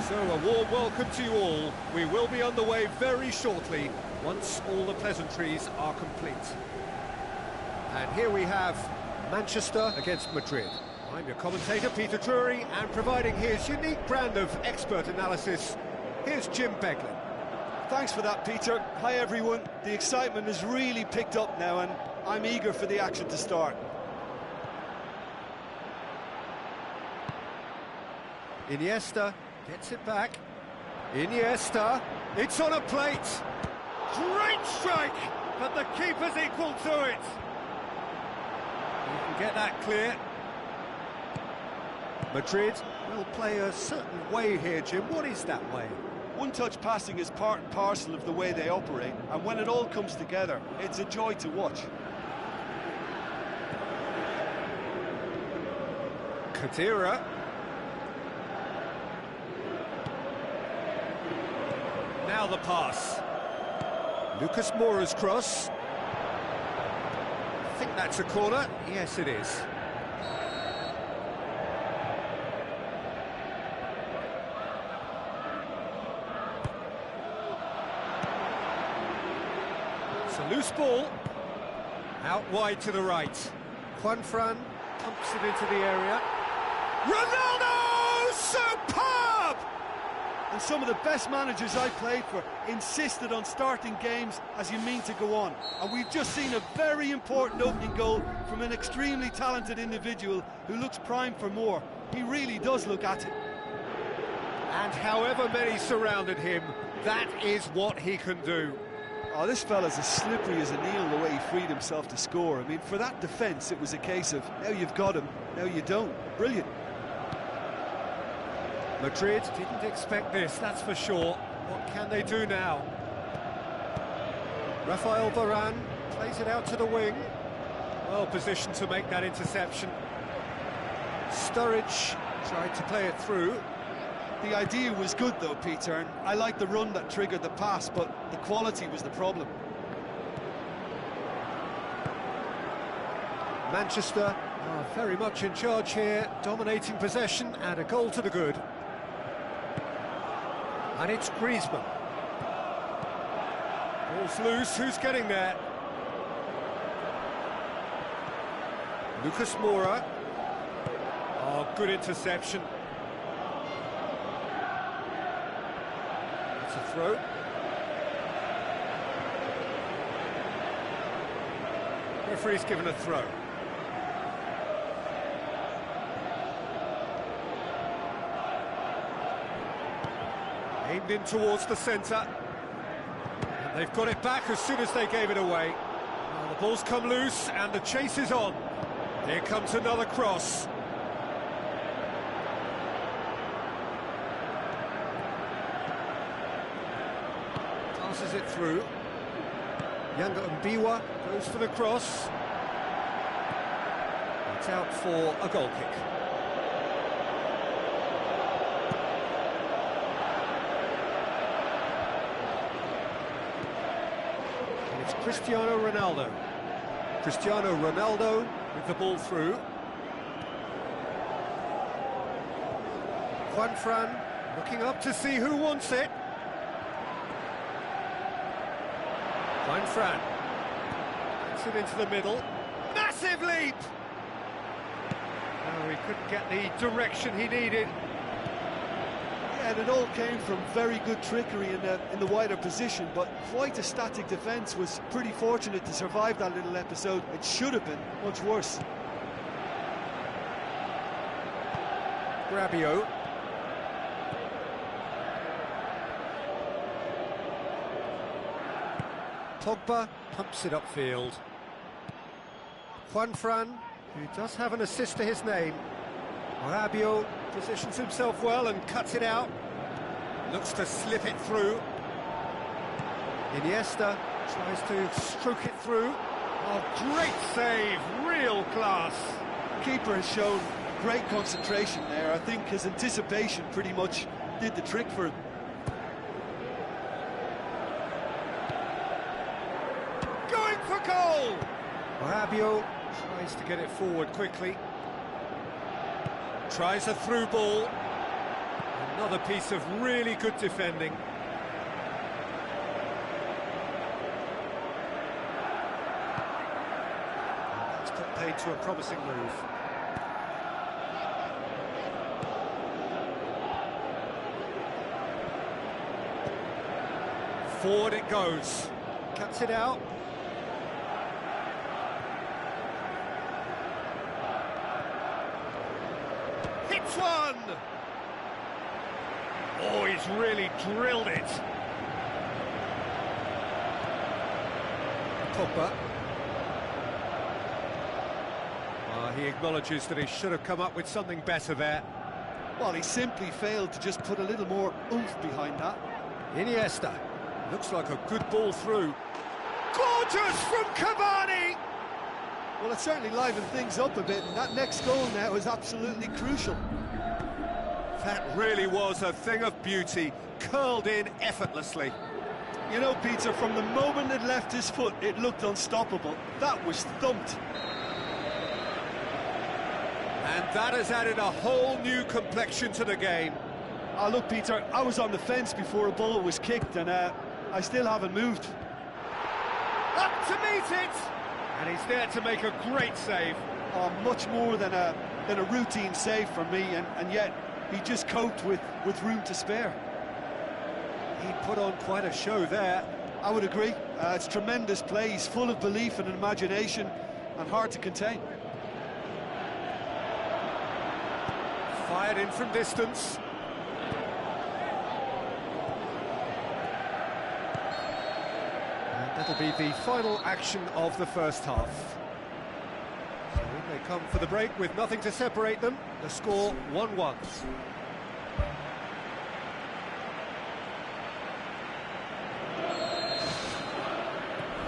So a warm welcome to you all. We will be on the way very shortly, once all the pleasantries are complete. And here we have Manchester against Madrid. I'm your commentator, Peter Drury, and providing his unique brand of expert analysis, here's Jim Beglin. Thanks for that, Peter. Hi, everyone. The excitement has really picked up now, and I'm eager for the action to start. Iniesta gets it back. Iniesta, it's on a plate. Great strike, but the keeper's equal to it. You can get that clear. Madrid will play a certain way here, Jim. What is that way? One-touch passing is part and parcel of the way they operate, and when it all comes together, it's a joy to watch. Khedira. Now the pass. Lucas Moura's cross. I think that's a corner. Yes, it is. It's a loose ball. Out wide to the right. Juanfran pumps it into the area. Ronaldo! Superb! And some of the best managers I played for insisted on starting games as you mean to go on. And we've just seen a very important opening goal from an extremely talented individual who looks primed for more. He really does look at it. And however many surrounded him, that is what he can do. Oh, this fella's as slippery as a needle the way he freed himself to score. I mean, for that defence, it was a case of, now you've got him, now you don't. Brilliant. Madrid didn't expect this, that's for sure. What can they do now? Rafael Varane plays it out to the wing. Well positioned to make that interception. Sturridge tried to play it through. The idea was good though, Peter, and I like the run that triggered the pass, but the quality was the problem. Manchester are very much in charge here, dominating possession and a goal to the good. And it's Griezmann. Ball's loose, who's getting there? Lucas Moura. Oh, good interception. It's a throw. Referee's given a throw. Aimed in towards the centre. And they've got it back as soon as they gave it away. Well, the ball's come loose and the chase is on. Here comes another cross. Passes it through. Yanga Mbiwa goes for the cross. It's out for a goal kick. Cristiano Ronaldo. Cristiano Ronaldo with the ball through. Juanfran looking up to see who wants it. Juanfran gets it into the middle. Massive leap! Oh, he couldn't get the direction he needed. And it all came from very good trickery in the wider position, but quite a static defence. Was pretty fortunate to survive that little episode. It should have been much worse. Rabiot. Pogba pumps it upfield. Juanfran, who does have an assist to his name. Rabiot positions himself well and cuts it out. Looks to slip it through. Iniesta tries to stroke it through. Oh, great save, real class. Keeper has shown great concentration there. I think his anticipation pretty much did the trick for him. Going for goal! Rabiot tries to get it forward quickly. Tries a through ball. Another piece of really good defending. It's put paid to a promising move. Forward it goes. Cuts it out. Hits one! Oh, he's really drilled it. Pogba. He acknowledges that he should have come up with something better there. Well, he simply failed to just put a little more oomph behind that. Iniesta. Looks like a good ball through. Gorgeous from Cavani! Well, it certainly livened things up a bit, and that next goal now is absolutely crucial. That really was a thing of beauty, curled in effortlessly. You know, Peter, from the moment it left his foot, it looked unstoppable. That was thumped. And that has added a whole new complexion to the game. Look, Peter, I was on the fence before a ball was kicked, and I still haven't moved. Up to meet it! And he's there to make a great save. Much more than a routine save for me, and yet he just coped with room to spare. He put on quite a show there. I would agree. It's tremendous play. He's full of belief and imagination, and hard to contain. Fired in from distance. And that'll be the final action of the first half. So they come for the break with nothing to separate them. The score 1-1.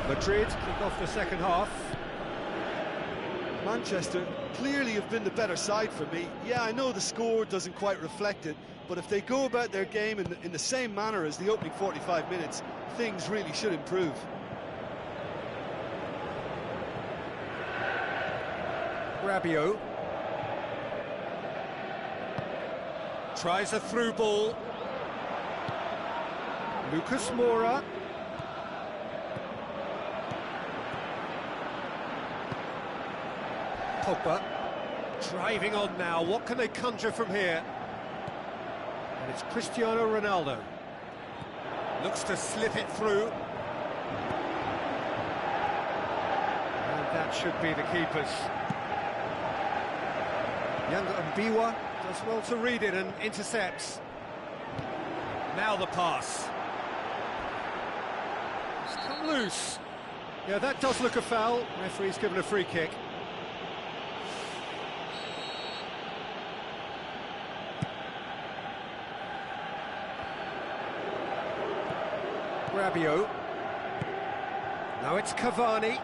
Madrid kick off the second half. Manchester clearly have been the better side for me. Yeah, I know the score doesn't quite reflect it, but if they go about their game in the same manner as the opening 45 minutes, things really should improve. Rabiot tries a through ball. Lucas Moura. Pogba driving on now. What can they conjure from here? And it's Cristiano Ronaldo. Looks to slip it through. And that should be the keeper's. Young Mbiwa does well to read it and intercepts. Now the pass. It's come loose. Yeah, that does look a foul. Referee's given a free kick. Rabiot. Now it's Cavani.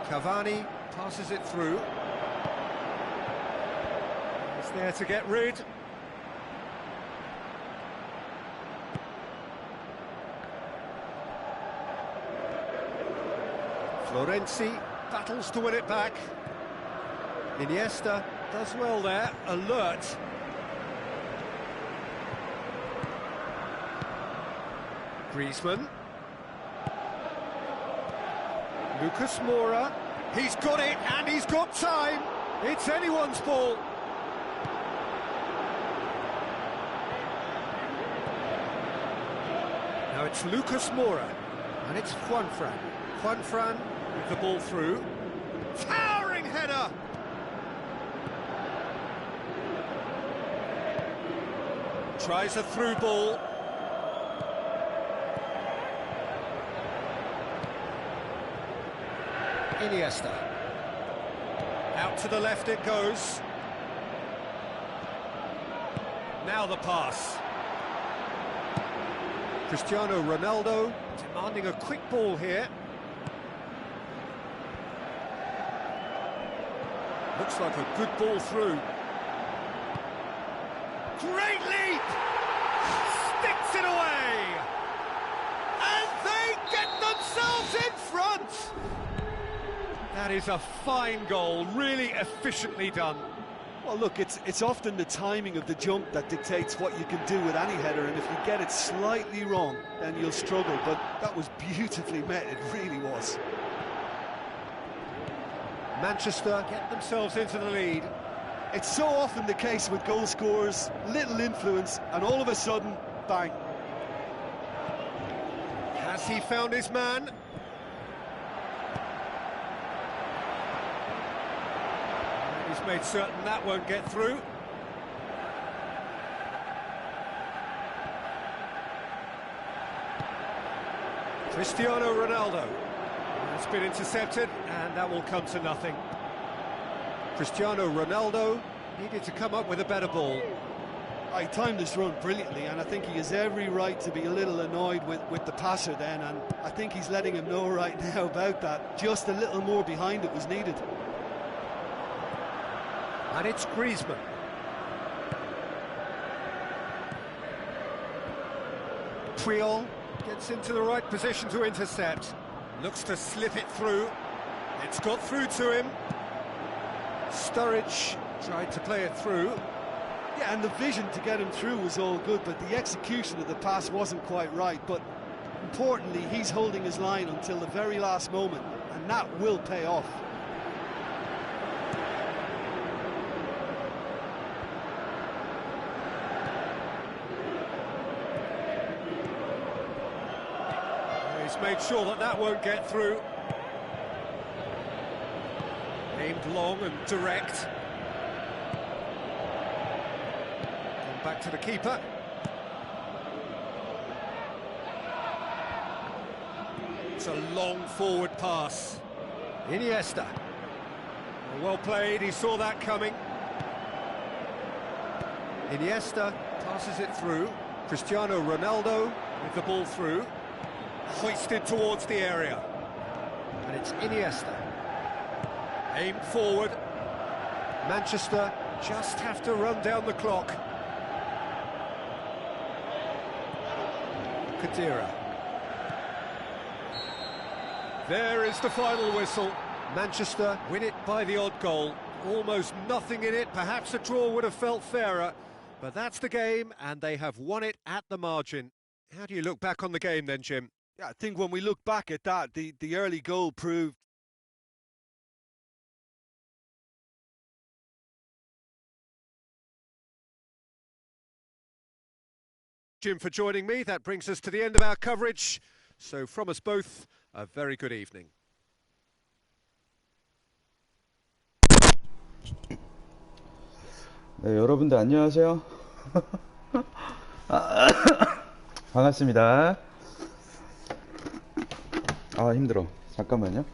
Cavani passes it through. He's there to get rid. Florenzi battles to win it back. Iniesta does well there, alert. Griezmann. Lucas Moura. He's got it, and he's got time. It's anyone's ball. Now it's Lucas Moura, and it's Juanfran. Juanfran with the ball through. Towering header! Tries a through ball. Iniesta. Out to the left it goes. Now the pass. Cristiano Ronaldo demanding a quick ball here. Looks like a good ball through. Great leap! Sticks it away! And they get themselves in front! That is a fine goal, really efficiently done. Well, look, it's often the timing of the jump that dictates what you can do with any header, and if you get it slightly wrong, then you'll struggle, but that was beautifully met, it really was. Manchester get themselves into the lead. It's so often the case with goal scorers, little influence, and all of a sudden, bang. Has he found his man? He's made certain that won't get through. Cristiano Ronaldo. It's been intercepted, and that will come to nothing. Cristiano Ronaldo needed to come up with a better ball. I timed this run brilliantly, and I think he has every right to be a little annoyed with the passer then, and I think he's letting him know right now about that. Just a little more behind it was needed. And it's Griezmann. Puyol gets into the right position to intercept. Looks to slip it through. It's got through to him. Sturridge tried to play it through. Yeah, and the vision to get him through was all good, but the execution of the pass wasn't quite right. But importantly, he's holding his line until the very last moment, and that will pay off. He's made sure that that won't get through. Aimed long and direct. Back to the keeper. It's a long forward pass. Iniesta. Well played, he saw that coming. Iniesta passes it through. Cristiano Ronaldo with the ball through. Hoisted towards the area. And it's Iniesta. Aimed forward. Manchester just have to run down the clock. Kadira. There is the final whistle. Manchester win it by the odd goal. Almost nothing in it. Perhaps a draw would have felt fairer. But that's the game, and they have won it at the margin. How do you look back on the game then, Jim? Yeah, I think when we look back at that, the early goal proved Jim for joining me. That brings us to the end of our coverage. So from us both, a very good evening. 네, 여러분들 안녕하세요. 반갑습니다. 아, 힘들어. 잠깐만요.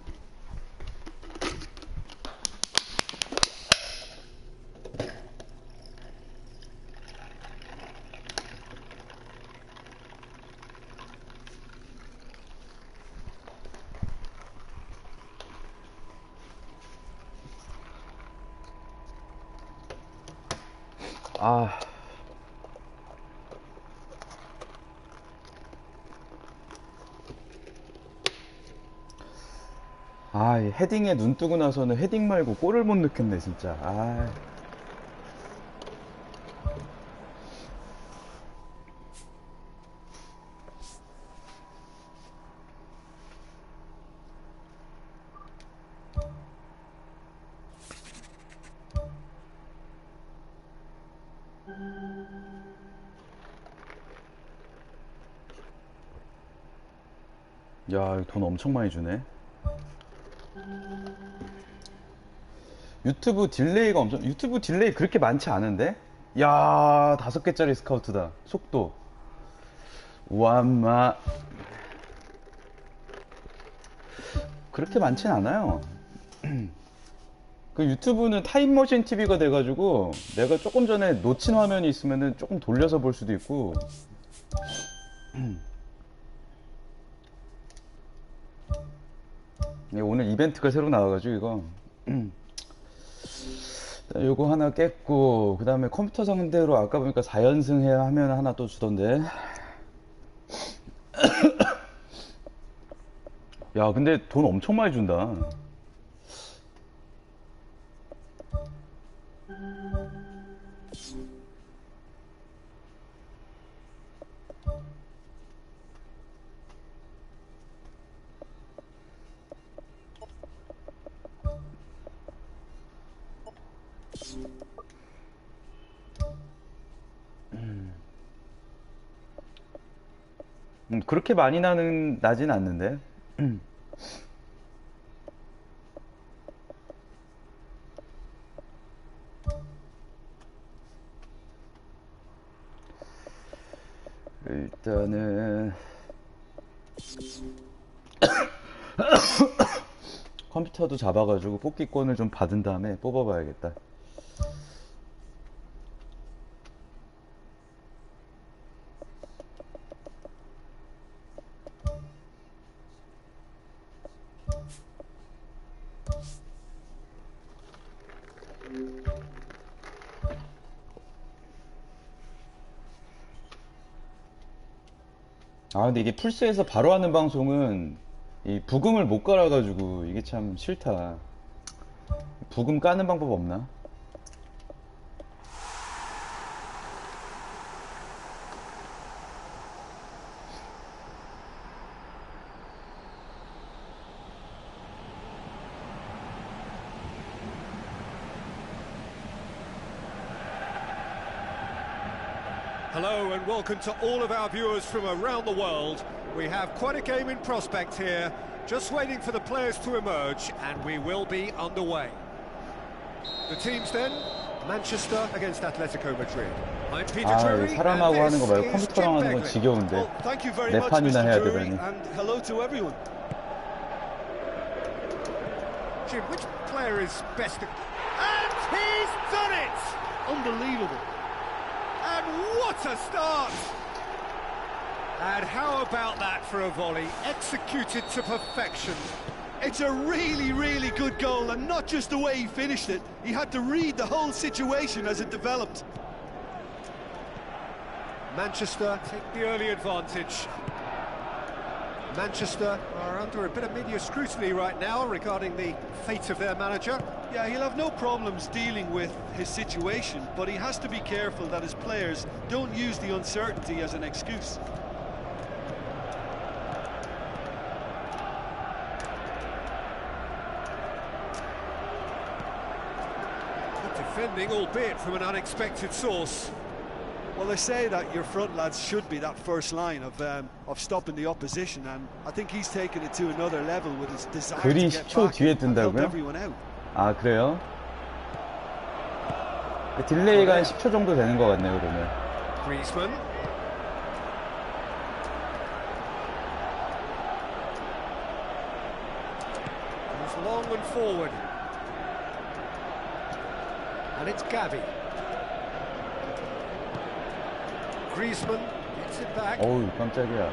이 헤딩에 눈 뜨고 나서는 헤딩 말고 골을 못 넣겠네, 진짜. 야, 돈 엄청 많이 주네. 유튜브 딜레이 그렇게 많지 않은데? 야, 5개짜리 스카우트다. 속도. 우와, 마. 그렇게 많진 않아요. 그 유튜브는 타임머신 TV가 돼가지고 내가 조금 전에 놓친 화면이 있으면은 조금 돌려서 볼 수도 있고. 오늘 이벤트가 새로 나와가지고 이거 요거 하나 깼고, 그 다음에 컴퓨터 상대로 아까 보니까 4연승 해야 하면 하나 또 주던데. 야, 근데 돈 엄청 많이 준다. 그렇게 많이 나진 않는데. 일단은 컴퓨터도 잡아가지고 뽑기권을 좀 받은 다음에 뽑아봐야겠다. 아, 근데 이게 플스에서 바로 하는 방송은 이 부금을 못 깔아가지고 이게 참 싫다. 부금 까는 방법 없나? Hello and welcome to all of our viewers from around the world. We have quite a game in prospect here, just waiting for the players to emerge, and we will be underway. The teams then, Manchester against Atletico Madrid. I'm Peter Drury, 사람하고 and 하는 거 this 말고 is 컴퓨터랑 하는 건 Jim 지겨운데. Well, thank you very 네 much, 판이나 Mr. 해야 Drury, 되다니. and hello to everyone. Jim, which player is best? And he's done it! Unbelievable. And what a start! And how about that for a volley, executed to perfection. It's a really, really good goal, and not just the way he finished it. He had to read the whole situation as it developed. Manchester take the early advantage. Manchester are under a bit of media scrutiny right now regarding the fate of their manager. Yeah, he'll have no problems dealing with his situation, but he has to be careful that his players don't use the uncertainty as an excuse. Good defending, albeit from an unexpected source. Well, they say that your front lads should be that first line of stopping the opposition, and I think he's taken it to another level with his desire 글이 to get 10초 back 뒤에 and help 뜬다고요? everyone out. 아, 그래요? 딜레이가 한 10초 정도 되는 것 같네요, 그러면. Griezmann. Goes long and forward. And it's Gavi. Griezmann gets it back. 어우, 깜짝이야.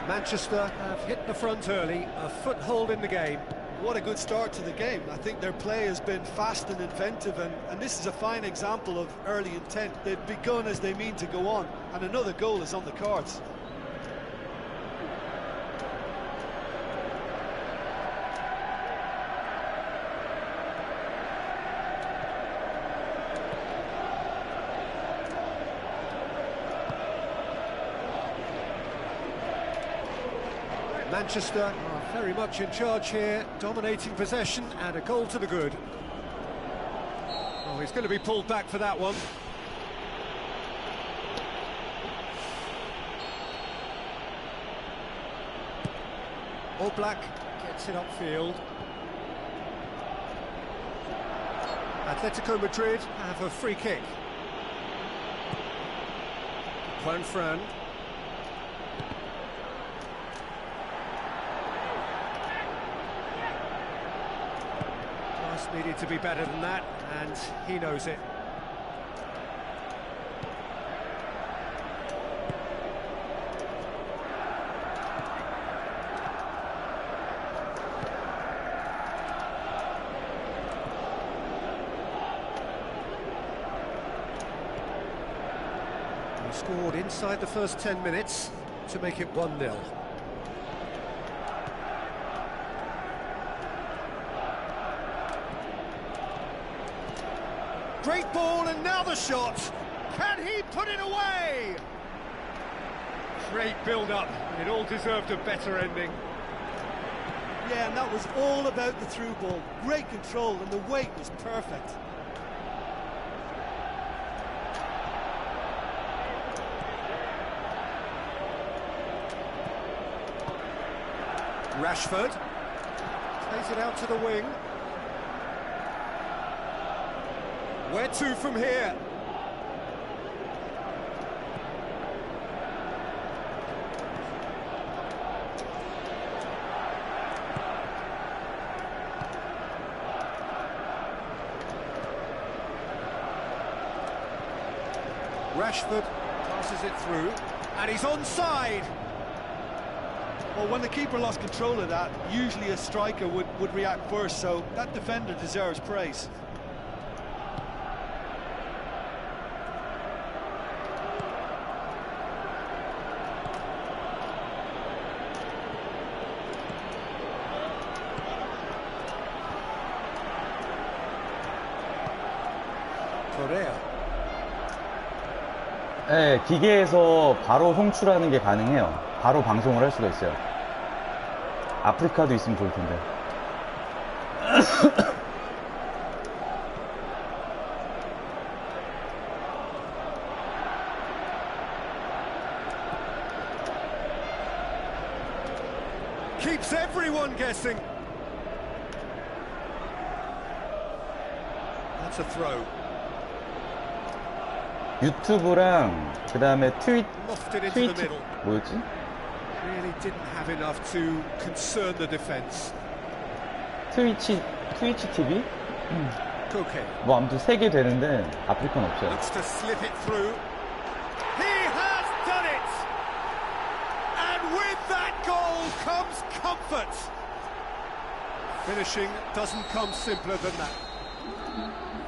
Manchester have hit the front early, a foothold in the game. What a good start to the game. I think their play has been fast and inventive, and this is a fine example of early intent. They've begun as they mean to go on, and another goal is on the cards. Manchester are very much in charge here, dominating possession and a goal to the good. Oh, he's going to be pulled back for that one. Oblak gets it upfield. Atletico Madrid have a free kick. Juanfran. Needed to be better than that, and he knows it. He scored inside the first 10 minutes to make it 1-0. Great ball, and now the shot. Can he put it away? Great build-up. It all deserved a better ending. Yeah, and that was all about the through ball. Great control, and the weight was perfect. Rashford plays it out to the wing. Where to from here? Rashford passes it through, and he's onside. Well, when the keeper lost control of that, usually a striker would react first, so that defender deserves praise. 네, 기계에서 바로 송출하는 게 가능해요. 바로 방송을 할 수가 있어요. 아프리카도 있으면 좋을 텐데. Keeps everyone guessing. That's a throw. 유튜브랑 그 다음에 트윗 뭐였지? Really didn't have enough to concern the defense. 트위치 TV? Okay. 뭐 아무튼 3개 되는데 아프리카는 없어요. Looks to slip it through. He has done it. And with that goal comes comfort. Finishing doesn't come simpler than that.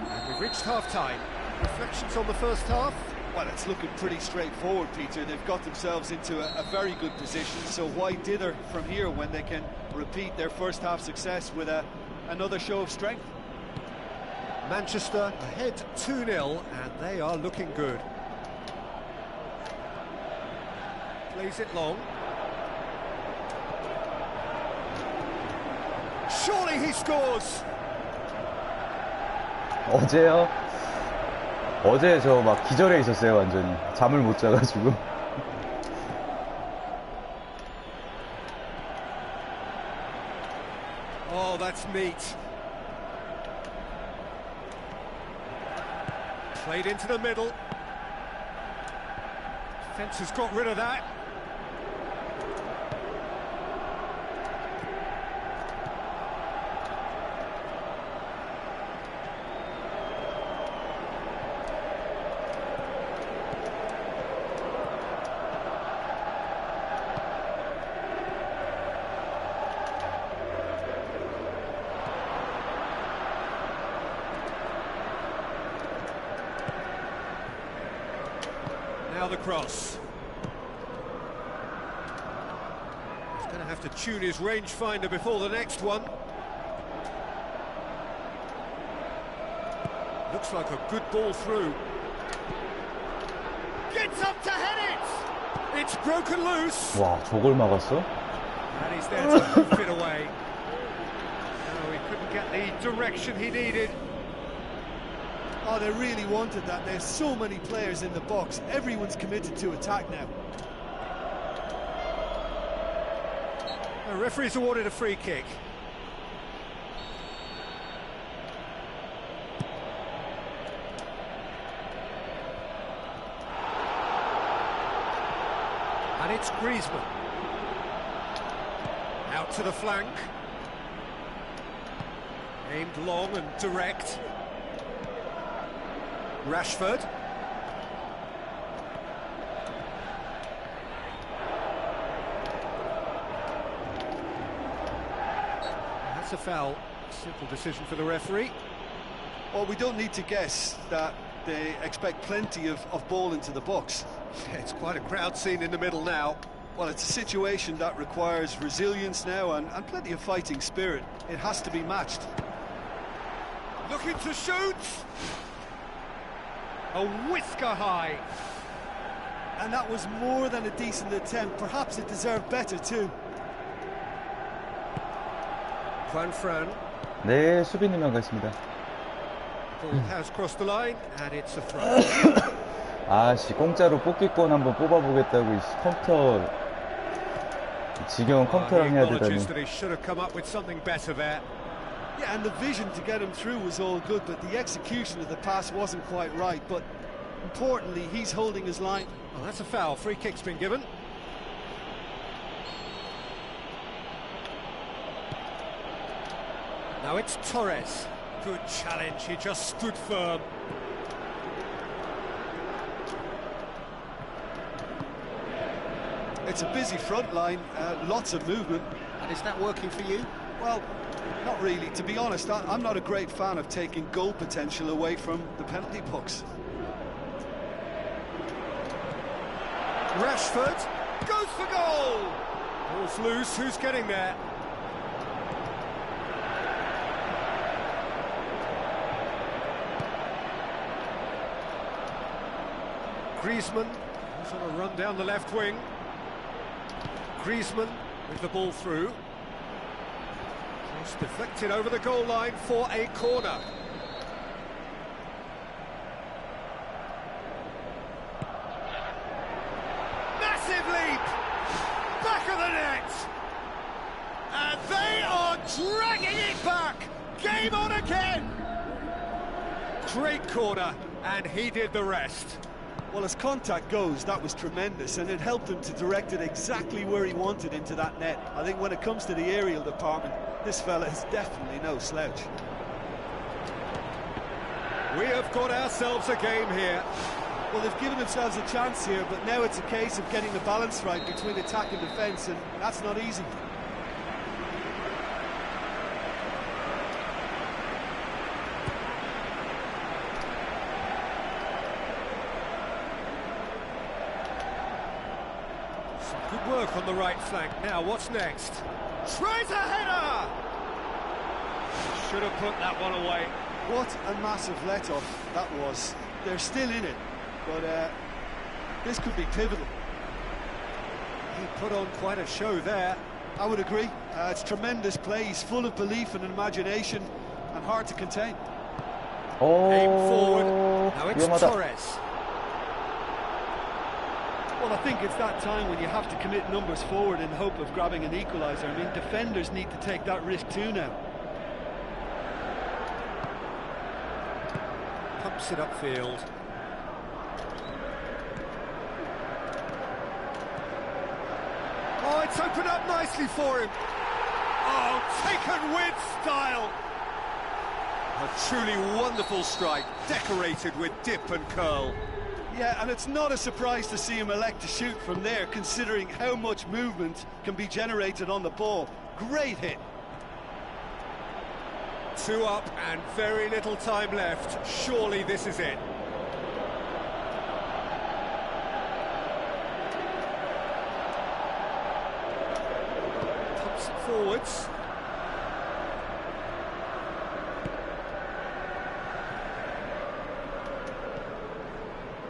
And we've reached half-time. Reflections on the first half? Well, it's looking pretty straightforward, Peter. They've got themselves into a very good position, so why dither from here when they can repeat their first half success with another show of strength? Manchester ahead 2-0, and they are looking good. Plays it long. Surely he scores! 어제 저 막 기절해 있었어요, 완전히. 잠을 못 자가지고. Oh, that's neat. Played into the middle. Defence has got rid of that. Now the cross. He's going to have to tune his rangefinder before the next one. Looks like a good ball through. Gets up to head it! It's broken loose. 와, 저걸 막았어? And he's there to hoof it away. No, he couldn't get the direction he needed. Oh, they really wanted that. There's so many players in the box. Everyone's committed to attack now. The referee's awarded a free kick. And it's Griezmann. Out to the flank. Aimed long and direct. Rashford. That's a foul. Simple decision for the referee. Well, we don't need to guess that they expect plenty of ball into the box. Yeah, it's quite a crowd scene in the middle now. Well, it's a situation that requires resilience now and plenty of fighting spirit. It has to be matched. Looking to shoot. A whisker high. And that was more than a decent attempt. Perhaps it deserved better too. Juan Fran. 네, 수비님하고 가겠습니다. Ball has crossed the line and it's a throw. 아씨, 공짜로 뽑기권 한번 뽑아보겠다고 이 컴퓨터 지겨운 컴퓨터랑 He 해야 되다니. acknowledges that he should have come up with something better there. Yeah, and the vision to get him through was all good, but the execution of the pass wasn't quite right. But importantly, he's holding his line. Well, that's a foul. Free kick's been given. Now it's Torres. Good challenge. He just stood firm. It's a busy front line, lots of movement. And is that working for you? Well, not really. To be honest, I'm not a great fan of taking goal potential away from the penalty box. Rashford goes for goal. Ball's loose. Who's getting there? Griezmann is on a run down the left wing. Griezmann with the ball through. Cross deflected over the goal line for a corner. Massive leap! Back of the net! And they are dragging it back! Game on again! Great corner, and he did the rest. Well, as contact goes, that was tremendous, and it helped him to direct it exactly where he wanted into that net. I think when it comes to the aerial department, this fella is definitely no slouch. We have got ourselves a game here. Well, they've given themselves a chance here, but now it's a case of getting the balance right between attack and defence, and that's not easy. Good work on the right flank. Now, what's next? Tries a header! Should have put that one away. What a massive let-off that was. They're still in it, but this could be pivotal. He put on quite a show there. I would agree. It's tremendous play. He's full of belief and imagination, and hard to contain. Aim forward. Now it's 위험하다. Torres. Well, I think it's that time when you have to commit numbers forward in hope of grabbing an equaliser. I mean, defenders need to take that risk too now. Pumps it upfield. Oh, it's opened up nicely for him. Oh, taken with style. A truly wonderful strike, decorated with dip and curl. Yeah, and it's not a surprise to see him elect to shoot from there, considering how much movement can be generated on the ball. Great hit. 2 up and very little time left. Surely this is it. Pumps it forwards.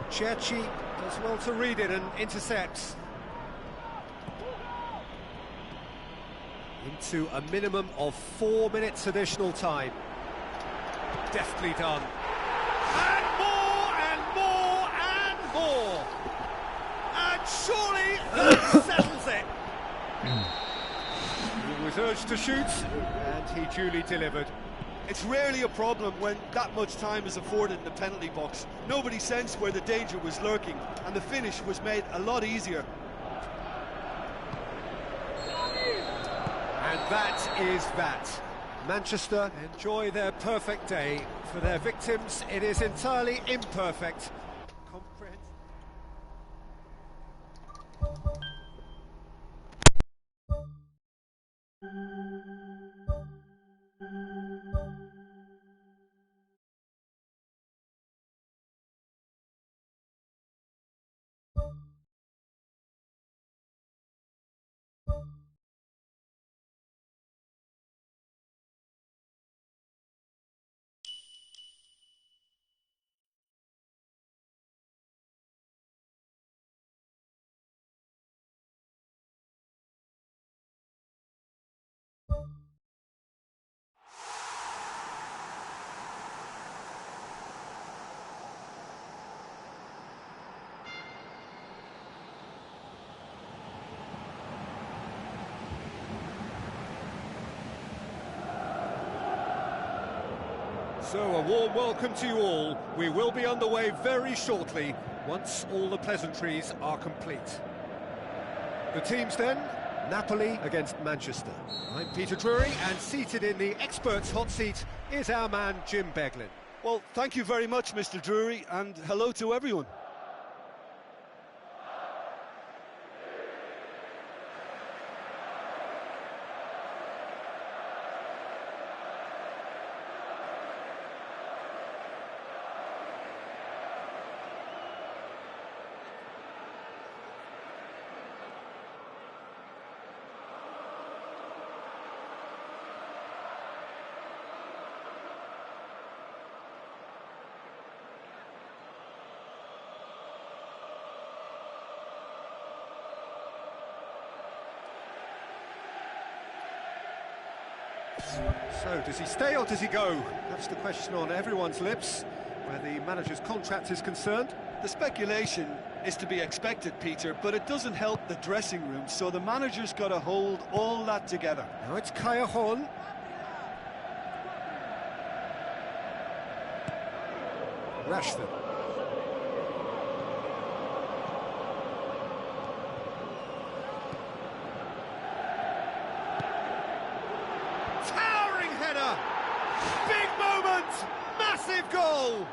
Cherchi does well to read it and intercepts. Into a minimum of 4 minutes additional time. Deftly done. And more, and more, and more. And surely that settles it. He was urged to shoot, and he duly delivered. It's rarely a problem when that much time is afforded in the penalty box. Nobody sensed where the danger was lurking, and the finish was made a lot easier. And that is that. Manchester enjoy their perfect day. For their victims, it is entirely imperfect. So a warm welcome to you all. We will be underway very shortly, once all the pleasantries are complete. The teams then, Napoli against Manchester. I'm Peter Drury, and seated in the experts' hot seat is our man Jim Beglin. Well, thank you very much, Mr. Drury, and hello to everyone. So, does he stay or does he go? That's the question on everyone's lips, where the manager's contract is concerned. The speculation is to be expected, Peter, but it doesn't help the dressing room, so the manager's got to hold all that together. Now it's Kaya-hon. Rashford. Big moment! Massive goal!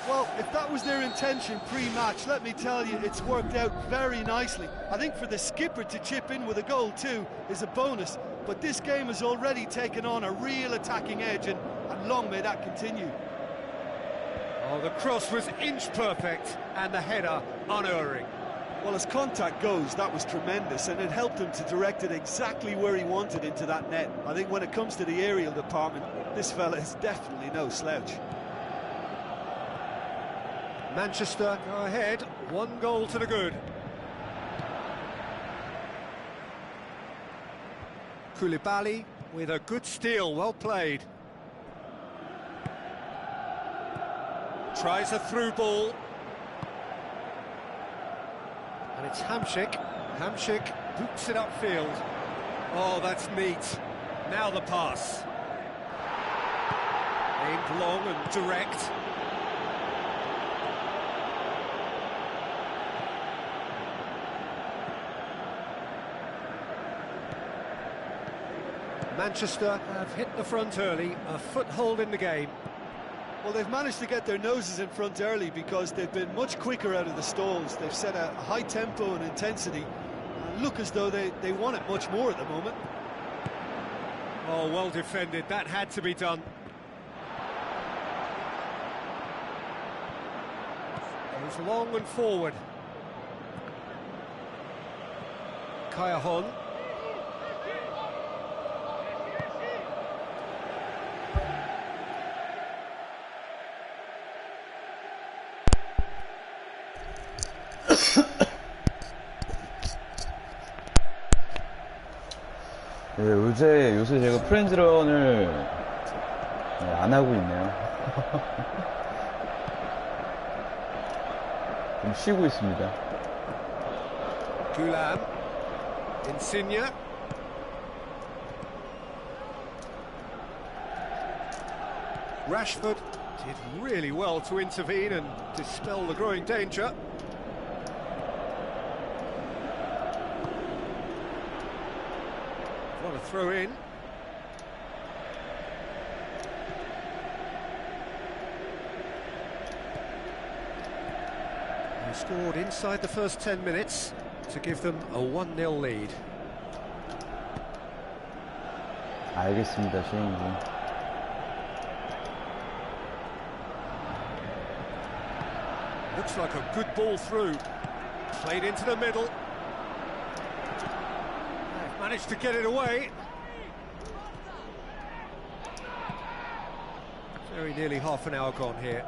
Well, if that was their intention pre-match, let me tell you, it's worked out very nicely. I think for the skipper to chip in with a goal too is a bonus, but this game has already taken on a real attacking edge, and long may that continue. Oh, the cross was inch perfect, and the header unerring. Well, as contact goes, that was tremendous, and it helped him to direct it exactly where he wanted into that net. I think when it comes to the aerial department, this fella is definitely no slouch. Manchester go ahead, 1 goal to the good. Koulibaly with a good steal, well played. Tries a through ball. And it's Hamšík. Hamšík boots it upfield. Oh, that's neat. Now the pass. Aimed long and direct. Manchester have hit the front early, a foothold in the game. Well, they've managed to get their noses in front early because they've been much quicker out of the stalls. They've set a high tempo and intensity and look as though they want it much more at the moment. Oh, well defended. That had to be done. Goes long and forward. Kaya-hon. 네, 요새 제가 프렌즈런을 안 하고 있네요. 좀 쉬고 있습니다. Gulam, Insigne. Rashford did really well to intervene and dispel the growing danger. What a throw in. They scored inside the first 10 minutes to give them a 1-0 lead. 알겠습니다, 시행님. Looks like a good ball through. Played into the middle. They've managed to get it away. Very nearly half an hour gone here.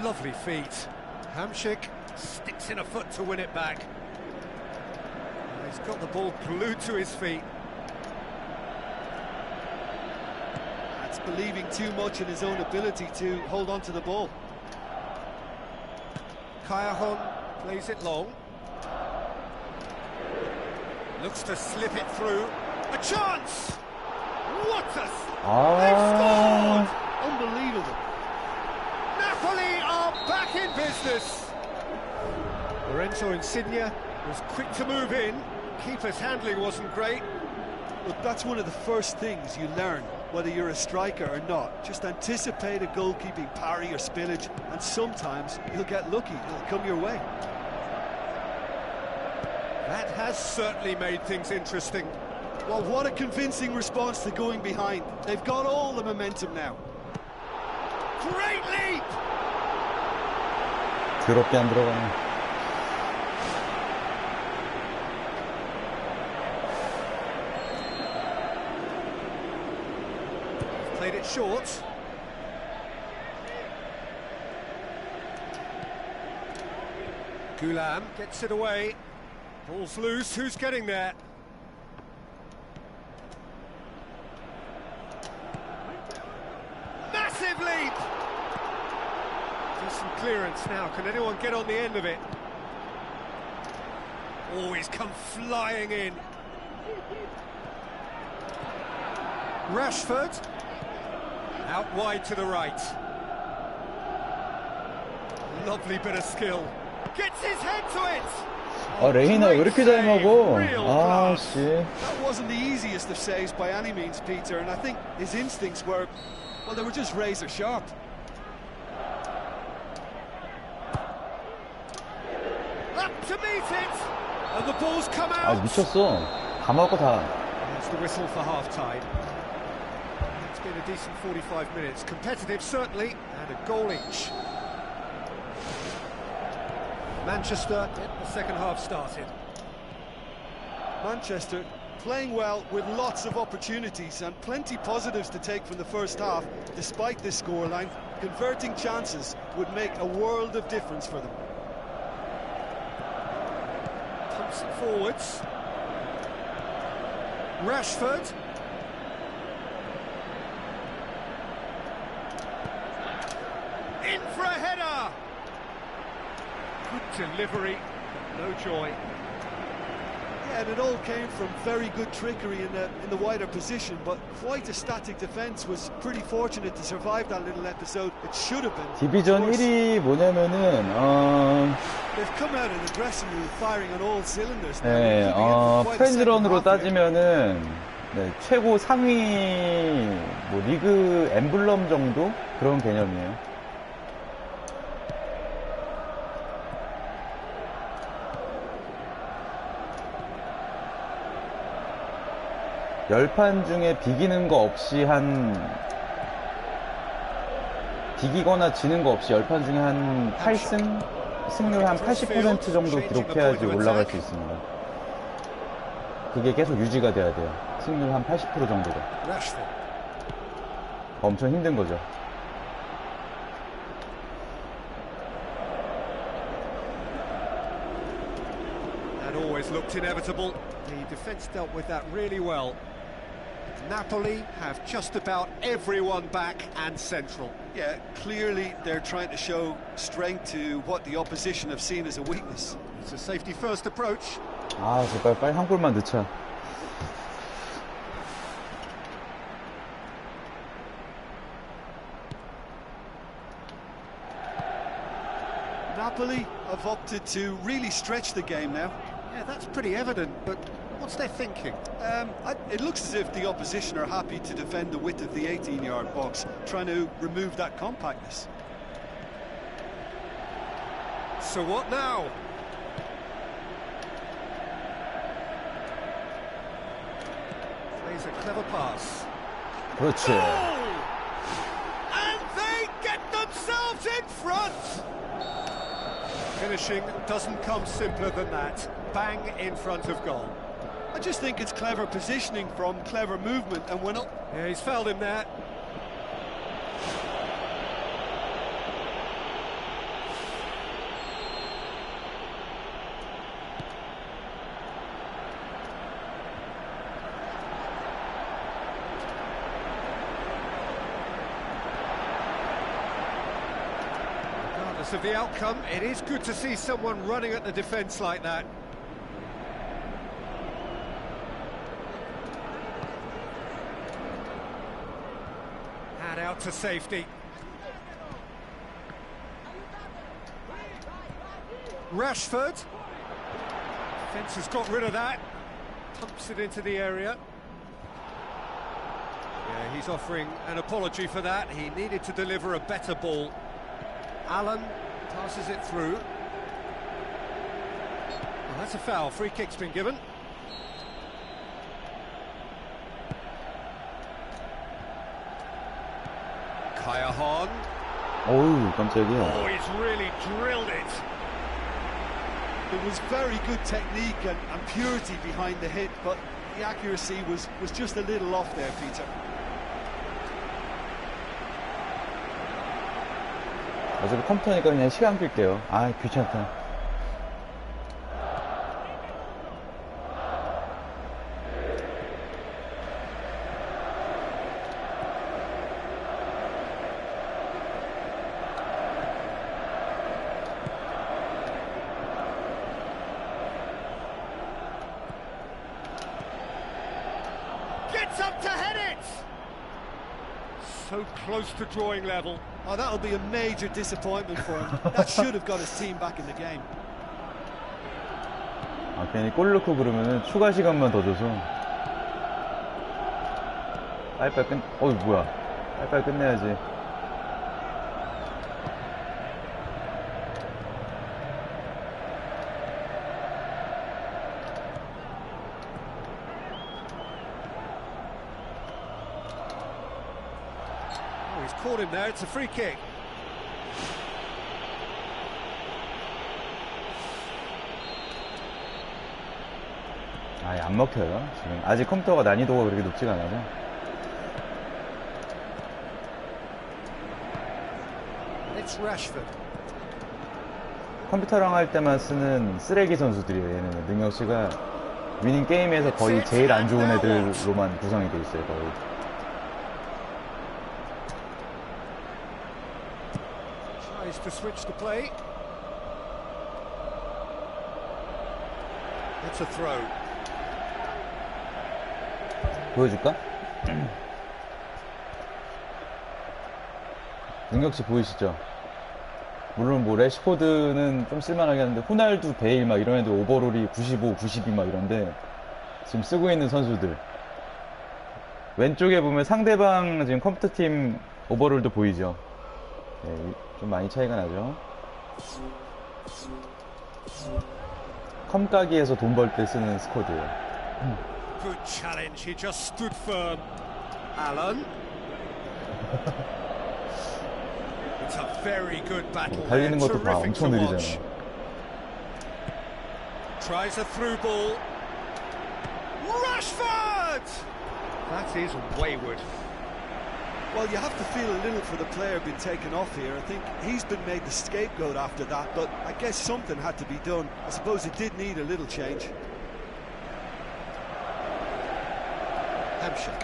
Lovely feet. Hamšík sticks in a foot to win it back. He's got the ball glued to his feet. That's believing too much in his own ability to hold on to the ball. Kayahon plays it long. Looks to slip it through. A chance! What a... They've scored! Unbelievable. Napoli are back in business. Lorenzo Insigne was quick to move in. Keeper's handling wasn't great. Look, that's one of the first things you learn, whether you're a striker or not. Just anticipate a goalkeeping parry or spillage, and sometimes you'll get lucky. It'll come your way. That has certainly made things interesting. Well, what a convincing response to going behind. They've got all the momentum now. Great leap! 더럽게 안 들어가네. Played it short. Gulam gets it away. Ball's loose, who's getting there? Massive leap! Decent clearance now, can anyone get on the end of it? Oh, he's come flying in. Rashford. Out wide to the right. Lovely bit of skill. Gets his head to it! 아, 레이나 왜 이렇게 잘 먹어? 아, 씨. That wasn't the easiest of saves by any means, Peter, and I think his instincts were, well, they were just razor sharp. Up to meet it! And the ball's come 아, out! 미쳤어. 다 먹고 다. That's the whistle for half-time. It's been a decent 45 minutes. Competitive, certainly, and a goal each. Manchester get the second half started. Manchester playing well with lots of opportunities and plenty positives to take from the first half. Despite this scoreline, converting chances would make a world of difference for them. Pumps it forwards. Rashford. In for a header. Good delivery, no joy. Yeah, and it all came from very good trickery in the wider position, but quite a static defence. Was pretty fortunate to survive that little episode. It should have been. 디비전 1위 뭐냐면은 They've come out of the dressing room firing on all cylinders. 네, 프렌즈런으로 따지면은 네, 최고 상위 뭐 리그 엠블럼 정도 그런 개념이에요. 10판 중에 비기는 거 없이 비기거나 지는 거 없이 10판 중에 한 8승? 승률 한 80% 정도 기록해야지 올라갈 수 있습니다. 그게 계속 유지가 돼야 돼요. 승률 한 80% 정도가. 엄청 힘든 거죠. That always looked inevitable. The defence dealt with that really well. Napoli have just about everyone back and central. Yeah, clearly they're trying to show strength to what the opposition have seen as a weakness. It's a safety first approach. 아, 제발 빨리 한 골만 넣자. Napoli have opted to really stretch the game now. Yeah, that's pretty evident, but what's their thinking? It looks as if the opposition are happy to defend the width of the 18-yard box, trying to remove that compactness. So what now? Plays a clever pass. 그렇지. Oh! And they get themselves in front! Finishing doesn't come simpler than that. Bang in front of goal. I just think it's clever positioning from clever movement, and when Yeah, he's fouled him there. Regardless of the outcome, it is good to see someone running at the defence like that. Hand out to safety. Rashford. Defence has got rid of that. Pumps it into the area. Yeah, he's offering an apology for that. He needed to deliver a better ball. Allen passes it through. Well, that's a foul. Free kick's been given. Kaya Han. 어우, 깜짝이야. Oh, he's really drilled it. There was very good technique and purity behind the hit, but the accuracy was just a little off there, Peter. 어차피 컴퓨터니까 그냥 시간 끌게요. 아, 귀찮다. Gets up to head it! So close to drawing level. Oh, that'll be a major disappointment for him. That should have got his team back in the game. 아, 괜히 골 넣고 그러면은 추가 시간만 더 줘서. 빨리빨리 어이, 뭐야. 빨리빨리 끝내야지. He's caught him there, it's a free kick. 아예 안 먹혀요. 지금 아직 컴퓨터가 난이도가 그렇게 높지가 않아서. It's Rashford. 컴퓨터랑 할 때만 쓰는 쓰레기 선수들이에요. 얘는 능력치가 위닝 게임에서 거의 제일 안 좋은 애들로만 구성이 돼 있어요. 거의. Tries to switch the play. It's a throw. 보여줄까? 능력치 보이시죠? 물론 뭐 래시포드는 좀 쓸만하게 하는데 호날두, 베일 막 이런 애들 오버롤이 95, 92 막 이런데 지금 쓰고 있는 선수들 왼쪽에 보면 상대방 지금 컴퓨터팀 오버롤도 보이죠? 네, 좀 많이 차이가 나죠? 컴가기에서 돈 벌 때 쓰는 스쿼드예요. Good challenge, he just stood firm. Allen. It's a very good battle. 달리는 것도 다 Terrific to 엄청 watch. 느리잖아요. Tries a through ball. Rashford! That is wayward. Well, you have to feel a little for the player being taken off here. I think he's been made the scapegoat after that, but I guess something had to be done. I suppose it did need a little change. Hampshire.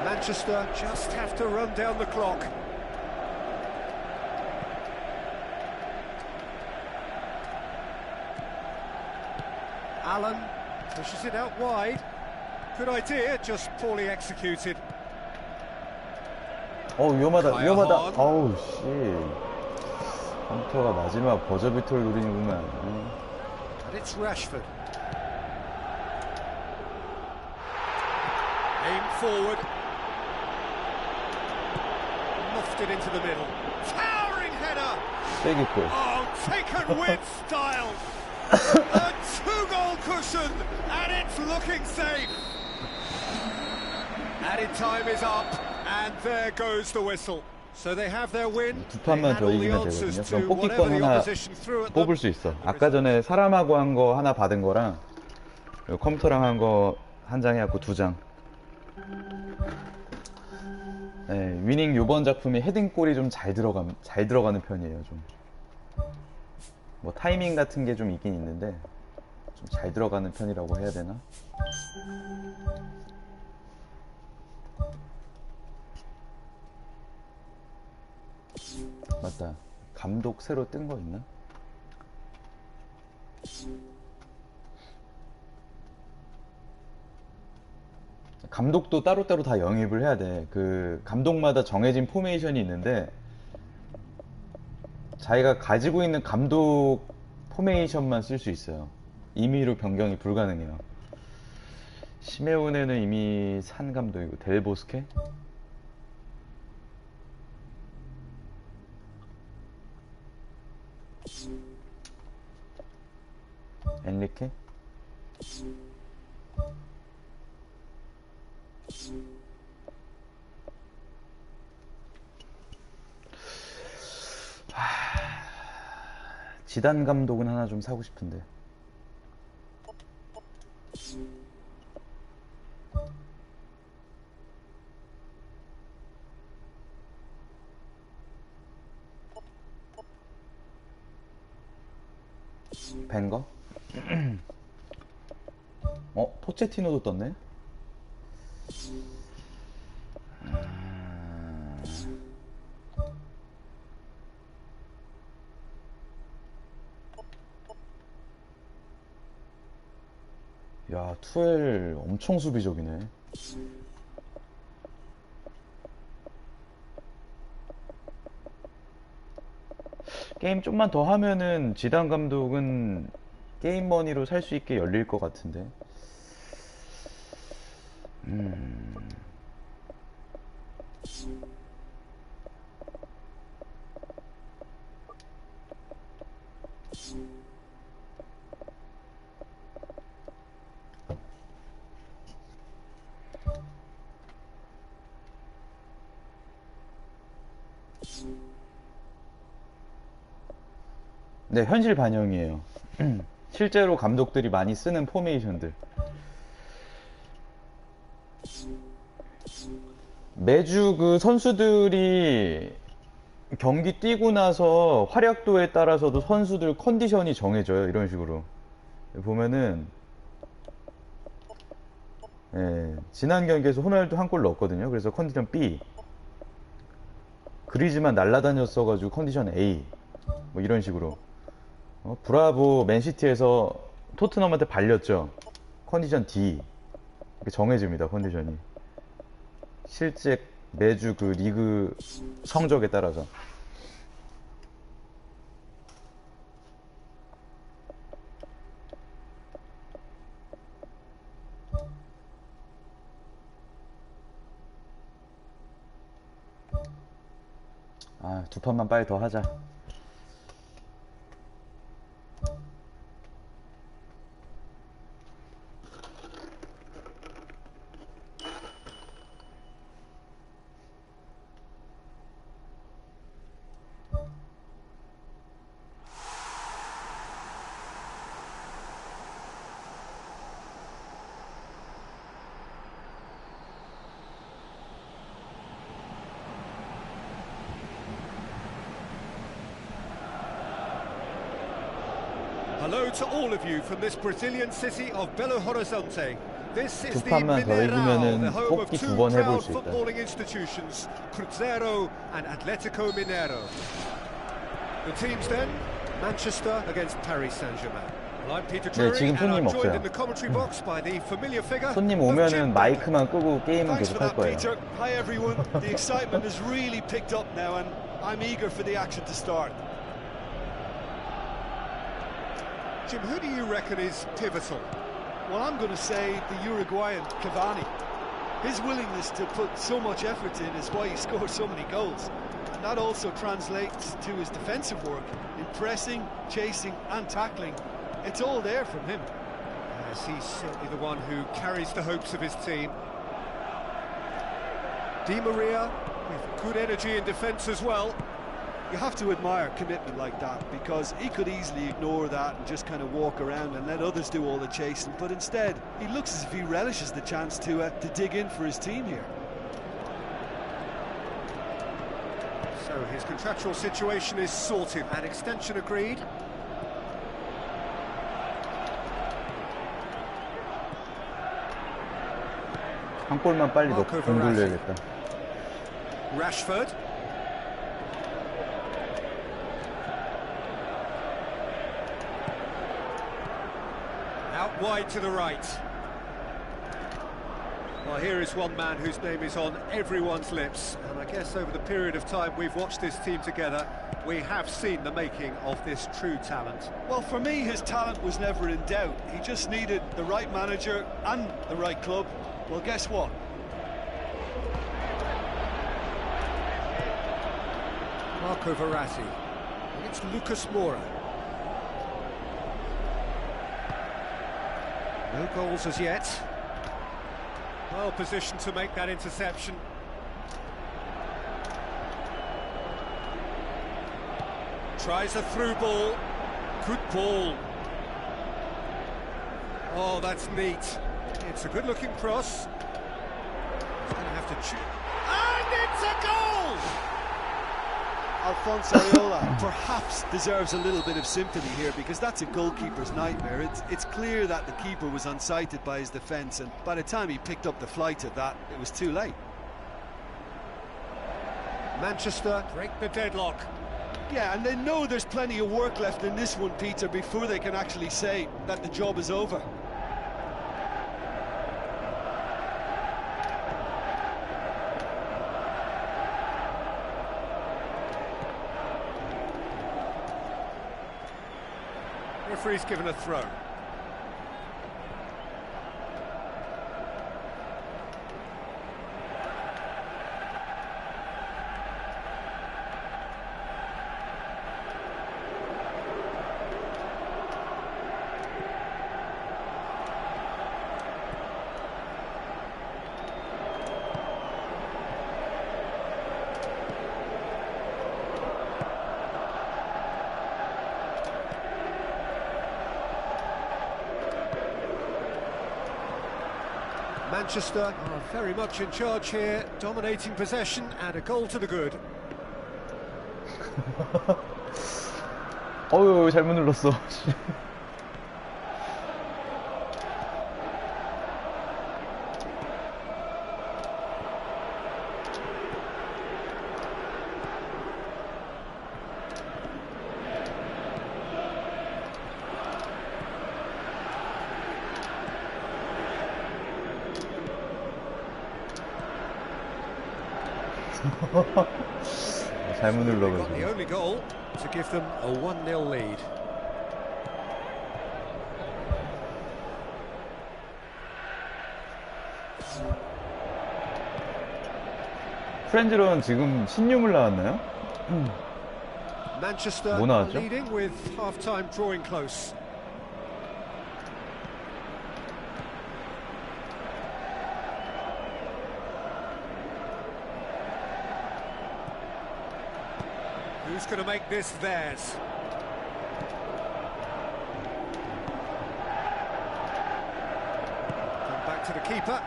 Manchester just have to run down the clock. Allen pushes it out wide. Good idea, just poorly executed. 위험하다, 위험하다. 어우, 씨. 컴퓨터가 마지막 버저비터를 노리는구만. And it's Rashford. Aim forward. Muffed it into the middle. Towering header. 세기골. Oh, taken with style. A two-goal cushion, and it's looking safe. Added time is up, and there goes the whistle. So they have their win. 두 판만 더 이기면 되거든요. 그럼 뽑기권 하나 뽑을 수 있어. 아까 전에 사람하고 한 거 하나 받은 거랑 그리고 컴퓨터랑 한 거 한 장 해갖고 두 장. 네, 위닝 요번 작품이 헤딩골이 좀 잘 들어가는 편이에요. 좀. 뭐 타이밍 같은 게 좀 있긴 있는데 좀 잘 들어가는 편이라고 해야 되나? 맞다. 감독 새로 뜬 거 있나? 감독도 따로따로 다 영입을 해야 돼. 그 감독마다 정해진 포메이션이 있는데 자기가 가지고 있는 감독 포메이션만 쓸 수 있어요. 임의로 변경이 불가능해요. 시메오네는 이미 산 감독이고, 델보스케? 엔리케? 지단 감독은 하나 좀 사고 싶은데. 벤거? 포체티노도 떴네? 야, 투엘 엄청 수비적이네. 게임 좀만 더 하면은 지단 감독은 게임 머니로 살 수 있게 열릴 것 같은데. 네, 현실 반영이에요. 실제로 감독들이 많이 쓰는 포메이션들. 매주 그 선수들이 경기 뛰고 나서 활약도에 따라서도 선수들 컨디션이 정해져요. 이런 식으로 보면은, 지난 경기에서 호날두 한 골 넣었거든요. 그래서 컨디션 B, 그리즈만 날라다녔어가지고 컨디션 A, 뭐 이런 식으로. 브라보 맨시티에서 토트넘한테 발렸죠. 컨디션 D. 이렇게 정해집니다. 컨디션이 실제 매주 그 리그 성적에 따라서. 두 판만 빨리 더 하자. Hello to all of you from this Brazilian city of Belo Horizonte. This is 두 the 판만 더 Mineirão, 이기면은 the home of 뽑기 two 두 번 해볼 proud 수 있다. footballing institutions, Cruzeiro and Atlético Mineiro. The teams then, Manchester against Paris Saint-Germain. Well, I'm Peter Drury, 지금 and 손님 I'm joined 없어요. in the commentary box by the familiar figure 손님 of 오면은 Jim 마이크만 끄고 게임은 Thanks for 계속 할 that, 거예요. Peter. Hi, everyone. The excitement has really picked up now, and I'm eager for the action to start. Jim, who do you reckon is pivotal? Well, I'm going to say the Uruguayan Cavani. His willingness to put so much effort in is why he scores so many goals. And that also translates to his defensive work in pressing, chasing and tackling. It's all there from him. Yes, he's certainly the one who carries the hopes of his team. Di Maria with good energy in defence as well. You have to admire commitment like that, because he could easily ignore that and just kind of walk around and let others do all the chasing, but instead he looks as if he relishes the chance to dig in for his team here. So his contractual situation is sorted, an extension agreed. 한 골만 빨리 넣고 공 돌려야겠다. Rashford. Out wide to the right. Well, here is one man whose name is on everyone's lips, and I guess over the period of time we've watched this team together, we have seen the making of this true talent. Well, for me, his talent was never in doubt. He just needed the right manager and the right club. Well, guess what? Marco Verratti. And it's Lucas Moura. No goals as yet. Well positioned to make that interception. Tries a through ball. Good ball. Oh, that's neat. It's a good-looking cross. He's going to have to shoot. And it's a goal! Alphonse Areola perhaps deserves a little bit of sympathy here, because that's a goalkeeper's nightmare. It's clear that the keeper was unsighted by his defence, and by the time he picked up the flight of that, it was too late. Manchester break the deadlock. Yeah, and they know there's plenty of work left in this one, Peter, before they can actually say that the job is over. Referee's given a throw. Manchester are very much in charge here, dominating possession and a goal to the good. 어우, 잘못 눌렀어. 잘못 Got the 눌러가지고. only goal to give them a 1-0 lead. 프렌즈로는 지금 신유물 나왔나요? Manchester 뭐 나왔죠? leading with half-time drawing close. Who's going to make this theirs? Come back to the keeper.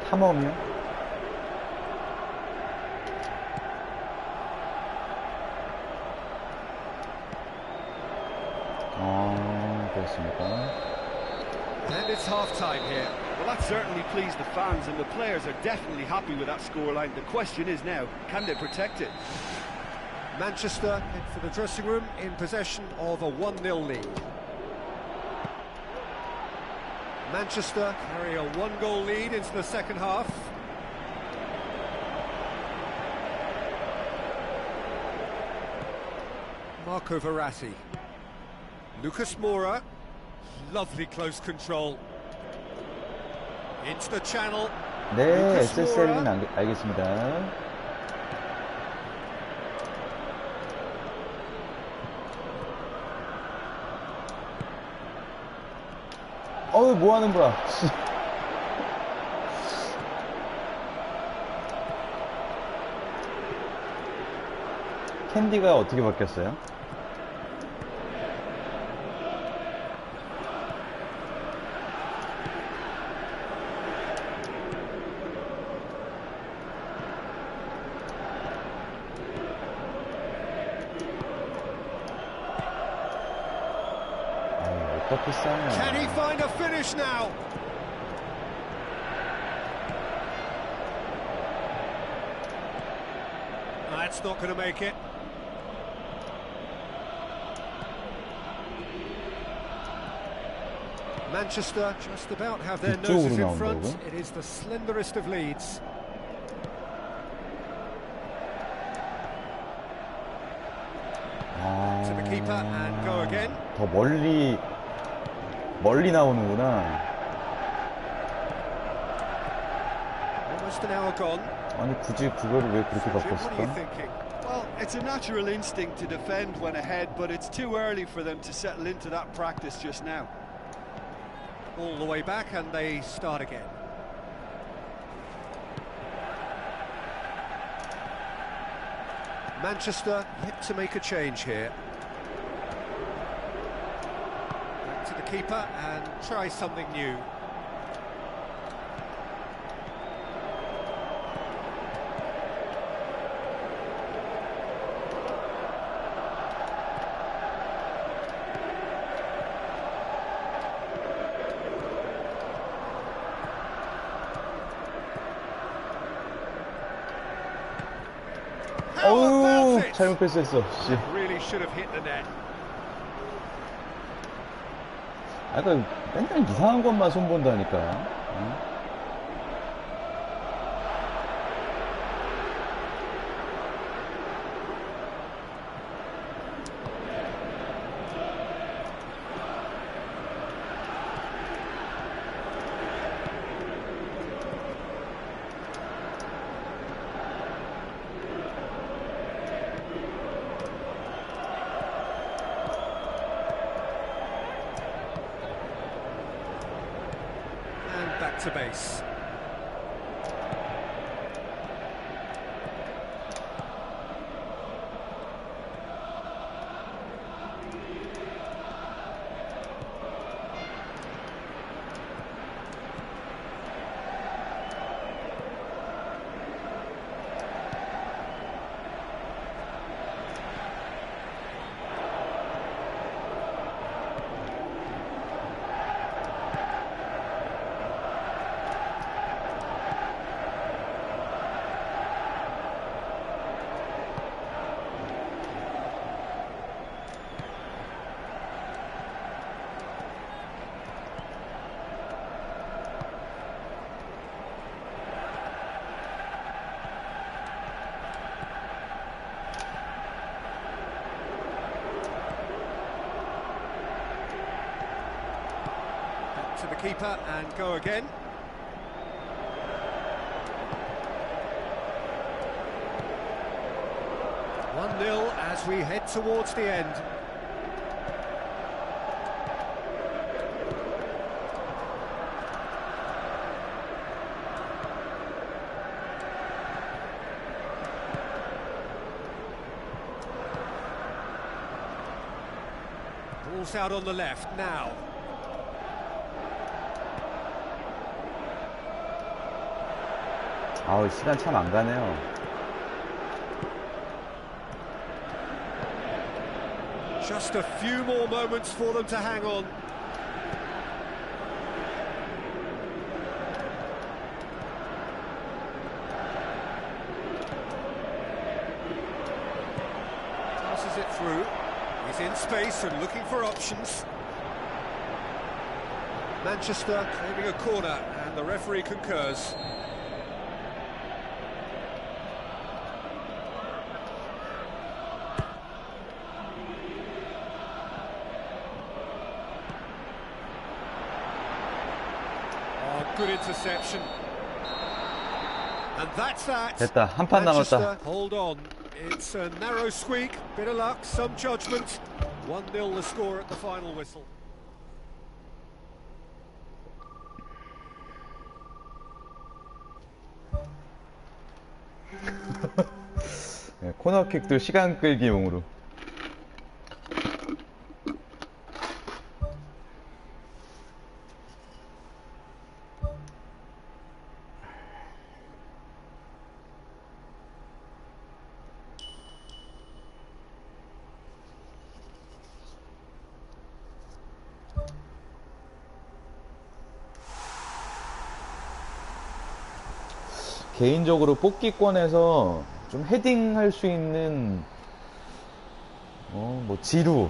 탐험이요? 그렇습니까? And it's half-time here. Well, that certainly pleased the fans, and the players are definitely happy with that scoreline. The question is now, can they protect it? Manchester head for the dressing room in possession of a 1-0 lead. Manchester carry a 1-goal lead into the second half. Marco Verratti. Lucas Moura. Lovely close control. Into the channel. 네, Lucas SSL은 Moura. 알겠습니다. 어우, 뭐 하는 거야? 캔디가 어떻게 바뀌었어요? 어떻게 싸냐. Can he find a finish now? That's not going to make it. Manchester just about have their noses in front. It is the slenderest of leads. To the keeper and go again. 더 멀리 나오는구나. Almost an hour gone. 아니 굳이 그거를 왜 그렇게 바꿨을까? Well, it's a natural instinct to defend when ahead, but it's too early for them to settle into that practice just now. All the way back and they start again. Manchester yet to make a change here. Back to the keeper and try something new. 어우, 잘못 패스했어. 씨. Really should have hit the net. 약간 맨날 이상한 것만 손본다니까. 응? Back to base. To the keeper and go again. One 0 as we head towards the end. Ball's out on the left now. 아우, 시간 참 안 가네요. Just a few more moments for them to hang on. Passes it through. He's in space and looking for options. Manchester claiming a corner and the referee concurs. Good interception. And that's that. 됐다. 한 판 남았다. Hold on. It's a narrow squeak, bit of luck, some judgment. 1-0 the score at the final whistle. 네, 코너킥도 시간 끌기용으로. 개인적으로 뽑기권에서 좀 헤딩할 수 있는 뭐 지루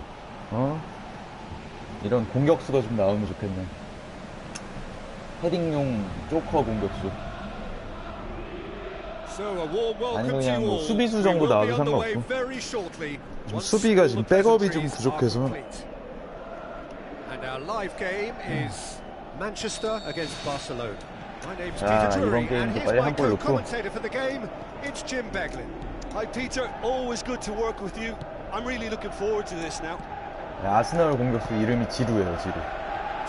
이런 공격수가 좀 나오면 좋겠네. 헤딩용 조커 공격수. 아니면 그냥 뭐 수비수 정도 나와도 상관없고. 좀 수비가 지금 백업이 좀 부족해서. 자, 이번 게임도 빨리 한 골 넣고. Hi Peter, always good to work with you. I'm really looking forward to this now. 아스널 공격수 이름이 지루예요, 지루.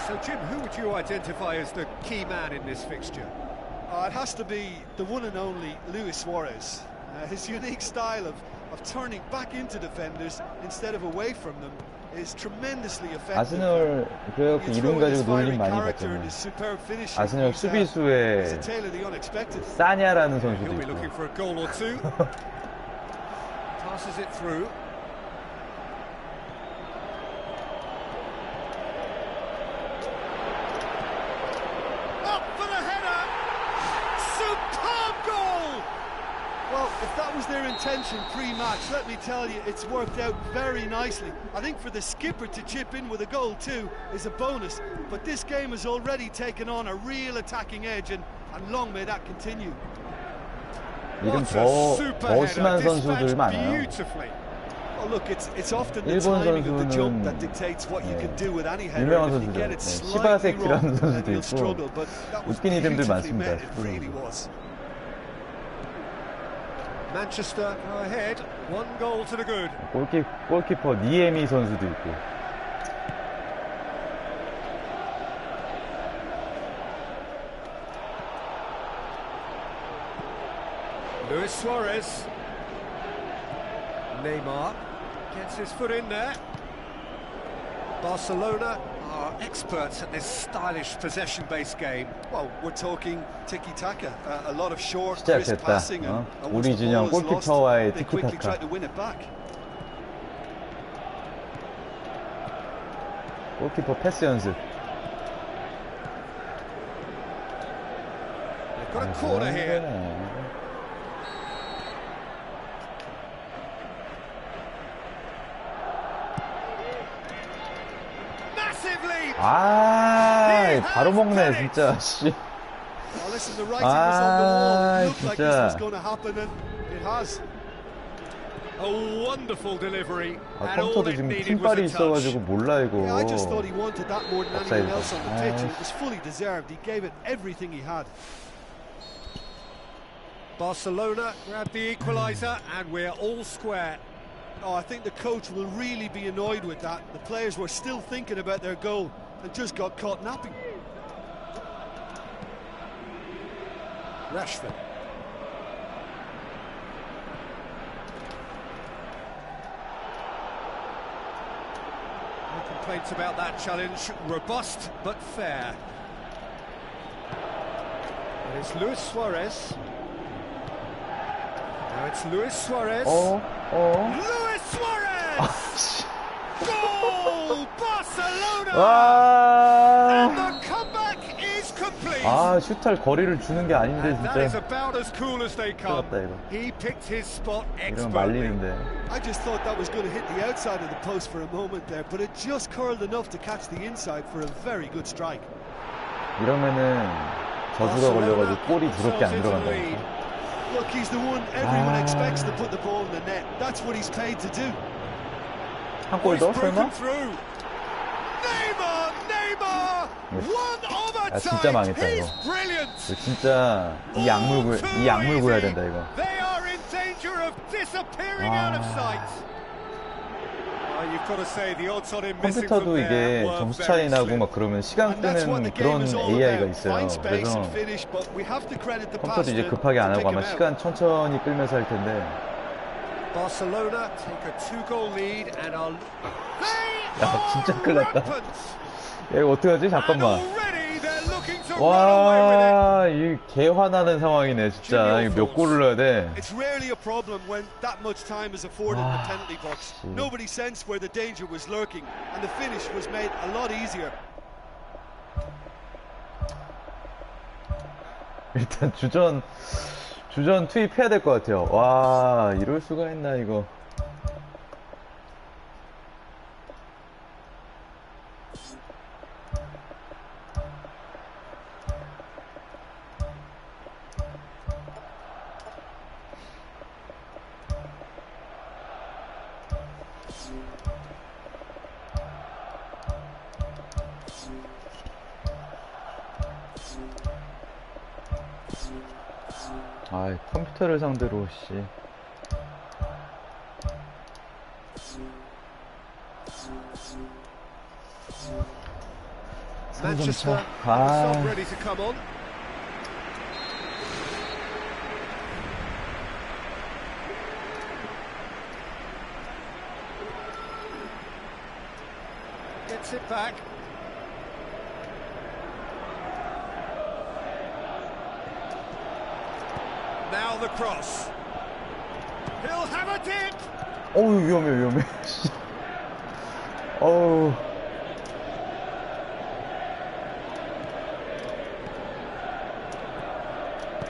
So Jim, who would you identify as the key man in this fixture? It has to be the one and only Luis Suarez. His unique style of turning back into defenders instead of away from them is tremendously effective. 아스널 그렇게 이름 가지고 놀림 많이 받잖아요. 아스널 수비수에 싸냐라는 선수도 있고. Passes it through. Up for the header. Superb goal. Well, if that was their intention pre-match, let me tell you, it's worked out very nicely. I think for the skipper to chip in with a goal too is a bonus. But this game has already taken on a real attacking edge, and long may that continue. 이름 더 심한 선수들 많아요. 일본 선수는 유명한 선수죠. 시바세키라는 선수도 있고 웃긴 이름들 많습니다. Manchester go ahead. 1 goal to the good. 골키퍼 니에미 선수도 있고. Luis Suarez. Neymar gets his foot in there. Barcelona are experts at this stylish possession-based game. Well, we're talking tiki-taka, a lot of short, crisp passing, and once 우리 the ball 진영 is lost, 골키퍼와의 they quickly try 티키타카. to win it back. 골키퍼 패스 연습. They've got a corner here. 아, 바로 먹네 진짜. 씨. 아, 진짜. 아, 컴퓨터도 지금 팀빨이 있어가지고 몰라 이거. Barcelona grabbed the equaliser and we're all square. Oh, I think the coach will really be annoyed with that. The players were still thinking about their goal and just got caught napping. Rashford. No complaints about that challenge. Robust but fair. And it's Luis Suarez. Now it's Luis Suarez. Luis Suarez! Goal! Barcelona! And the comeback is complete. 아, 슈탈 거리를 주는 게 아닌데 진짜. That is about as cool as they come. He picked his spot 이러면 expertly. 말리는데. I just thought that was going to hit the outside of the post for a moment there, but it just curled enough to catch the inside for a very good strike. 이러면은 저주가 걸려가지고 골이 더럽게 안 들어간다니까. Look, he's the one everyone expects to put the ball in the net. That's what he's paid to do. 한 골 더? 설마? Neymar! One of a 야, 진짜 망했다 이거. 진짜 이 약물 구해야 된다 이거. They are in danger of disappearing out of sight. 컴퓨터도 이게 점수 차이 나고 막 그러면 시간 끄는 그런 AI가 있어요. 그래서 컴퓨터도 이제 급하게 안 하고 아마 시간 천천히 끌면서 할 텐데. 야, 진짜 큰일 났다. 야, 이거 어떡하지? 잠깐만. 와, 이 개 화나는 상황이네 진짜. 이거 몇 골을 넣어야 돼. It's rarely a problem when that much time is afforded in the penalty box. Nobody sensed where the danger was lurking, and the finish was made a lot easier. 일단 주전 주전 투입해야 될 것 같아요. 와, 이럴 수가 있나, 이거. 아, 컴퓨터를 상대로, 씨. Manchester 아, ready to come on. Gets it back. Now the cross. He'll have a dip. 어우, 위험해. 어우.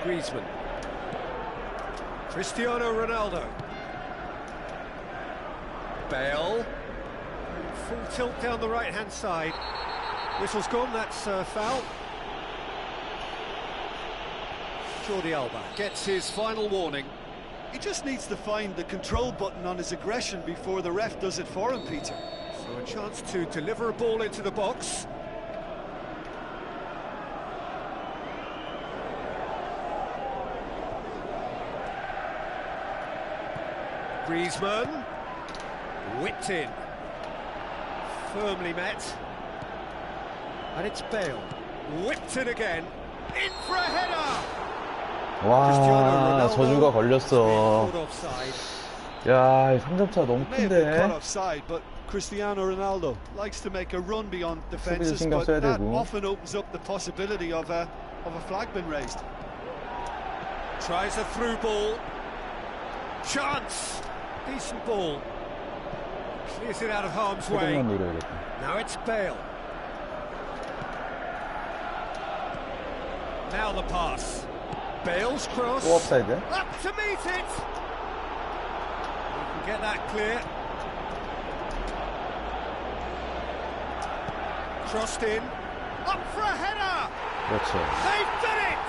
Griezmann. Cristiano Ronaldo. Bale. Full tilt down the right-hand side. Whistle's gone, that's foul. Jordi Alba gets his final warning. He just needs to find the control button on his aggression before the ref does it for him, Peter. So a chance to deliver a ball into the box. Griezmann. Whipped in. Firmly met. And it's Bale. Whipped in again. In for a header! 와, 저주가 걸렸어. 야, 3점차 너무 큰데. Cristiano Ronaldo likes to make a run beyond defenses, but that often opens up the possibility of a flag being raised. Tries a through ball. Chance. Decent ball. Clears it out of harm's way. Now it's Bale. Now the pass. Bale's cross. 또 업사이드. Up to meet it. You can get that clear. Crossed in. Up for a header. 그렇죠. They've done it.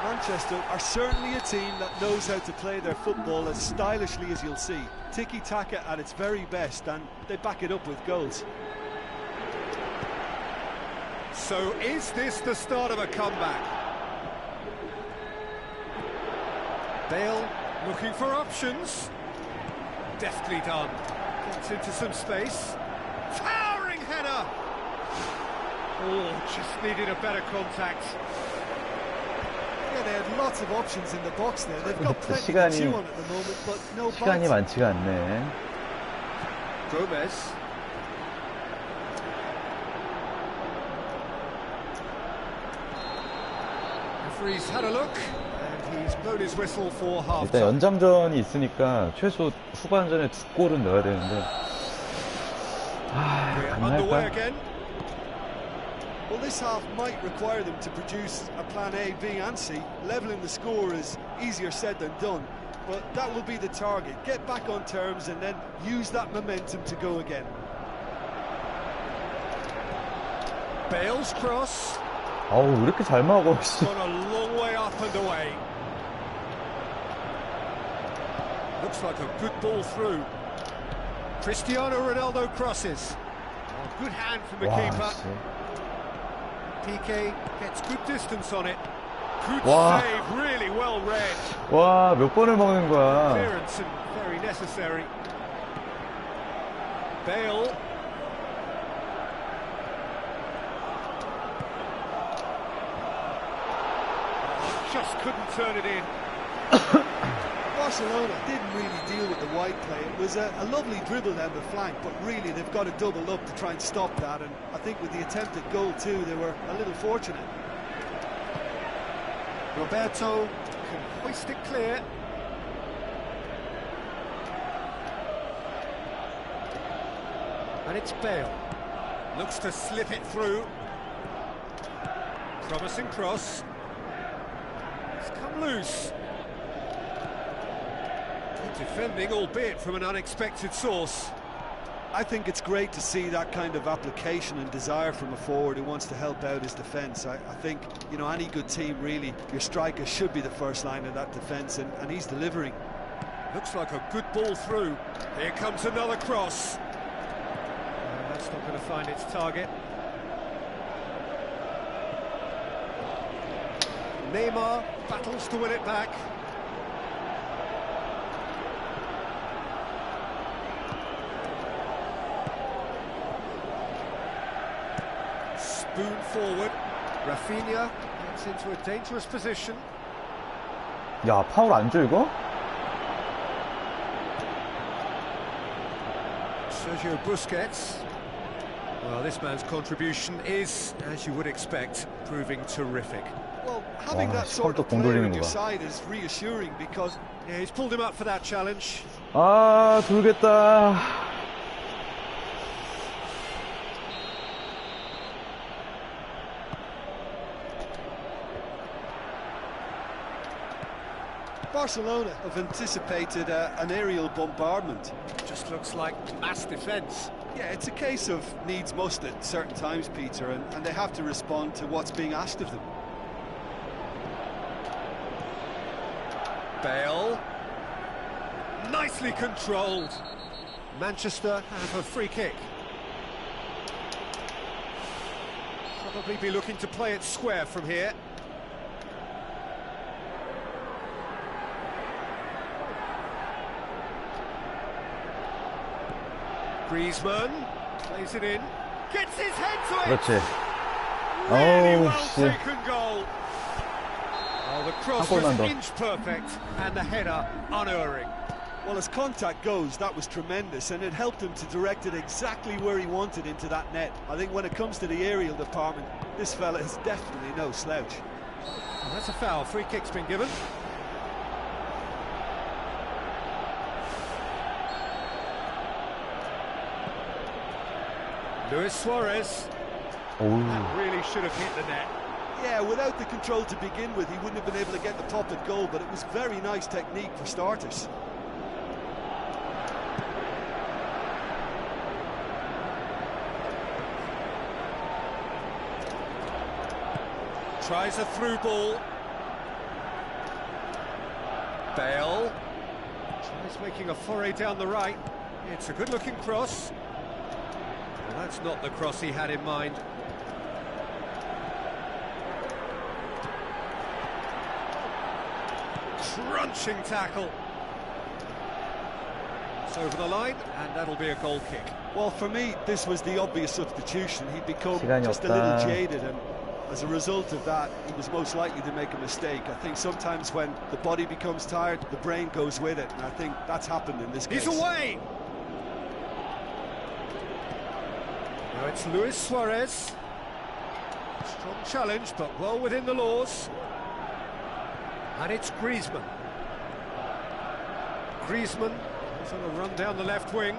Manchester are certainly a team that knows how to play their football as stylishly as you'll see. Tiki-taka at its very best, and they back it up with goals. So is this the start of a comeback? Bale looking for options. Deftly done. Gets into some space. Towering header. Oh, just needed a better contact. Yeah, they had lots of options in the box there. They've got plenty to chew on at the moment, but no 시간이 많지가 않네. Gomez. Referee's had a look. He's blown his whistle for half 일단 time. 연장전이 있으니까 최소 후반전에 2골은 넣어야 되는데 Underway again. Well, this half might require them to produce a plan A, B and C. Levelling the score is easier said than done, but that will be the target. Get back on terms and then use that momentum to go again. Bale's cross. 아우, 왜 이렇게 잘 막어. Gone a long way up and away. Looks like a good ball through. Cristiano Ronaldo crosses. Oh, good hand from the keeper. PK gets good distance on it. Good save, really well read. 와, 몇 번을 먹는 거야. Clearance and very necessary. Bale. Just couldn't turn it in. Barcelona didn't really deal with the wide play. It was a lovely dribble down the flank, but really they've got to double up to try and stop that, and I think with the attempted goal too, they were a little fortunate. Roberto can hoist it clear. And it's Bale. Looks to slip it through. Promising cross. He's come loose. Good defending, albeit from an unexpected source. I think it's great to see that kind of application and desire from a forward who wants to help out his defence. I think, you know, any good team, really, your striker should be the first line of that defence, and he's delivering. Looks like a good ball through. Here comes another cross. That's not going to find its target. Neymar battles to win it back. Spoon forward. Rafinha gets into a dangerous position. 야, 파울 안 줘, 이거? Sergio Busquets. Well, this man's contribution is, as you would expect, proving terrific. Well, having that sort of player on your side is reassuring because... Yeah, he's pulled him up for that challenge. 아, 돌겠다. Barcelona have anticipated an aerial bombardment. Just looks like mass defence. Yeah, it's a case of needs must at certain times, Peter, and they have to respond to what's being asked of them. Bale. Nicely controlled. Manchester have a free kick. Probably be looking to play it square from here. Griezmann plays it in, gets his head to it. 그렇지. Really well 씨. taken goal. Oh, the cross was inch perfect and the header unerring. Well, as contact goes, that was tremendous, and it helped him to direct it exactly where he wanted into that net. I think when it comes to the aerial department, this fella is definitely no slouch. Well, that's a foul. Free kick's been given. Luis Suarez. That really should have hit the net. Yeah, without the control to begin with, he wouldn't have been able to get the popped goal, but it was very nice technique for starters. Tries a through ball. Bale. Tries making a foray down the right. It's a good-looking cross. Well, that's not the cross he had in mind. Crunching tackle. It's over the line, and that'll be a goal kick. Well, for me, this was the obvious substitution. He'd become just a 없다. little jaded, and as a result of that, he was most likely to make a mistake. I think sometimes when the body becomes tired, the brain goes with it, and I think that's happened in this case. He's away! Now it's Luis Suarez. Strong challenge, but well within the laws. And it's Griezmann. Griezmann is on a run down the left wing.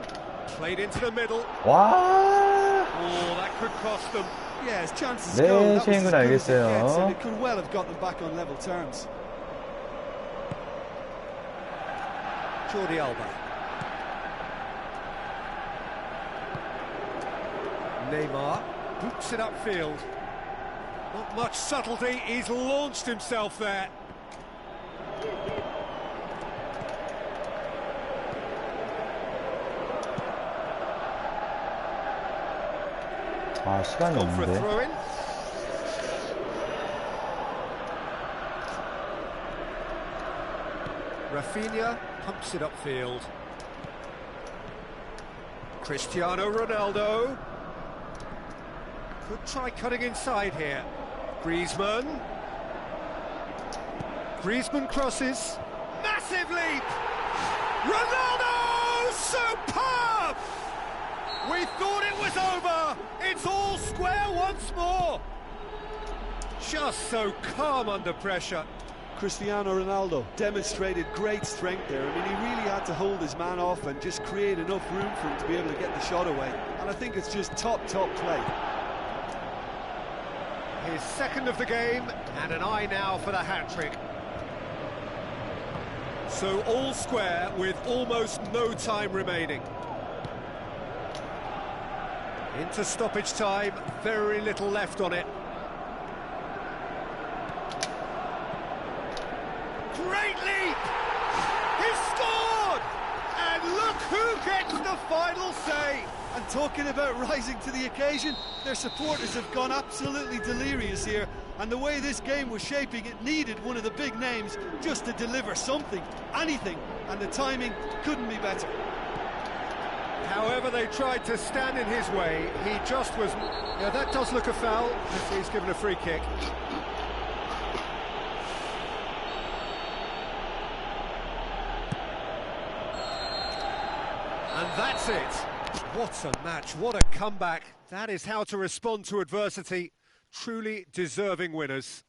Played into the middle. 와. Oh, that could cost them. Yeah, his chances 네, go. That was as 체인 건 good as it gets, 알겠어요. and it could well have got them back on level terms. Jordi Alba. Neymar boots it upfield. Not much subtlety, he's launched himself there. 아, 시간이 Gone for a 없는데. throw-in. Rafinha pumps it upfield. Cristiano Ronaldo could try cutting inside here. Griezmann. Griezmann crosses. Massive leap! Ronaldo! Superb! We thought it was over. It's all square once more. Just so calm under pressure. Cristiano Ronaldo demonstrated great strength there. I mean, he really had to hold his man off and just create enough room for him to be able to get the shot away. And I think it's just top play. His second of the game, and an eye now for the hat-trick. So all square with almost no time remaining. Into stoppage time, very little left on it. Great leap! He scored! And look who gets the final say! And talking about rising to the occasion, their supporters have gone absolutely delirious here. And the way this game was shaping, it needed one of the big names just to deliver something, anything. And the timing couldn't be better. However they tried to stand in his way, he just was... Yeah, that does look a foul, as he's given a free kick. And that's it. What a match, what a comeback. That is how to respond to adversity. Truly deserving winners.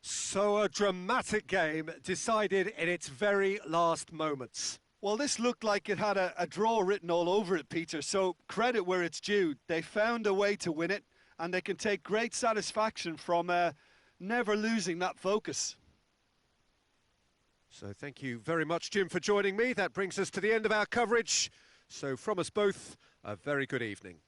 So a dramatic game decided in its very last moments. Well, this looked like it had a draw written all over it, Peter, so credit where it's due. They found a way to win it, and they can take great satisfaction from never losing that focus. So thank you very much, Jim, for joining me. That brings us to the end of our coverage. So from us both, a very good evening.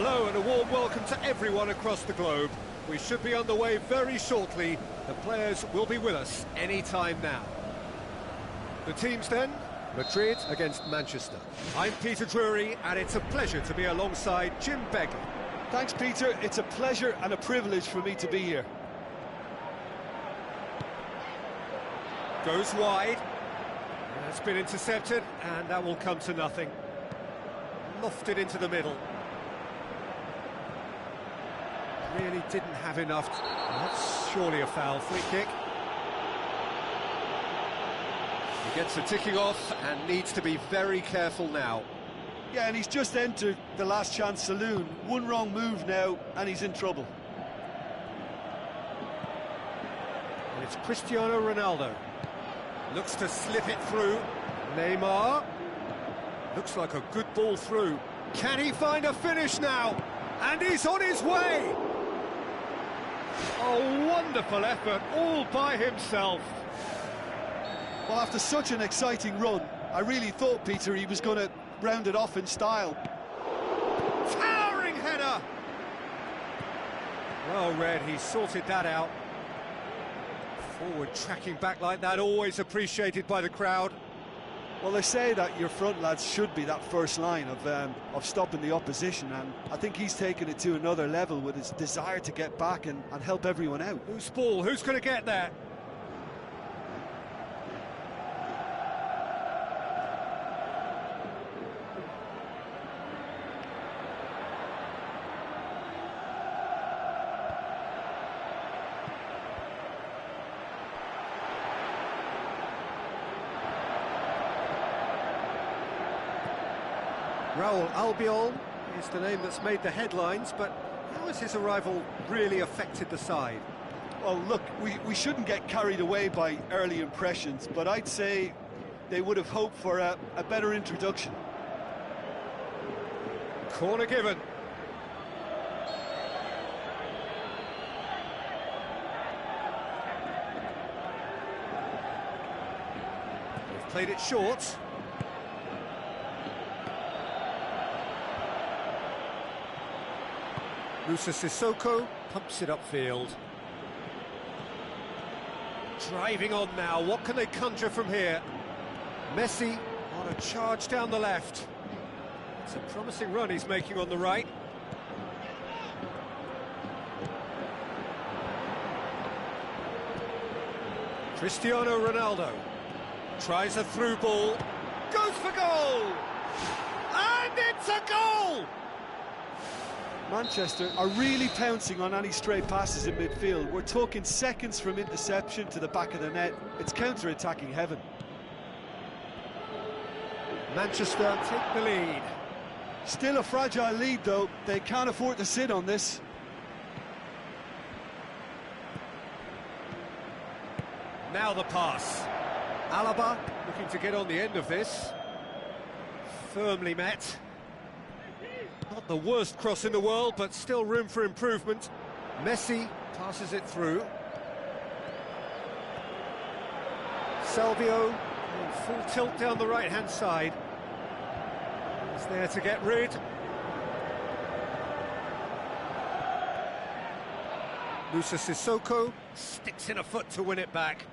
Hello and a warm welcome to everyone across the globe. We should be underway very shortly. The players will be with us any time now. The teams then, Madrid against Manchester. I'm Peter Drury and it's a pleasure to be alongside Jim Begley. Thanks, Peter. It's a pleasure and a privilege for me to be here. Goes wide. It's been intercepted and that will come to nothing. Lofted into the middle. Really didn't have enough. That's surely a foul. Free kick. He gets the ticking off and needs to be very careful now. Yeah, and he's just entered the last chance saloon. One wrong move now and he's in trouble. And it's Cristiano Ronaldo. Looks to slip it through. Neymar. Looks like a good ball through. Can he find a finish now? And he's on his way! A wonderful effort, all by himself. Well, after such an exciting run, I really thought, Peter, he was going to round it off in style. Towering header! Well read, he sorted that out. Forward tracking back like that, always appreciated by the crowd. Well, they say that your front lads should be that first line of stopping the opposition, and I think he's taken it to another level with his desire to get back and help everyone out. Who's ball? Who's going to get there? Raul Albiol is the name that's made the headlines, but how has his arrival really affected the side? Well, look, we shouldn't get carried away by early impressions, but I'd say they would have hoped for a better introduction. Corner given. They've played it short. Musa Sissoko pumps it upfield. Driving on now, what can they conjure from here? Messi on a charge down the left. It's a promising run he's making on the right. Cristiano Ronaldo tries a through ball, goes for goal! And it's a goal! Manchester are really pouncing on any stray passes in midfield. We're talking seconds from interception to the back of the net. It's counter-attacking heaven. Manchester take the lead. Still a fragile lead, though. They can't afford to sit on this. Now the pass. Alaba looking to get on the end of this. Firmly met. Not the worst cross in the world, but still room for improvement. Messi passes it through. Salvio in full tilt down the right-hand side. He's there to get rid. Musa Sissoko sticks in a foot to win it back.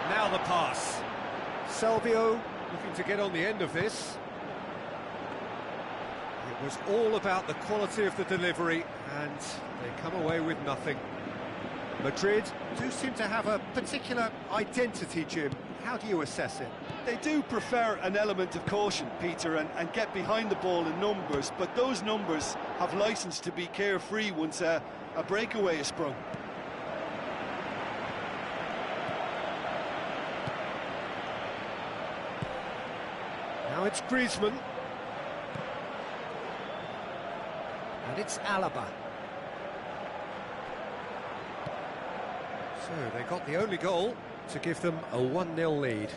Now the pass. Salvio looking to get on the end of this. It was all about the quality of the delivery, and they come away with nothing. Madrid do seem to have a particular identity, Jim. How do you assess it? They do prefer an element of caution, Peter, and get behind the ball in numbers, but those numbers have licence to be carefree once a breakaway is sprung. Now it's Griezmann. And it's Alaba. So they got the only goal to give them a 1-0 lead.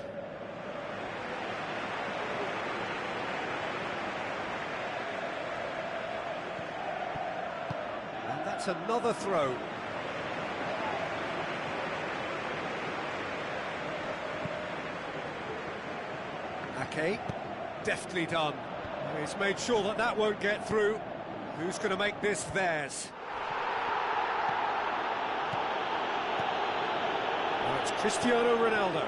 And that's another throw. Ake, deftly done. He's made sure that that won't get through. Who's going to make this theirs? Well, it's Cristiano Ronaldo.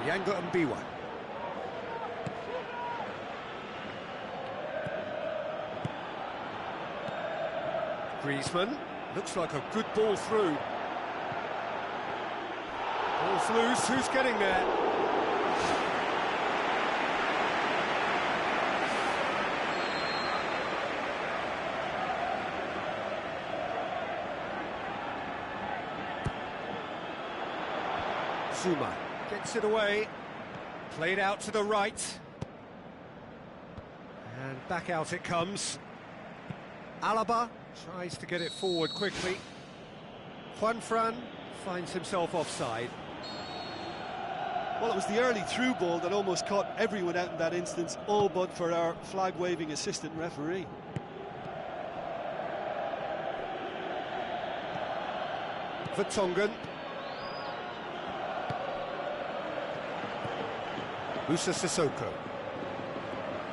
Yanga Mbiwa. Griezmann. Looks like a good ball through. Ball's loose. Who's getting there? Zuma gets it away. Played out to the right. And back out it comes. Alaba tries to get it forward quickly. Juanfran finds himself offside. Well, it was the early through ball that almost caught everyone out in that instance, all but for our flag-waving assistant referee. Vertonghen. Musa Sissoko.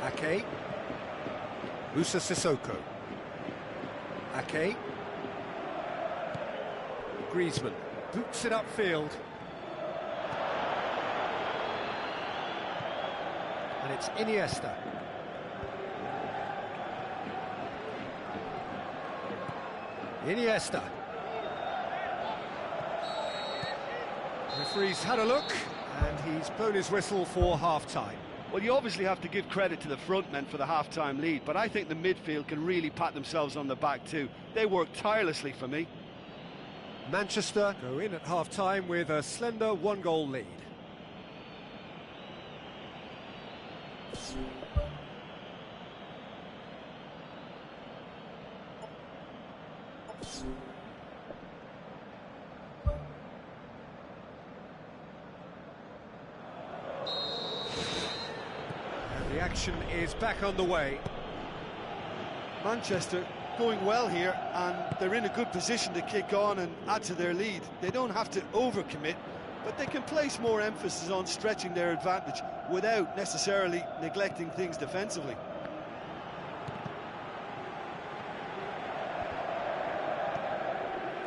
Ake. Musa Sissoko. Ake. Griezmann boots it upfield. And it's Iniesta. Iniesta. Referee's had a look, and he's blown his whistle for half-time. Well, you obviously have to give credit to the front men for the half-time lead, but I think the midfield can really pat themselves on the back too. They work tirelessly for me. Manchester go in at half-time with a slender one-goal lead. The action is back on the way. Manchester going well here, and they're in a good position to kick on and add to their lead. They don't have to overcommit, but they can place more emphasis on stretching their advantage without necessarily neglecting things defensively.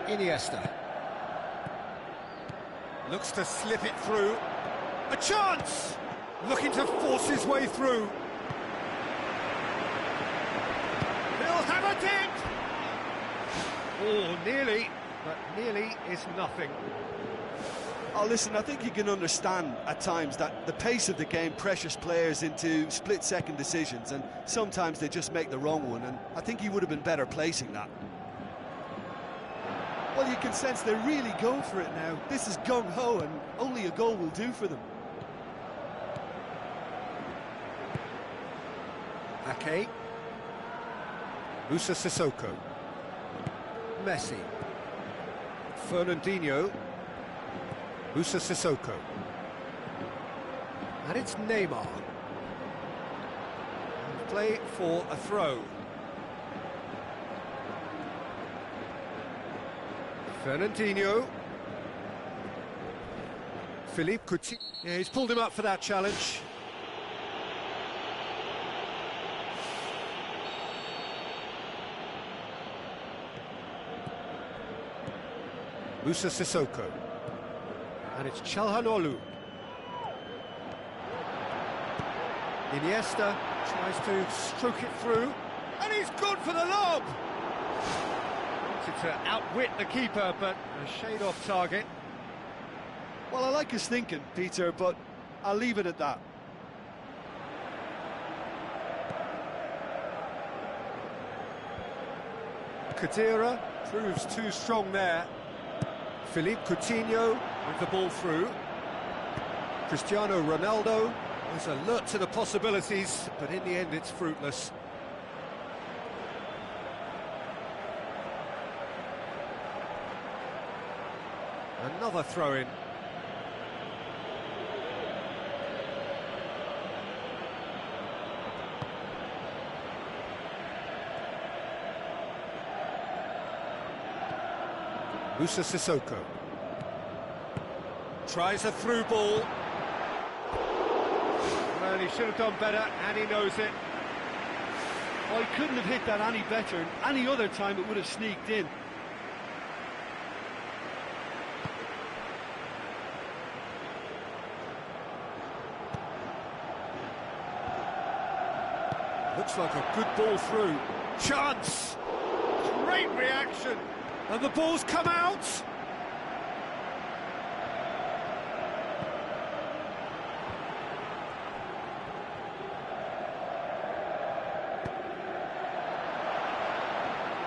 Iniesta looks to slip it through. A chance! Looking to force his way through. He'll have a dip! Oh, nearly, but nearly is nothing. Oh, listen, I think you can understand at times that the pace of the game pressures players into split-second decisions, and sometimes they just make the wrong one, and I think he would have been better placing that. Well, you can sense they're really going for it now. This is gung-ho, and only a goal will do for them. Ake. Musa Sissoko. Messi. Fernandinho. Musa Sissoko. And it's Neymar. And play for a throw. Fernandinho. Philippe Coutinho. Yeah, he's pulled him up for that challenge. Musa Sissoko. And it's Çalhanoğlu. Iniesta tries to stroke it through. And he's gone for the lob! Wanted to outwit the keeper, but a shade off target. Well, I like his thinking, Peter, but I'll leave it at that. Khedira proves too strong there. Philippe Coutinho with the ball through. Cristiano Ronaldo is alert to the possibilities, but in the end it's fruitless. Another throw-in. Musa Sissoko. Tries a through ball. Well, he should have done better, and he knows it. Well, he couldn't have hit that any better. Any other time it would have sneaked in. Looks like a good ball through. Chance! Great reaction! And the ball's come out!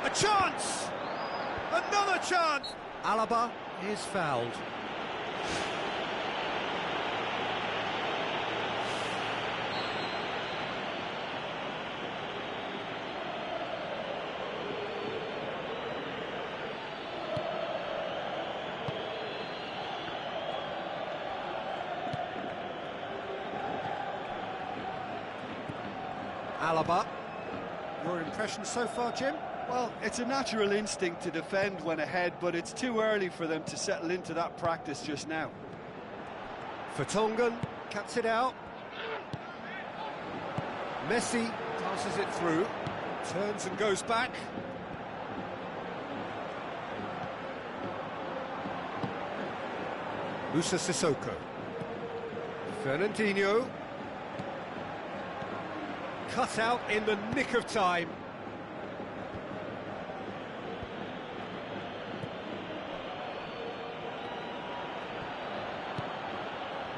A chance! Another chance! Alaba is fouled. Alaba. Your impression so far, Jim? Well, it's a natural instinct to defend when ahead, but it's too early for them to settle into that practice just now. Vertonghen cuts it out. Messi passes it through. Turns and goes back. Musa Sissoko. Fernandinho. Cut out in the nick of time.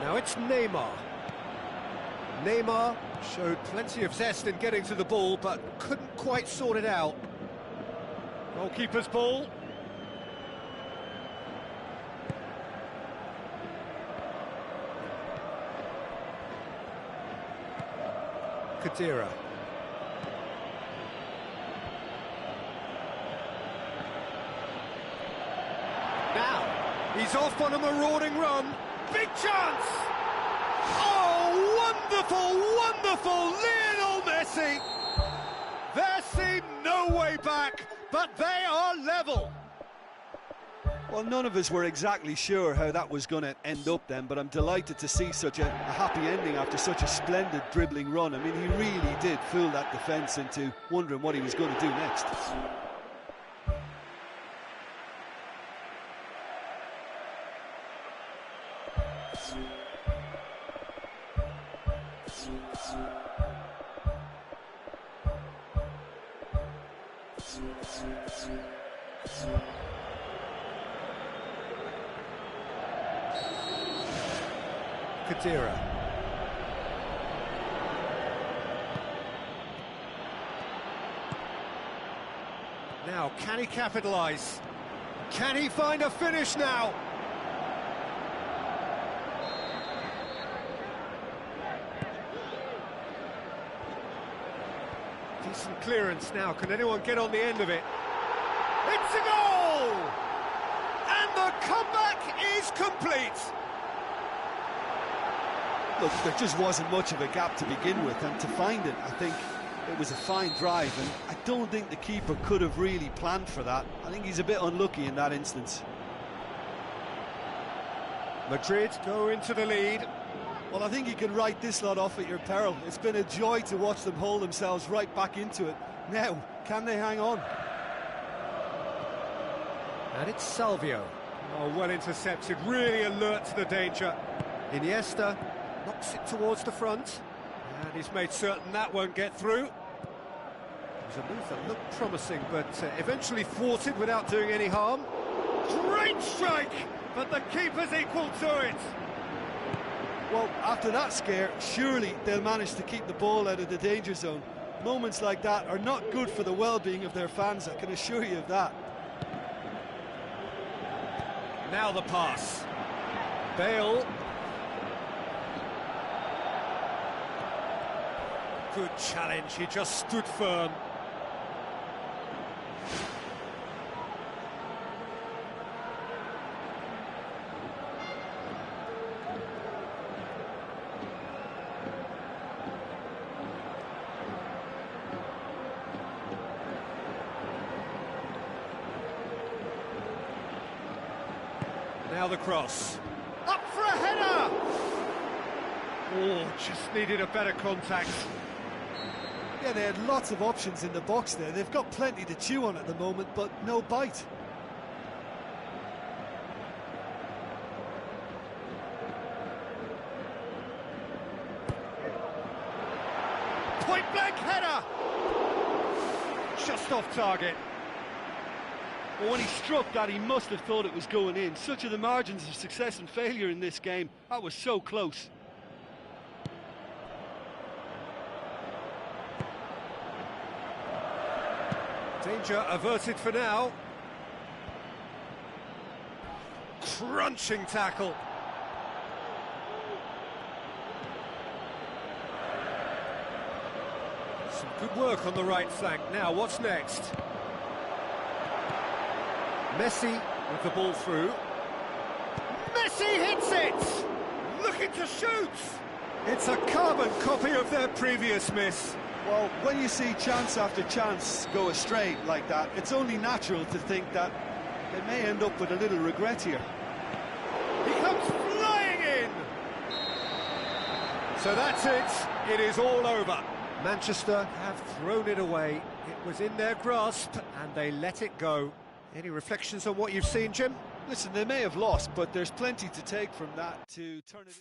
Now it's Neymar. Neymar showed plenty of zest in getting to the ball, but couldn't quite sort it out. Goalkeeper's ball. Khedira. Now, he's off on a marauding run. Big chance! Oh, wonderful, wonderful Lionel Messi! There seemed no way back, but they are level. Well, none of us were exactly sure how that was going to end up then, but I'm delighted to see such a happy ending after such a splendid dribbling run. I mean, he really did fool that defence into wondering what he was going to do next. Khedira. Now, can he capitalise? Can he find a finish now? Decent clearance now. Can anyone get on the end of it? It's a goal! And the comeback is complete! Look, there just wasn't much of a gap to begin with, and to find it, I think it was a fine drive, and I don't think the keeper could have really planned for that. I think he's a bit unlucky in that instance. Madrid go into the lead. Well, I think you can write this lot off at your peril. It's been a joy to watch them hold themselves right back into it. Now, can they hang on? And it's Salvio. Oh, well intercepted, really alert to the danger. Iniesta knocks it towards the front, and he's made certain that won't get through. It was a move that looked promising, but eventually thwarted without doing any harm. Great strike, but the keeper's equal to it. Well, after that scare, surely they'll manage to keep the ball out of the danger zone. Moments like that are not good for the well-being of their fans, I can assure you of that. Now the pass. Bale. Good challenge, he just stood firm. Now the cross. Up for a header! Oh, just needed a better contact. Yeah, they had lots of options in the box there. They've got plenty to chew on at the moment, but no bite. Point-blank header! Just off target. Well, when he struck that, he must have thought it was going in. Such are the margins of success and failure in this game. That was so close. Danger averted for now. Crunching tackle. Some good work on the right flank. Now, what's next? Messi with the ball through. Messi hits it! Looking to shoot! It's a carbon copy of their previous miss. Well, when you see chance after chance go astray like that, it's only natural to think that they may end up with a little regret here. He comes flying in! So that's it. It is all over. Manchester have thrown it away. It was in their grasp and they let it go. Any reflections on what you've seen, Jim? Listen, they may have lost, but there's plenty to take from that to turn it...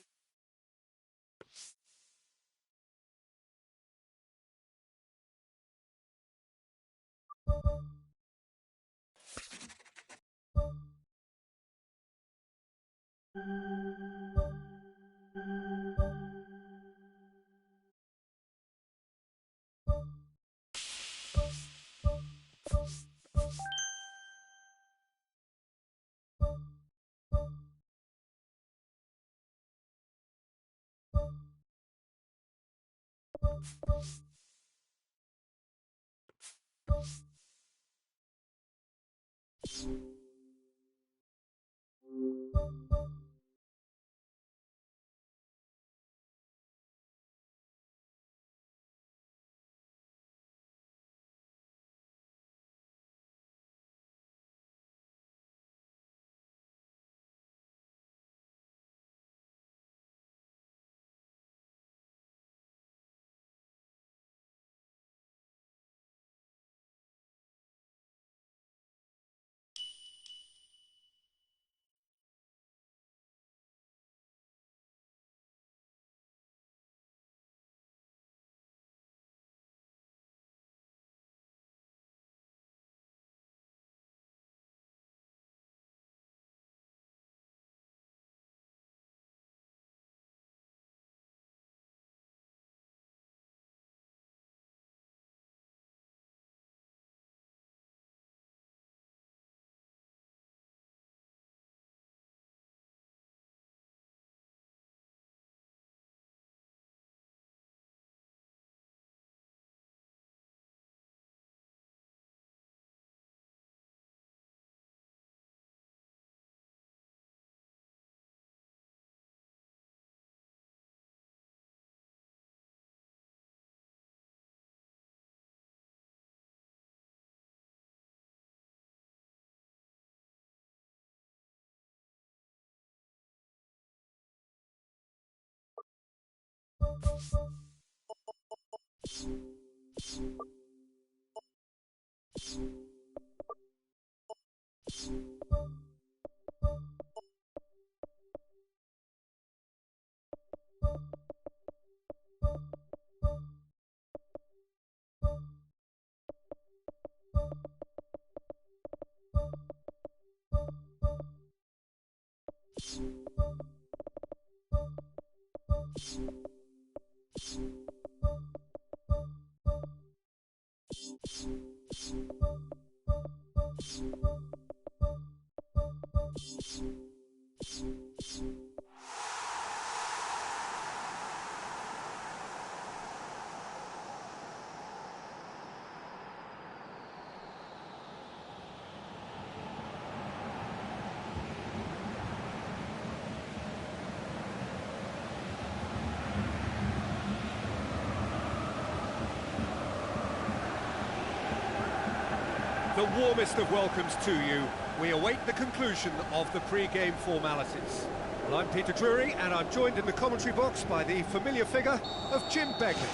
The warmest of welcomes to you. We await the conclusion of the pre-game formalities. Well, I'm Peter Drury, and I'm joined in the commentary box by the familiar figure of Jim Begley.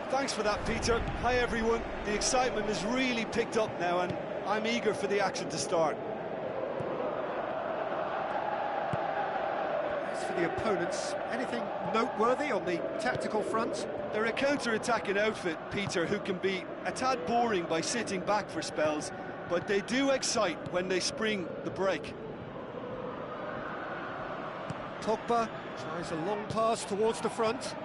Thanks for that, Peter. Hi, everyone. The excitement has really picked up now, and I'm eager for the action to start. As for the opponents, anything noteworthy on the tactical front? They're a counter-attacking outfit, Peter, who can be a tad boring by sitting back for spells, but they do excite when they spring the break. Pogba tries a long pass towards the front.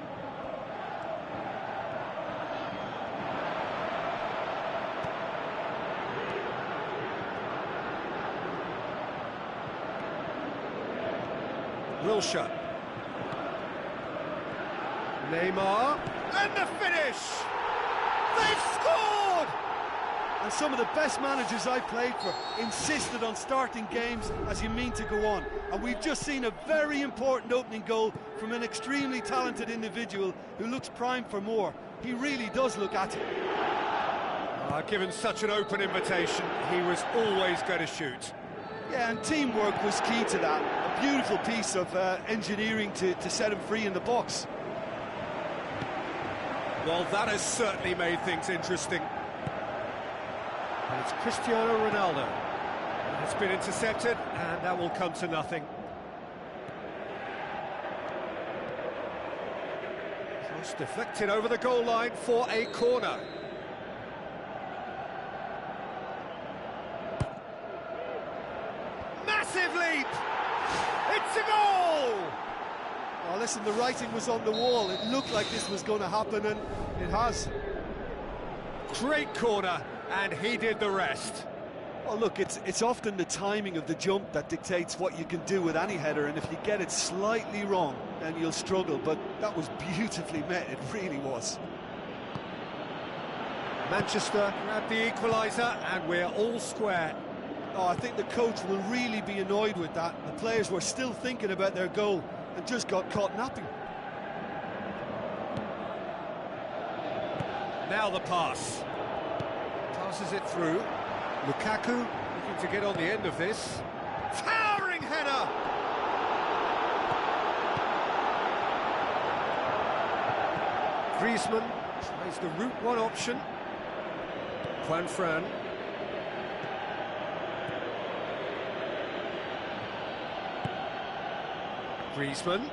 Wilshere. Neymar, and the finish! They've scored! And some of the best managers I've played for insisted on starting games as you mean to go on. And we've just seen a very important opening goal from an extremely talented individual who looks primed for more. He really does look at it. Given such an open invitation, he was always going to shoot. Yeah, and teamwork was key to that. A beautiful piece of engineering to set him free in the box. Well, that has certainly made things interesting. And it's Cristiano Ronaldo. It's been intercepted, and that will come to nothing. Cross deflected over the goal line for a corner. Massive leap! It's a goal! Oh, listen, the writing was on the wall. It looked like this was going to happen, and it has. Great corner, and he did the rest. Oh, look, it's often the timing of the jump that dictates what you can do with any header, and if you get it slightly wrong, then you'll struggle, but that was beautifully met, it really was. Manchester grabbed the equaliser, and we're all square. Oh, I think the coach will really be annoyed with that. The players were still thinking about their goal and just got caught napping. Now the pass. Passes it through. Lukaku looking to get on the end of this. Towering header! Griezmann tries the route one option. Juanfran. Griezmann.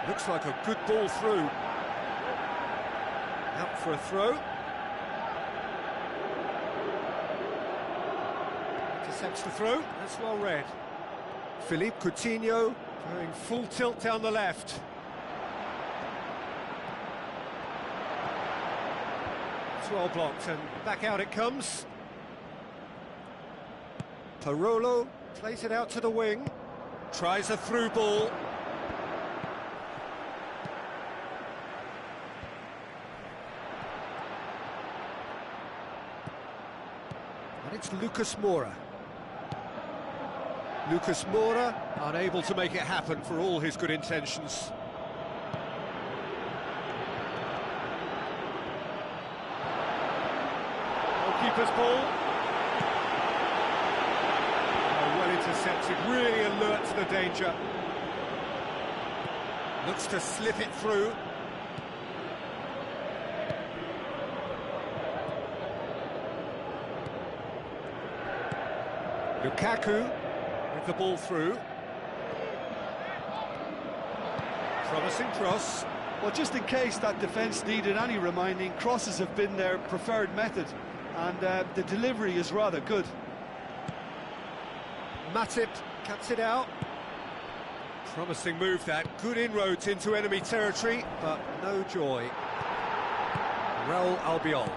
Looks like a good ball through. Out for a throw. Intercepts the throw. That's well read. Philippe Coutinho going full tilt down the left. It's well blocked, and back out it comes. Parolo plays it out to the wing. Tries a through ball. And it's Lucas Moura. Lucas Moura unable to make it happen for all his good intentions. Goalkeeper's ball. Oh, well intercepted, really alert to the danger. Looks to slip it through. Lukaku with the ball through. Promising cross. Well, just in case that defence needed any reminding, crosses have been their preferred method, and the delivery is rather good. Matip cuts it out. Promising move that. Good inroads into enemy territory, but no joy. Raul Albiol.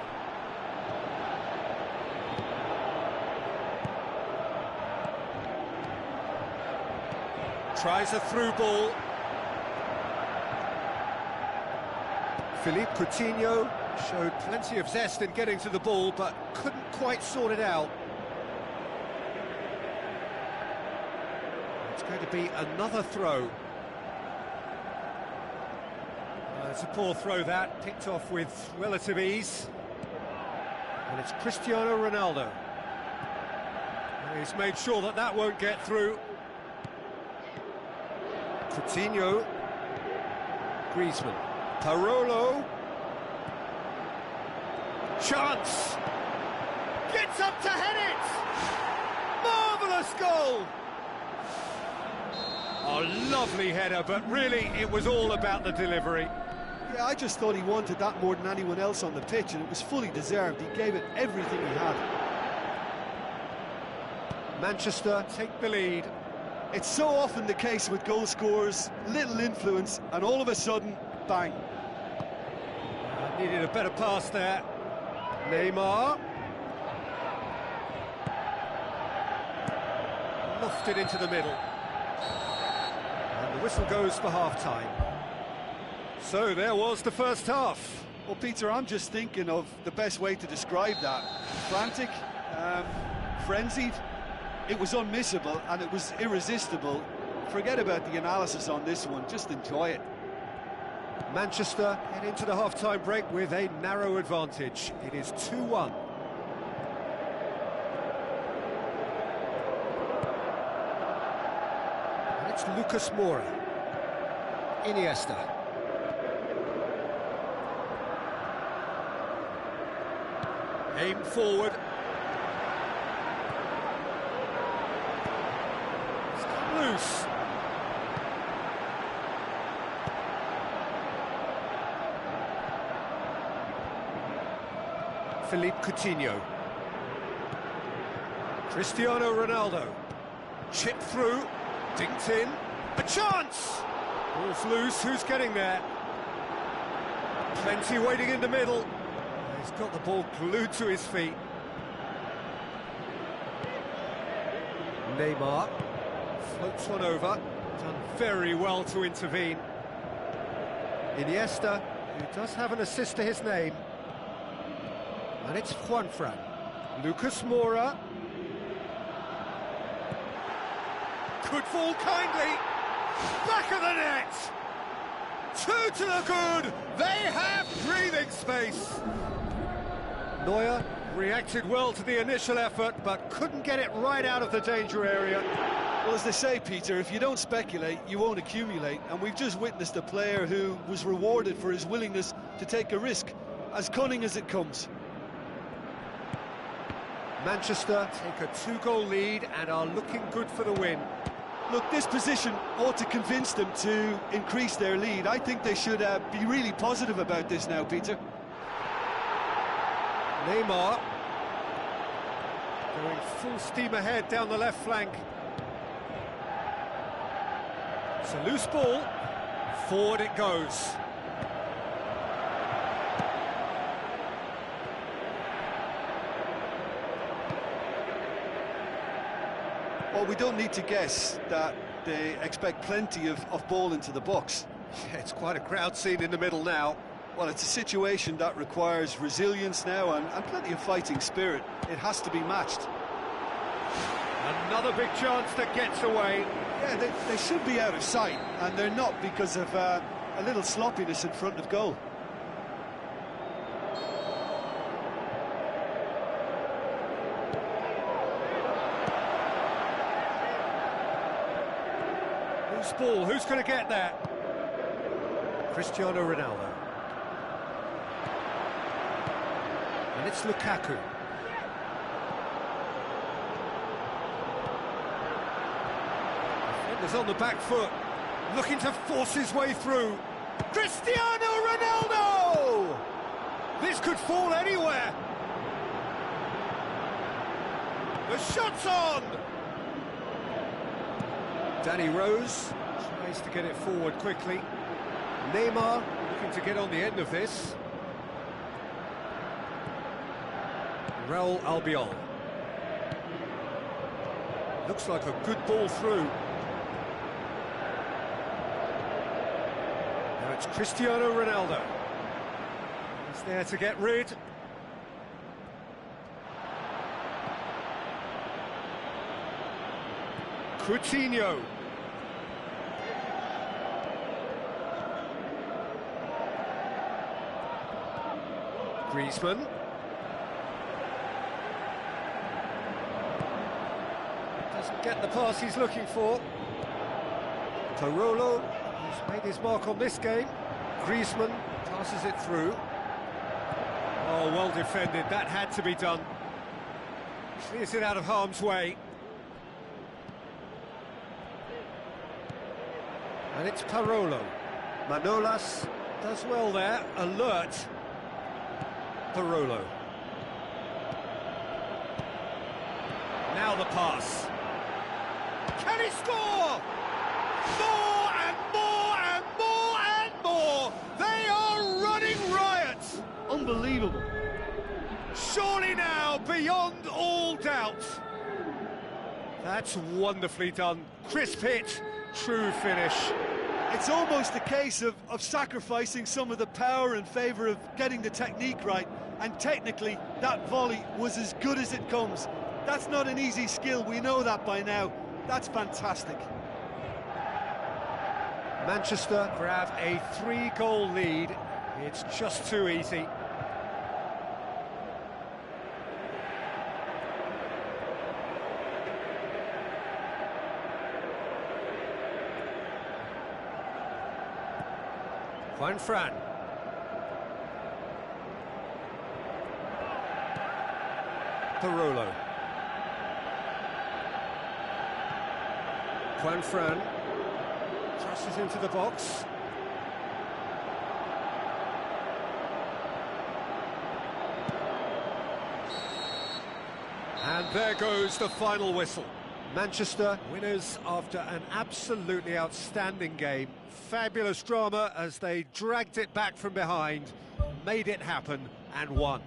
Tries a through ball. Philippe Coutinho showed plenty of zest in getting to the ball, but couldn't quite sort it out. It's going to be another throw. It's a poor throw that, picked off with relative ease. And it's Cristiano Ronaldo. He's made sure that that won't get through. Coutinho. Griezmann. Parolo. Chance. Gets up to head it. Marvellous goal. A lovely header, but really it was all about the delivery. Yeah, I just thought he wanted that more than anyone else on the pitch, and it was fully deserved. He gave it everything he had. Manchester take the lead. It's so often the case with goal scorers, little influence, and all of a sudden, bang. Needed a better pass there. Neymar. Lofted into the middle. And the whistle goes for half-time. So there was the first half. Well, Peter, I'm just thinking of the best way to describe that. Frantic, frenzied. It was unmissable and it was irresistible. Forget about the analysis on this one, just enjoy it. Manchester head into the half-time break with a narrow advantage. It is 2-1. And it's Lucas Moura. Iniesta. Aim forward. It's come loose. Philippe Coutinho. Cristiano Ronaldo. Chipped through. Dinked in. A chance! Ball's loose. Who's getting there? Plenty waiting in the middle. He's got the ball glued to his feet. Neymar floats one over. Done very well to intervene. Iniesta, who does have an assist to his name. And it's Juanfran. Lucas Moura. Could fall kindly. Back of the net. Two to the good. They have breathing space. Neuer reacted well to the initial effort, but couldn't get it right out of the danger area. Well, as they say, Peter, if you don't speculate, you won't accumulate. And we've just witnessed a player who was rewarded for his willingness to take a risk, as cunning as it comes. Manchester take a 2-goal lead and are looking good for the win. Look, this position ought to convince them to increase their lead. I think they should be really positive about this now, Peter. Neymar going full steam ahead down the left flank. It's a loose ball. Forward it goes. Well, we don't need to guess that they expect plenty of ball into the box. Yeah, it's quite a crowd scene in the middle now. Well, it's a situation that requires resilience now and plenty of fighting spirit. It has to be matched. Another big chance that gets away. Yeah, they should be out of sight, and they're not because of a little sloppiness in front of goal. Loose ball, who's going to get there? Cristiano Ronaldo. And it's Lukaku. Defender's on the back foot, looking to force his way through. Cristiano Ronaldo! This could fall anywhere. The shot's on! Danny Rose tries to get it forward quickly. Neymar looking to get on the end of this. Raul Albiol. Looks like a good ball through. Now it's Cristiano Ronaldo. He's there to get rid. Coutinho. Griezmann. get the pass he's looking for. Tarolo, who's made his mark on this game. Griezmann passes it through. Oh, well defended, that had to be done. Clears it out of harm's way. And it's Parolo. Manolas does well there, alert. Parolo. Now the pass. Can he score? More and more and more and more! They are running riot! Unbelievable. Surely now, beyond all doubt. That's wonderfully done. Crisp hit, true finish. It's almost a case of sacrificing some of the power in favour of getting the technique right, and technically that volley was as good as it comes. That's not an easy skill, we know that by now. That's fantastic. Manchester grab a 3-goal lead. It's just too easy. Juan Fran. Parolo. Juan Fran crosses into the box. And there goes the final whistle. Manchester winners after an absolutely outstanding game. Fabulous drama as they dragged it back from behind, made it happen and won.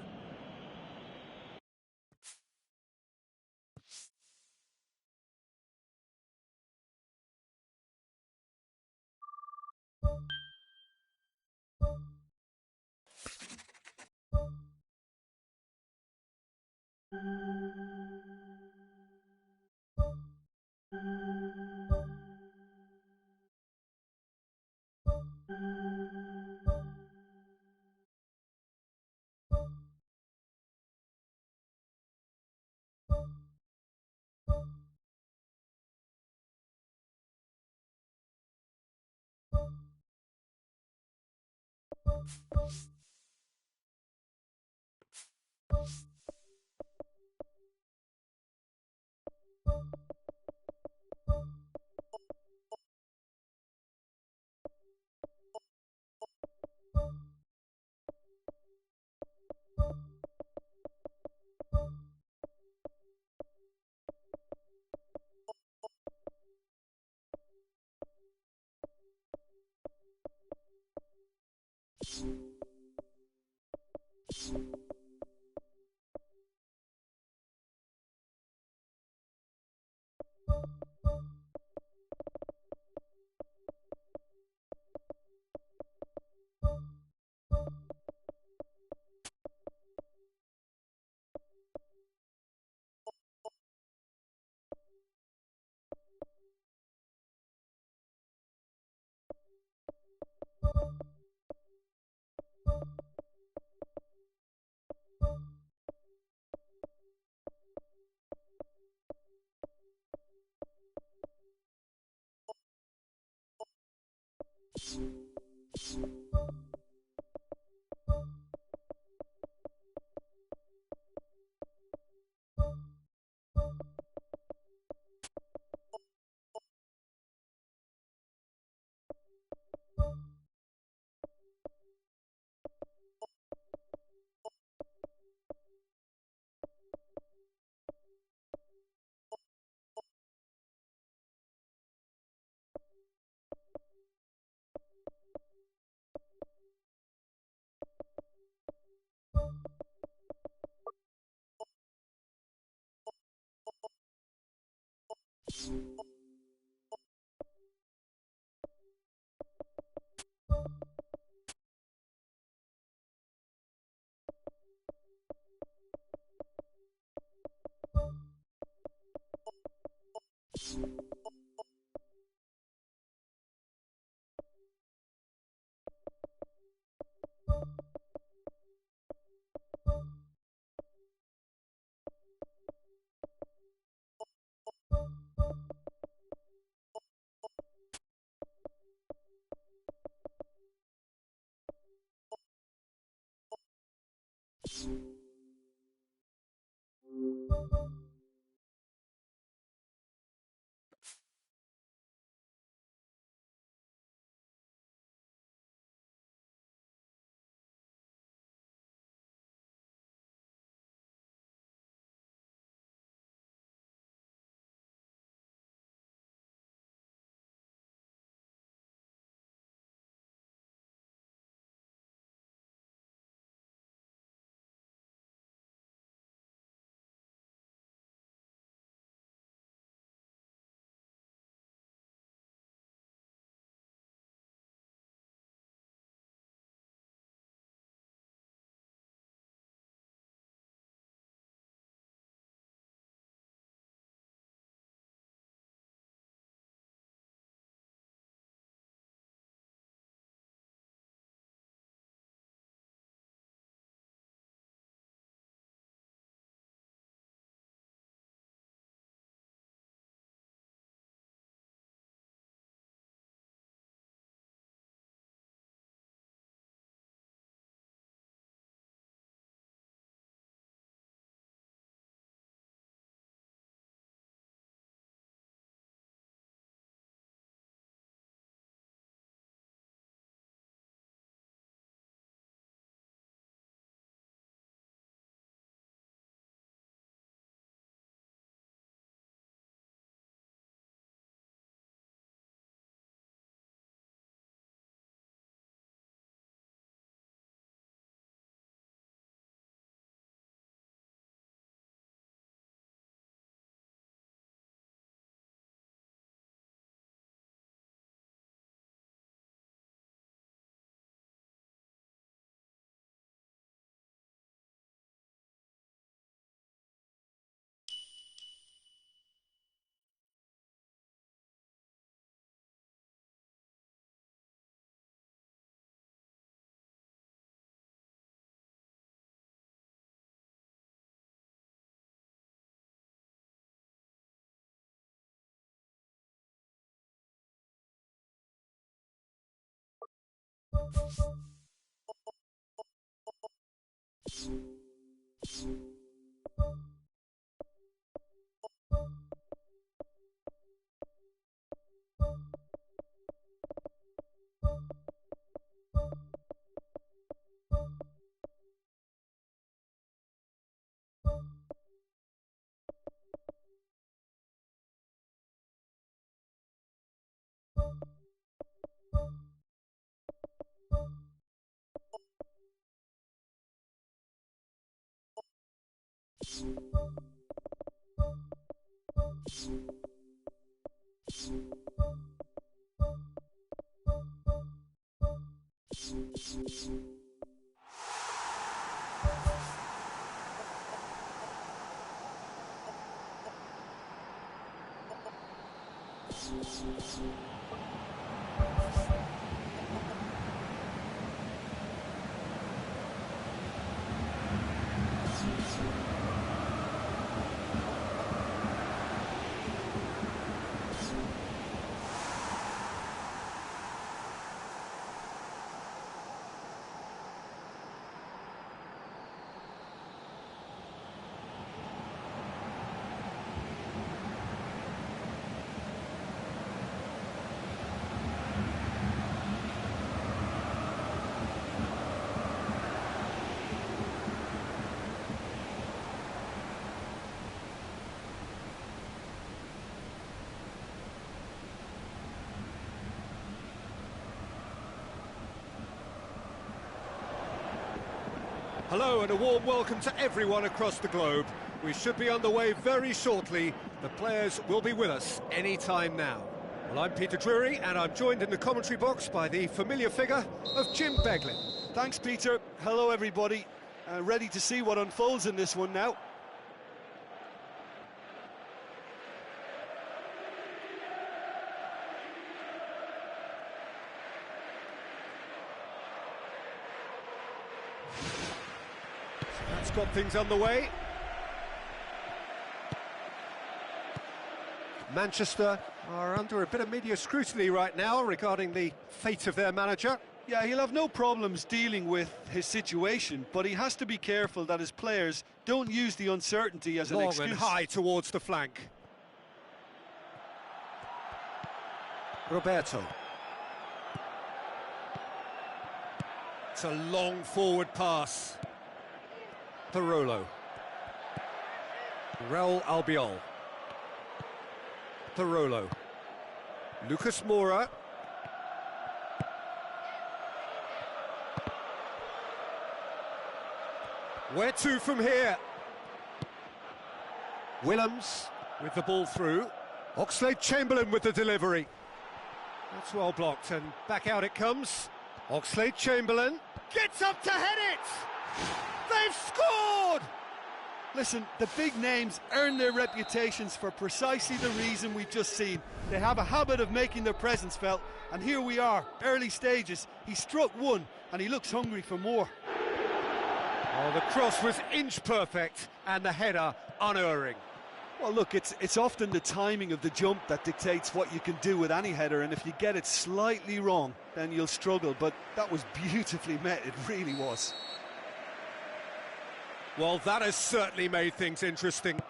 Hello and a warm welcome to everyone across the globe. We should be on the way very shortly. The players will be with us any time now. Well, I'm Peter Drury and I'm joined in the commentary box by the familiar figure of Jim Beglin. Thanks, Peter. Hello, everybody. Ready to see what unfolds in this one now. That's got things underway. Manchester are under a bit of media scrutiny right now regarding the fate of their manager. Yeah, he'll have no problems dealing with his situation, but he has to be careful that his players don't use the uncertainty as an Long excuse. and high towards the flank. Roberto. It's a long forward pass. Parolo. Raul Albiol. Parolo. Lucas Moura. Where to from here? Willems with the ball through. Oxlade-Chamberlain with the delivery. That's well blocked, and back out it comes. Oxlade-Chamberlain gets up to head it! They've scored! Listen, the big names earn their reputations for precisely the reason we've just seen. They have a habit of making their presence felt, and here we are, early stages. He struck one, and he looks hungry for more. Oh, the cross was inch perfect, and the header unerring. Well, look, it's often the timing of the jump that dictates what you can do with any header, and if you get it slightly wrong, then you'll struggle, but that was beautifully met, it really was. Well, that has certainly made things interesting.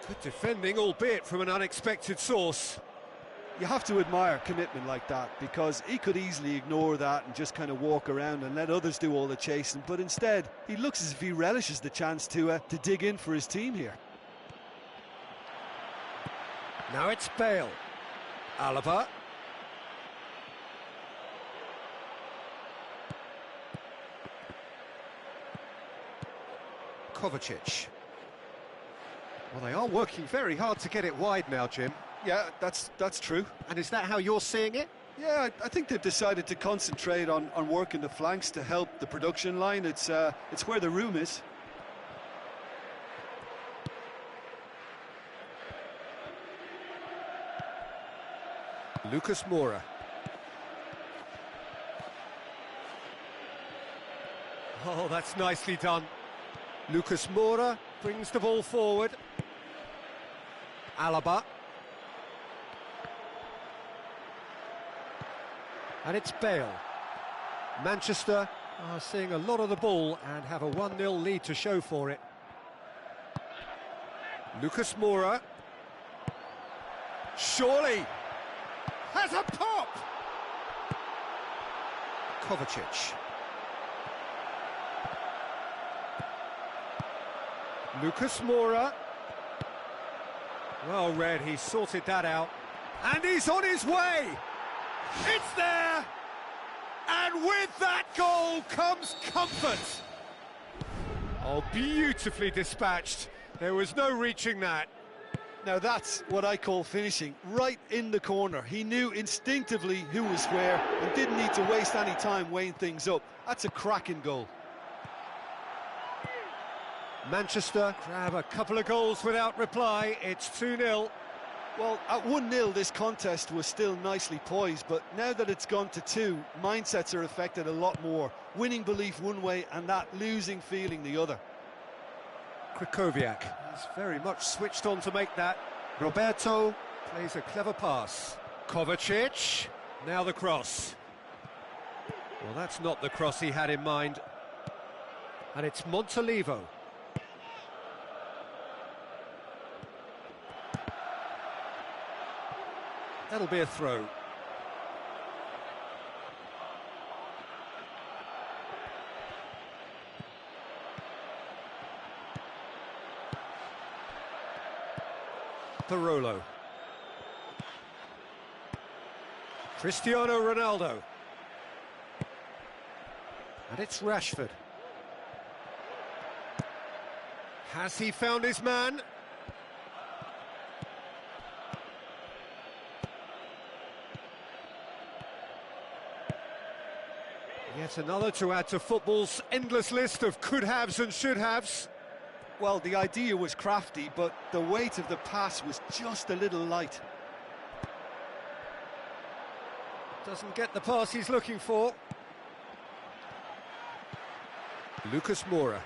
Good defending, albeit from an unexpected source. You have to admire commitment like that, because he could easily ignore that and just kind of walk around and let others do all the chasing, but instead he looks as if he relishes the chance to dig in for his team here. Now it's Bale. Alaba. Kovacic. Well, they are working very hard to get it wide now, Jim. Yeah, that's true. And is that how you're seeing it? Yeah, I think they've decided to concentrate on working the flanks to help the production line. It's where the room is. Lucas Moura. Oh, that's nicely done. Lucas Moura brings the ball forward. Alaba. And it's Bale. Manchester are seeing a lot of the ball and have a 1-0 lead to show for it. Lucas Moura. Surely has a pop! Kovacic. Lucas Moura. Well read, he sorted that out. And he's on his way! It's there! And with that goal comes comfort! Oh, beautifully dispatched. There was no reaching that. Now that's what I call finishing, right in the corner. He knew instinctively who was where and didn't need to waste any time weighing things up. That's a cracking goal. Manchester grab a couple of goals without reply. It's 2-0. Well, at 1-0 this contest was still nicely poised, but now that it's gone to 2, mindsets are affected a lot more. Winning belief one way and that losing feeling the other. Krychowiak is very much switched on to make that. Roberto plays a clever pass. Kovacic, now the cross. Well, that's not the cross he had in mind. And it's Montalivo. That'll be a throw. Parolo. Cristiano Ronaldo. And it's Rashford. Has he found his man? Yet another to add to football's endless list of could-haves and should-haves. Well, the idea was crafty, but the weight of the pass was just a little light. Doesn't get the pass he's looking for. Lucas Moura.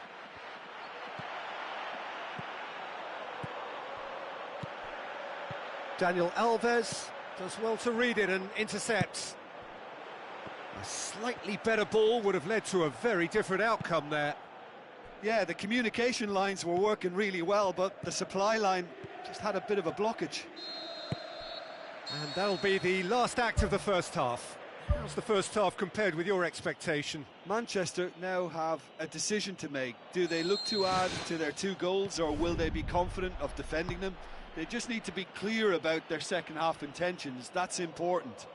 Daniel Alves does well to read it and intercepts. A slightly better ball would have led to a very different outcome there. Yeah, the communication lines were working really well, but the supply line just had a bit of a blockage. And that'll be the last act of the first half. How's the first half compared with your expectation? Manchester now have a decision to make. Do they look to add to their 2 goals, or will they be confident of defending them? They just need to be clear about their second half intentions. That's important.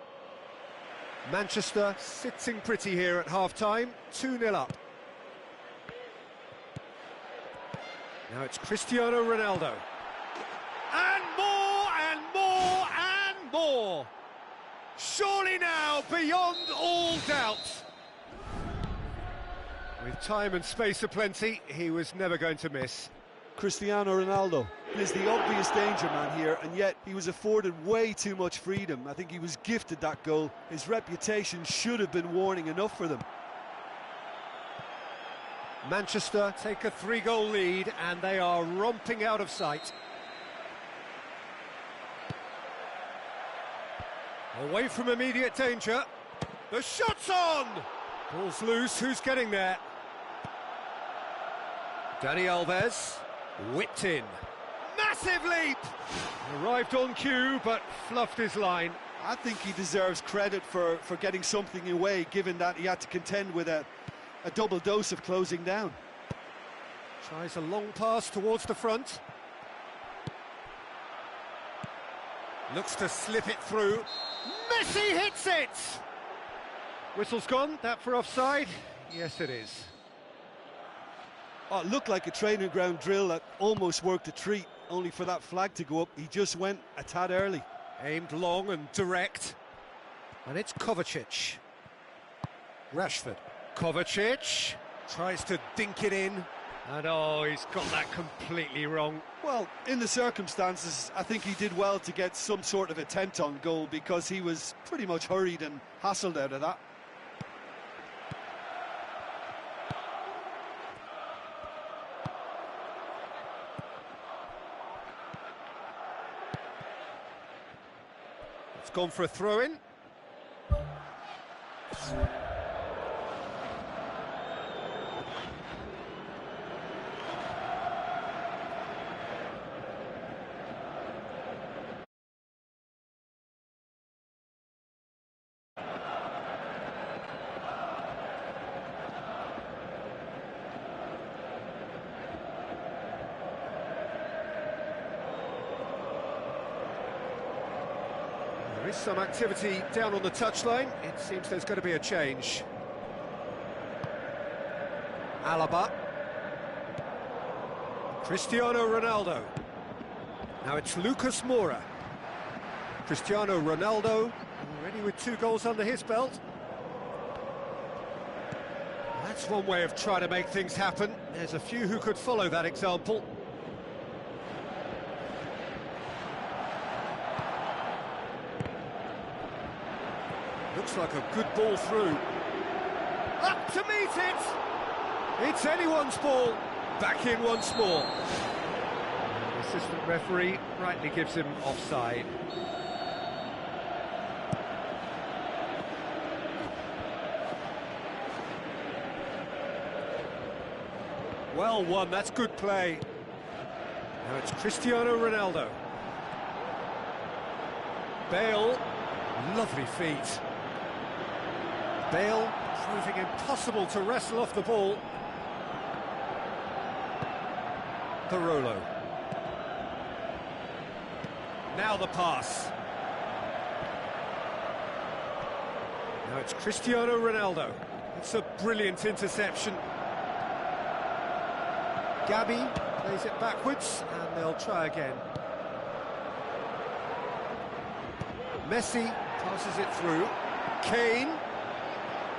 Manchester sitting pretty here at half-time, 2-0 up. Now it's Cristiano Ronaldo. And more, and more, and more! Surely now, beyond all doubt. With time and space aplenty, he was never going to miss. Cristiano Ronaldo is the obvious danger man here, and yet he was afforded way too much freedom. I think he was gifted that goal. His reputation should have been warning enough for them. Manchester take a 3-goal lead, and they are romping out of sight. Away from immediate danger. The shot's on! Ball's loose, who's getting there? Dani Alves, whipped in. Massive leap! Arrived on cue, but fluffed his line. I think he deserves credit for getting something away, given that he had to contend with a double dose of closing down. Tries a long pass towards the front. Looks to slip it through. Messi hits it! Whistle's gone, that for offside? Yes, it is. Oh, it looked like a training ground drill that almost worked a treat, only for that flag to go up. He just went a tad early. Aimed long and direct. And it's Kovacic. Rashford. Kovacic tries to dink it in. And oh, he's got that completely wrong. Well, in the circumstances, I think he did well to get some sort of attempt on goal, because he was pretty much hurried and hassled out of that. It's gone for a throw-in. There is some activity down on the touchline. It seems there's going to be a change. Alaba. Cristiano Ronaldo. Now it's Lucas Moura. Cristiano Ronaldo, already with 2 goals under his belt. That's one way of trying to make things happen. There's a few who could follow that example. Looks like a good ball through. Up to meet it! It's anyone's ball. Back in once more. The assistant referee rightly gives him offside. Well won, that's good play. Now it's Cristiano Ronaldo. Bale, lovely feet. Bale proving impossible to wrestle off the ball. Barolo. Now the pass. Now it's Cristiano Ronaldo. It's a brilliant interception. Gabi plays it backwards, and they'll try again. Messi passes it through. Kane.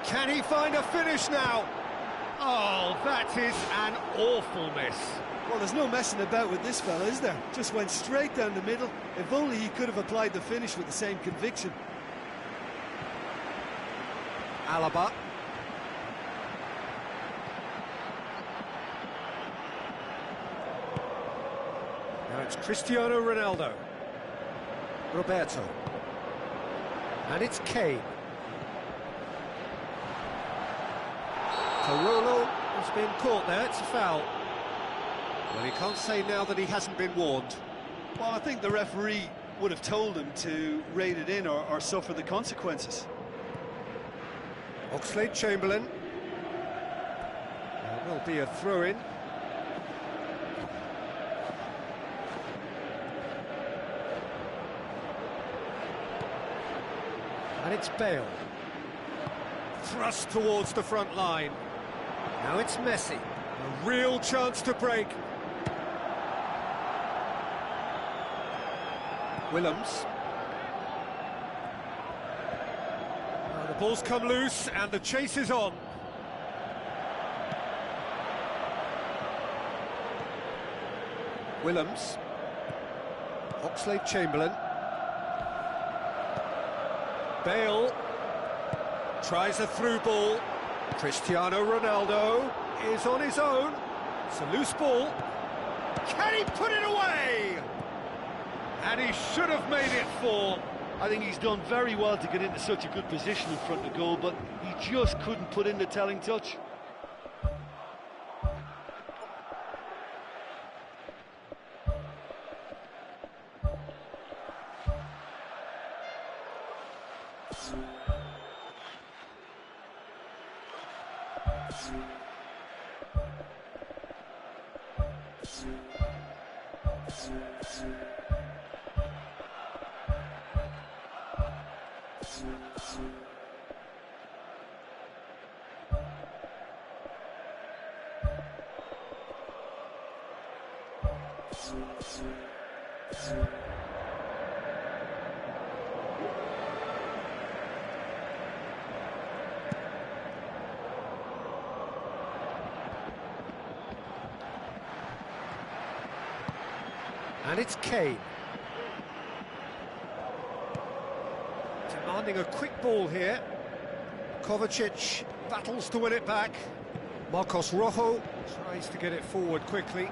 Can he find a finish now? Oh, that is an awful miss. Well, there's no messing about with this fella, is there? Just went straight down the middle. If only he could have applied the finish with the same conviction. Alaba. Now it's Cristiano Ronaldo. Roberto. And it's Kane. Carolo has been caught there, it's a foul. Well, he can't say now that he hasn't been warned. Well, I think the referee would have told him to rate it in or suffer the consequences. Oxlade-Chamberlain. There will be a throw-in. And it's Bale. Thrust towards the front line. Now it's Messi. A real chance to break. Willems. Now the ball's come loose and the chase is on. Willems. Oxlade-Chamberlain. Bale tries a through ball. Cristiano Ronaldo is on his own. It's a loose ball. Can he put it away? And he should have made it 4. I think he's done very well to get into such a good position in front of goal, but he just couldn't put in the telling touch. And it's Kane. Demanding a quick ball here. Kovacic battles to win it back. Marcos Rojo tries to get it forward quickly.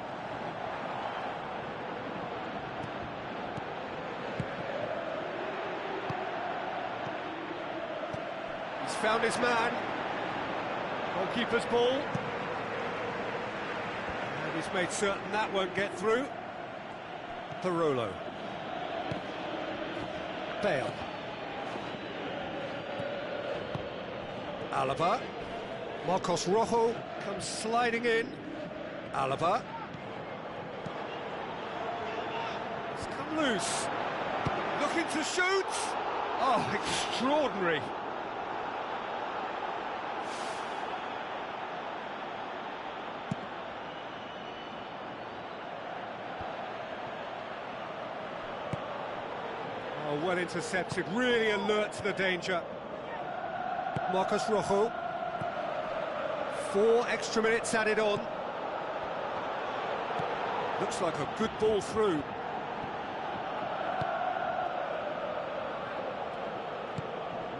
He's found his man. Goalkeeper's ball. And he's made certain that won't get through. Parolo. Bale. Alaba. Marcos Rojo comes sliding in. Alaba. It's come loose. Looking to shoot. Oh, extraordinary. Oh, well intercepted, really alert to the danger. Marcos Rojo. 4 extra minutes added on. Looks like a good ball through.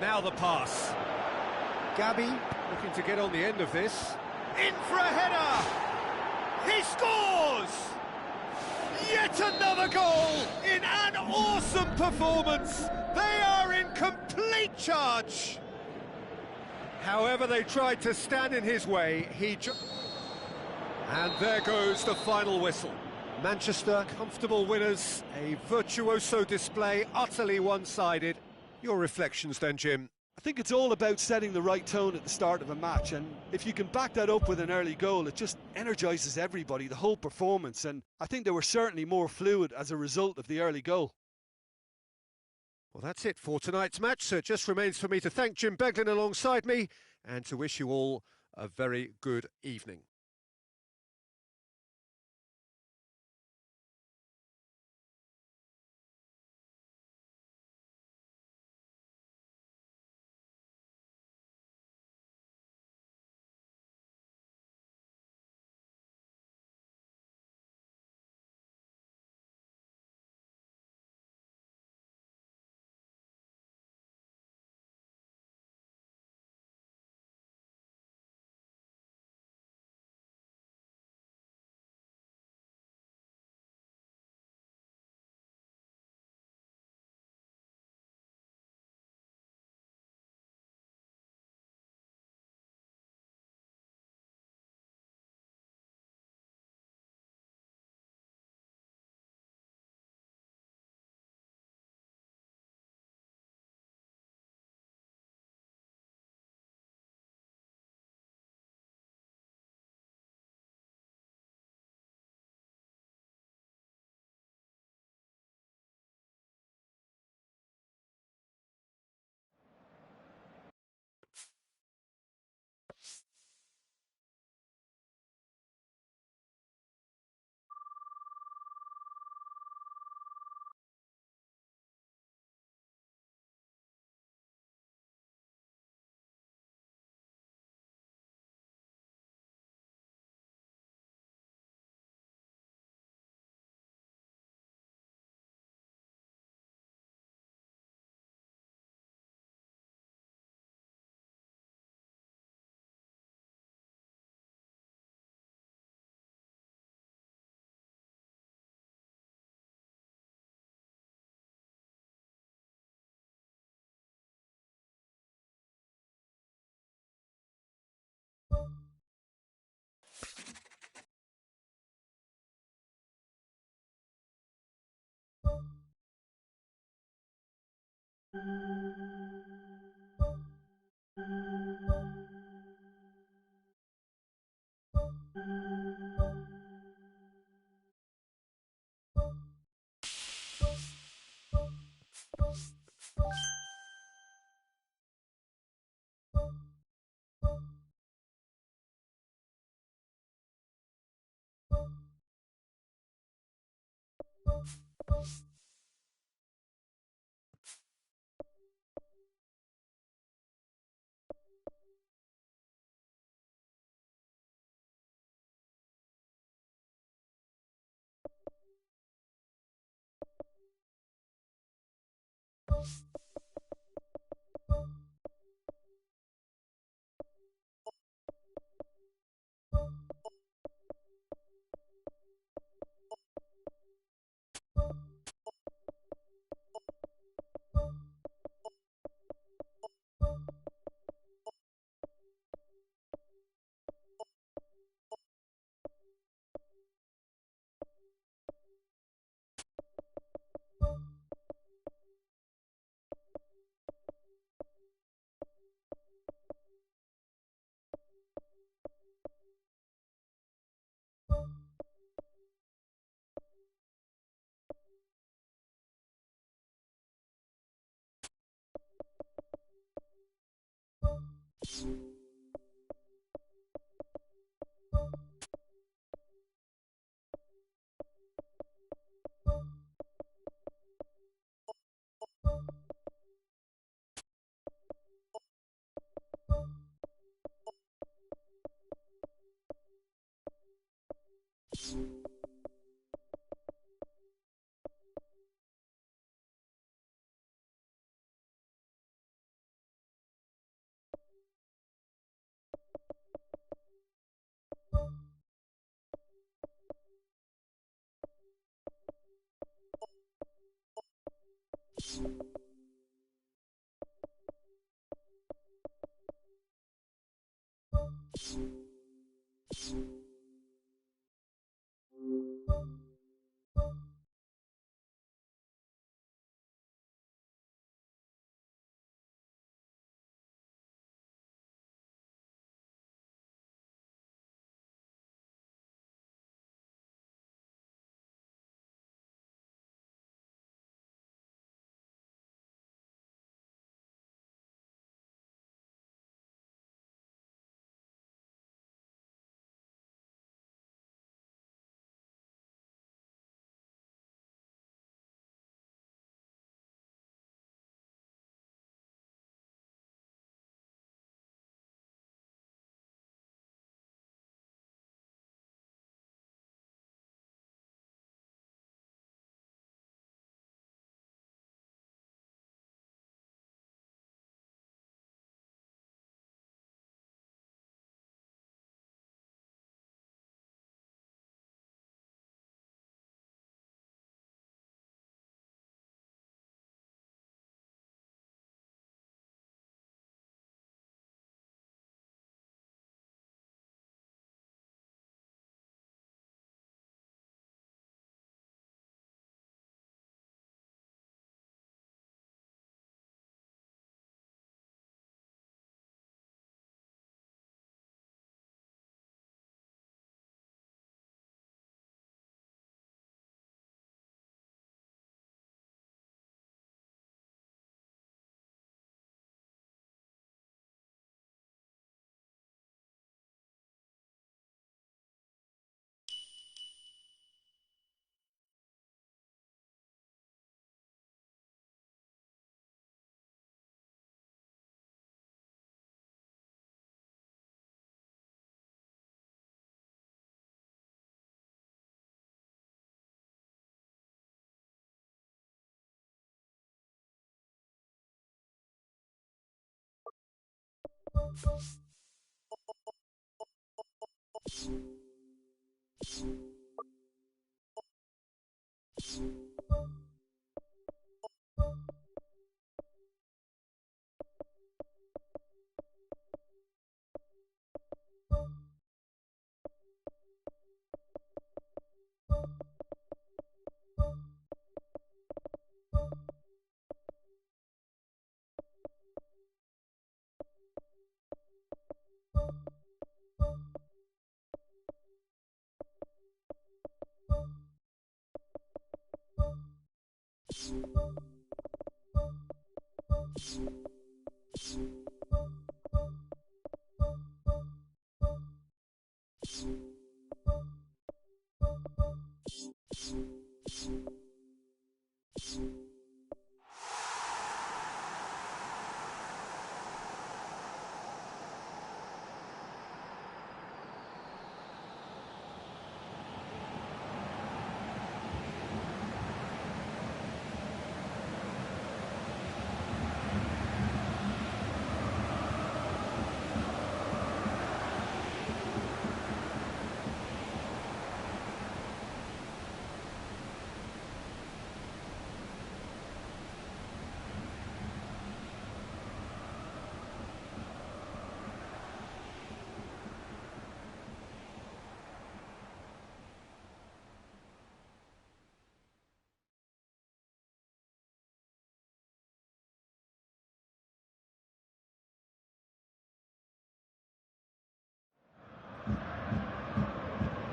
Now the pass. Gabi looking to get on the end of this. In for a header! He scores! Yet another goal in an awesome performance. They are in complete charge. However they tried to stand in his way, and there goes the final whistle. Manchester, comfortable winners, a virtuoso display, utterly one-sided. Your reflections then, Jim? I think it's all about setting the right tone at the start of a match, and if you can back that up with an early goal, it just energises everybody, the whole performance, and I think they were certainly more fluid as a result of the early goal. Well, that's it for tonight's match, so it just remains for me to thank Jim Beglin alongside me and to wish you all a very good evening.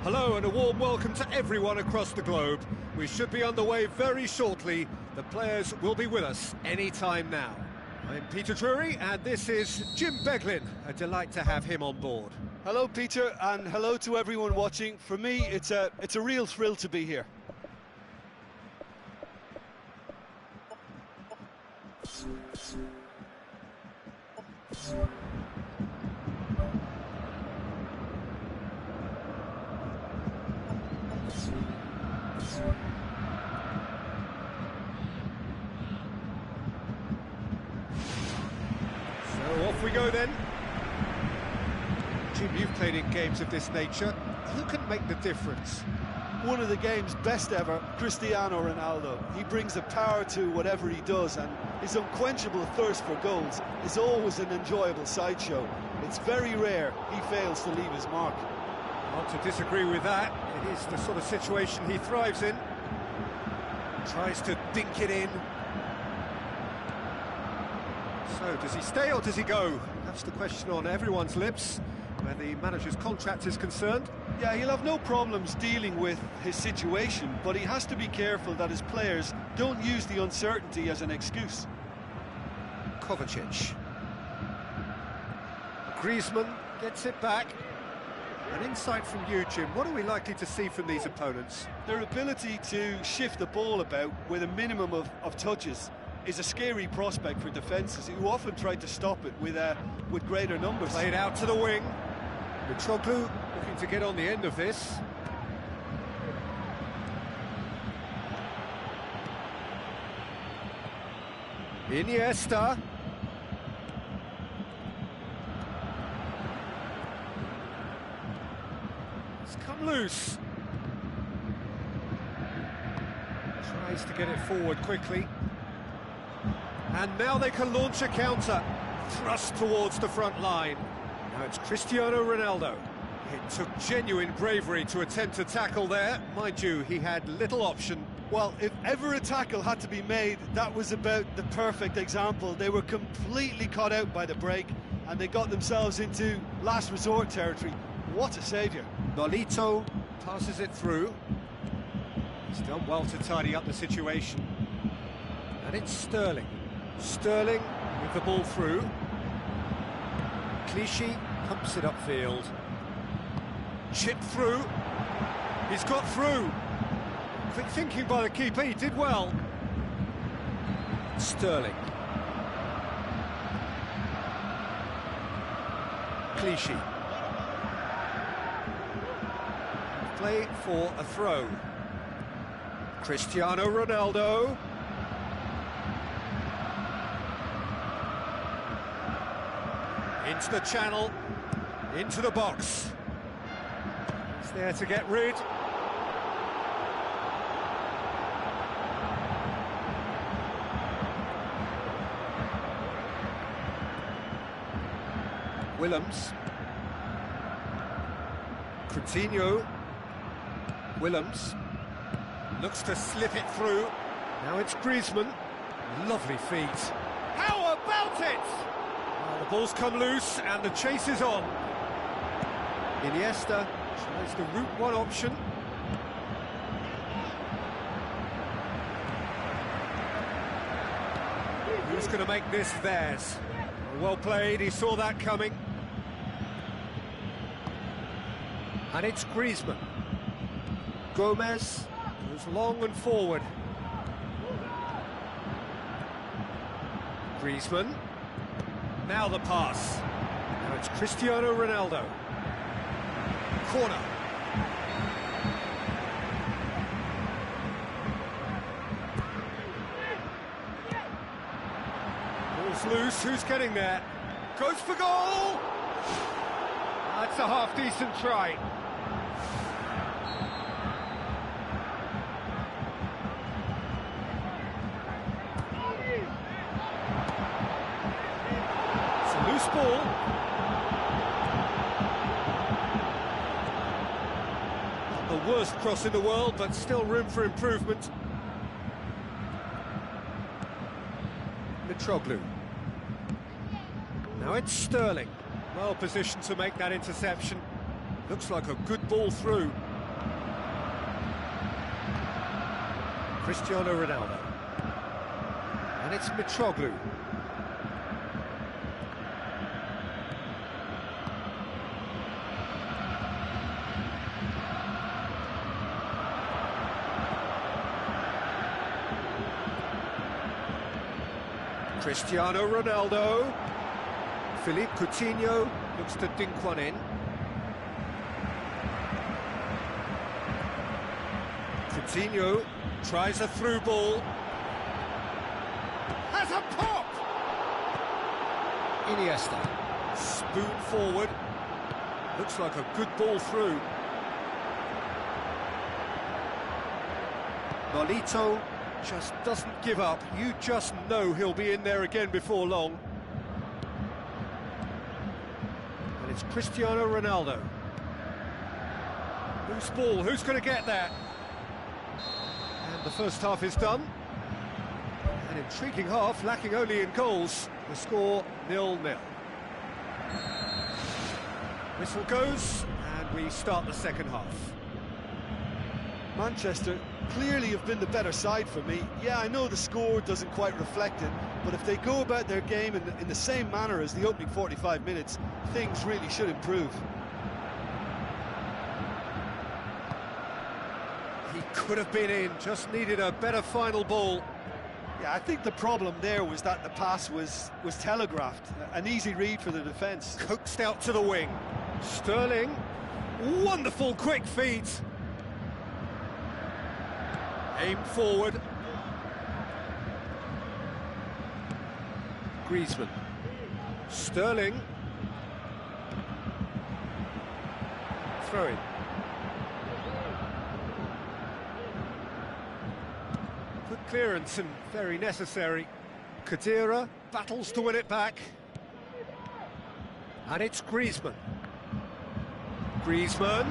Hello and a warm welcome to everyone across the globe. We should be underway very shortly. The players will be with us any time now. I'm Peter Drury and this is Jim Beglin. A delight to have him on board. Hello, Peter, and hello to everyone watching. For me, it's a real thrill to be here. So off we go then. Jim, you've played in games of this nature. Who can make the difference? One of the game's best ever, Cristiano Ronaldo. He brings a power to whatever he does, and his unquenchable thirst for goals is always an enjoyable sideshow. It's very rare he fails to leave his mark. Hard to disagree with that. It is the sort of situation he thrives in. Tries to dink it in. So, does he stay or does he go? That's the question on everyone's lips where the manager's contract is concerned. Yeah, he'll have no problems dealing with his situation, but he has to be careful that his players don't use the uncertainty as an excuse. Kovacic. Griezmann gets it back. An insight from you, Jim. What are we likely to see from these opponents? Their ability to shift the ball about with a minimum of touches is a scary prospect for defences who often try to stop it with greater numbers. Played out to the wing. Mitroglou looking to get on the end of this. Iniesta. It's come loose. Tries to get it forward quickly. And now they can launch a counter. Thrust towards the front line. Now it's Cristiano Ronaldo. It took genuine bravery to attempt a tackle there. Mind you, he had little option. Well, if ever a tackle had to be made, that was about the perfect example. They were completely caught out by the break, and they got themselves into last resort territory. What a saviour. Nolito passes it through. He's done well to tidy up the situation. And it's Sterling. Sterling with the ball through. Clichy pumps it upfield. Chip through. He's got through. Quick thinking by the keeper, he did well. Sterling. Clichy. Play for a throw. Cristiano Ronaldo. Into the channel, into the box. He's there to get rid. Willems. Coutinho. Willems. Looks to slip it through. Now it's Griezmann. Lovely feet. How about it? The ball's come loose and the chase is on. Iniesta tries the route one option. going to make this theirs. Well played, he saw that coming. And it's Griezmann. Gomez goes long and forward. Griezmann. Now the pass. Now it's Cristiano Ronaldo. Corner. Ball's loose, who's getting there? Goes for goal! That's a half-decent try. It's a loose ball. Not the worst cross in the world, but still room for improvement. Mitroglou. Now it's Sterling. Well positioned to make that interception. Looks like a good ball through. Cristiano Ronaldo. And it's Mitroglou. Cristiano Ronaldo. Philippe Coutinho looks to dink one in. Coutinho tries a through ball. Has a pop! Iniesta. Spoon forward. Looks like a good ball through. Nolito just doesn't give up. You just know he'll be in there again before long. And it's Cristiano Ronaldo. Loose ball, who's going to get that? And the first half is done. An intriguing half, lacking only in goals. The score 0-0. Whistle goes, and we start the second half. Manchester clearly have been the better side for me. Yeah, I know the score doesn't quite reflect it, but if they go about their game in the same manner as the opening 45 minutes, things really should improve. He could have been in, just needed a better final ball. Yeah, I think the problem there was that the pass was telegraphed. An easy read for the defence. Coaxed out to the wing. Sterling, wonderful quick feet. Aimed forward. Griezmann. Sterling. Throw in. Good clearance and very necessary. Khedira battles to win it back. And it's Griezmann. Griezmann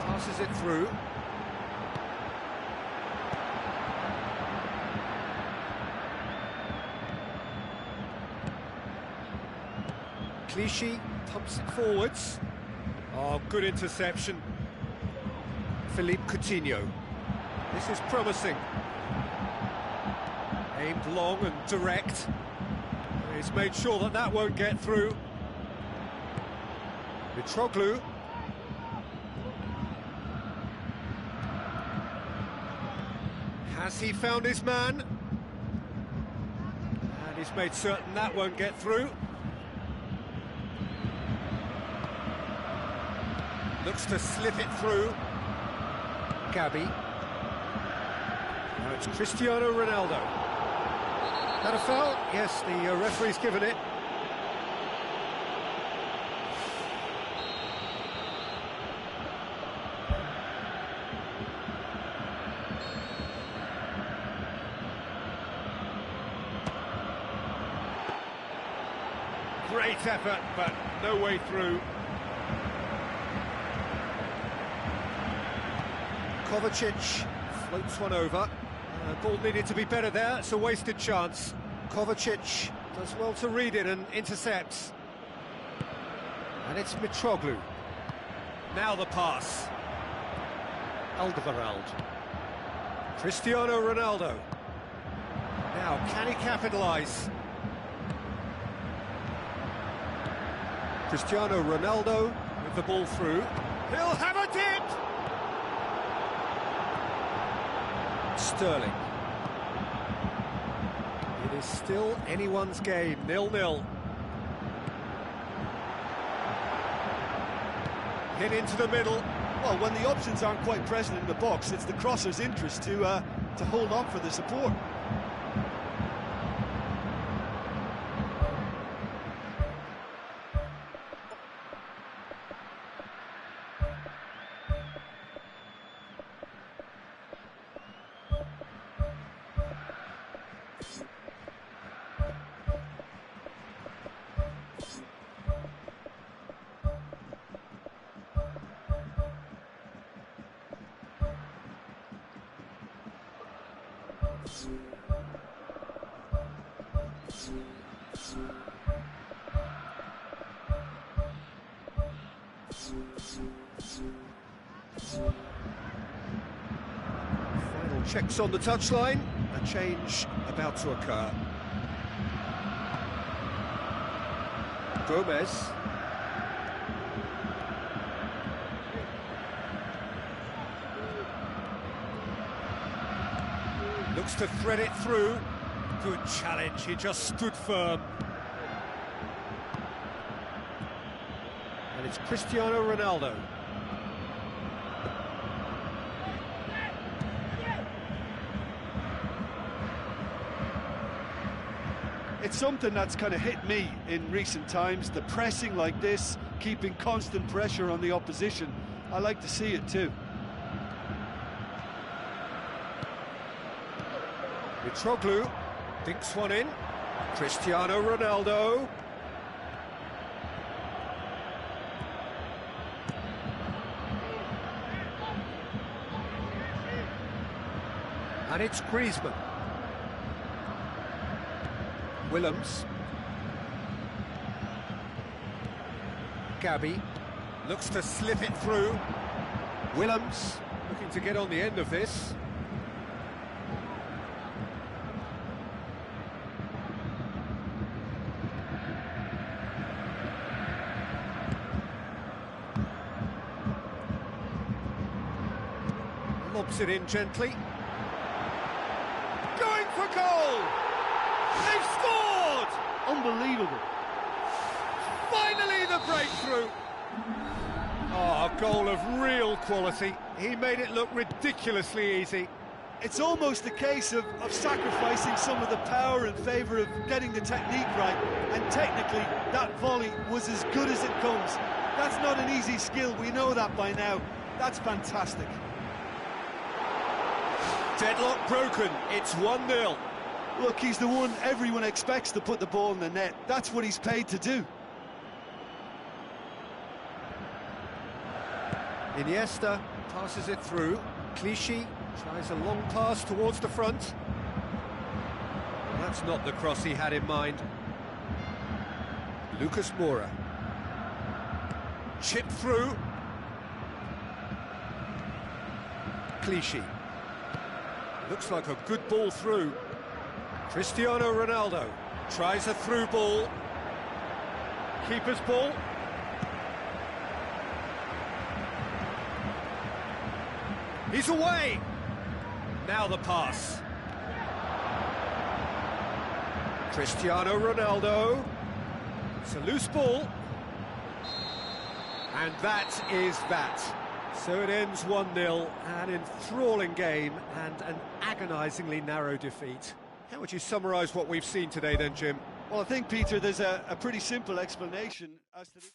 passes it through. Clichy pumps it forwards. Oh, good interception. Philippe Coutinho. This is promising. Aimed long and direct. He's made sure that that won't get through. Mitroglou. Has he found his man? And he's made certain that won't get through. Looks to slip it through. Gabi. Now it's Cristiano Ronaldo. That a foul? Yes, the referee's given it. Great effort, but no way through. Kovacic floats one over. Ball needed to be better there, it's a wasted chance. Kovacic does well to read it and intercepts. And it's Mitroglou. Now the pass. Alderweireld. Cristiano Ronaldo. Now, can he capitalise? Cristiano Ronaldo with the ball through. He'll have a dip! Sterling. It is still anyone's game, 0-0. Hit into the middle. Well, when the options aren't quite present in the box, it's the crosser's interest to hold on for the support. Final checks on the touchline. A change about to occur. Gomez. Looks to thread it through. Good challenge, he just stood firm. And it's Cristiano Ronaldo. It's something that's kind of hit me in recent times, the pressing like this, keeping constant pressure on the opposition. I like to see it too. Mitroglou dinks one in. Cristiano Ronaldo. And it's Griezmann. Willems. Gabby looks to slip it through. Willems looking to get on the end of this. Lobs it in gently. Going for goal! They've scored! Unbelievable. Finally the breakthrough! Oh, a goal of real quality. He made it look ridiculously easy. It's almost a case of sacrificing some of the power in favour of getting the technique right, and technically that volley was as good as it comes. That's not an easy skill, we know that by now. That's fantastic. Deadlock broken, it's 1-0. Look, he's the one everyone expects to put the ball in the net. That's what he's paid to do. Iniesta passes it through. Clichy tries a long pass towards the front. Well, that's not the cross he had in mind. Lucas Moura. Chip through. Clichy. Looks like a good ball through. Cristiano Ronaldo tries a through ball. Keeper's ball. He's away. Now the pass. Cristiano Ronaldo. It's a loose ball. And that is that. So it ends 1-0, an enthralling game and an agonisingly narrow defeat. How would you summarise what we've seen today then, Jim? Well, I think, Peter, there's a pretty simple explanation as to the...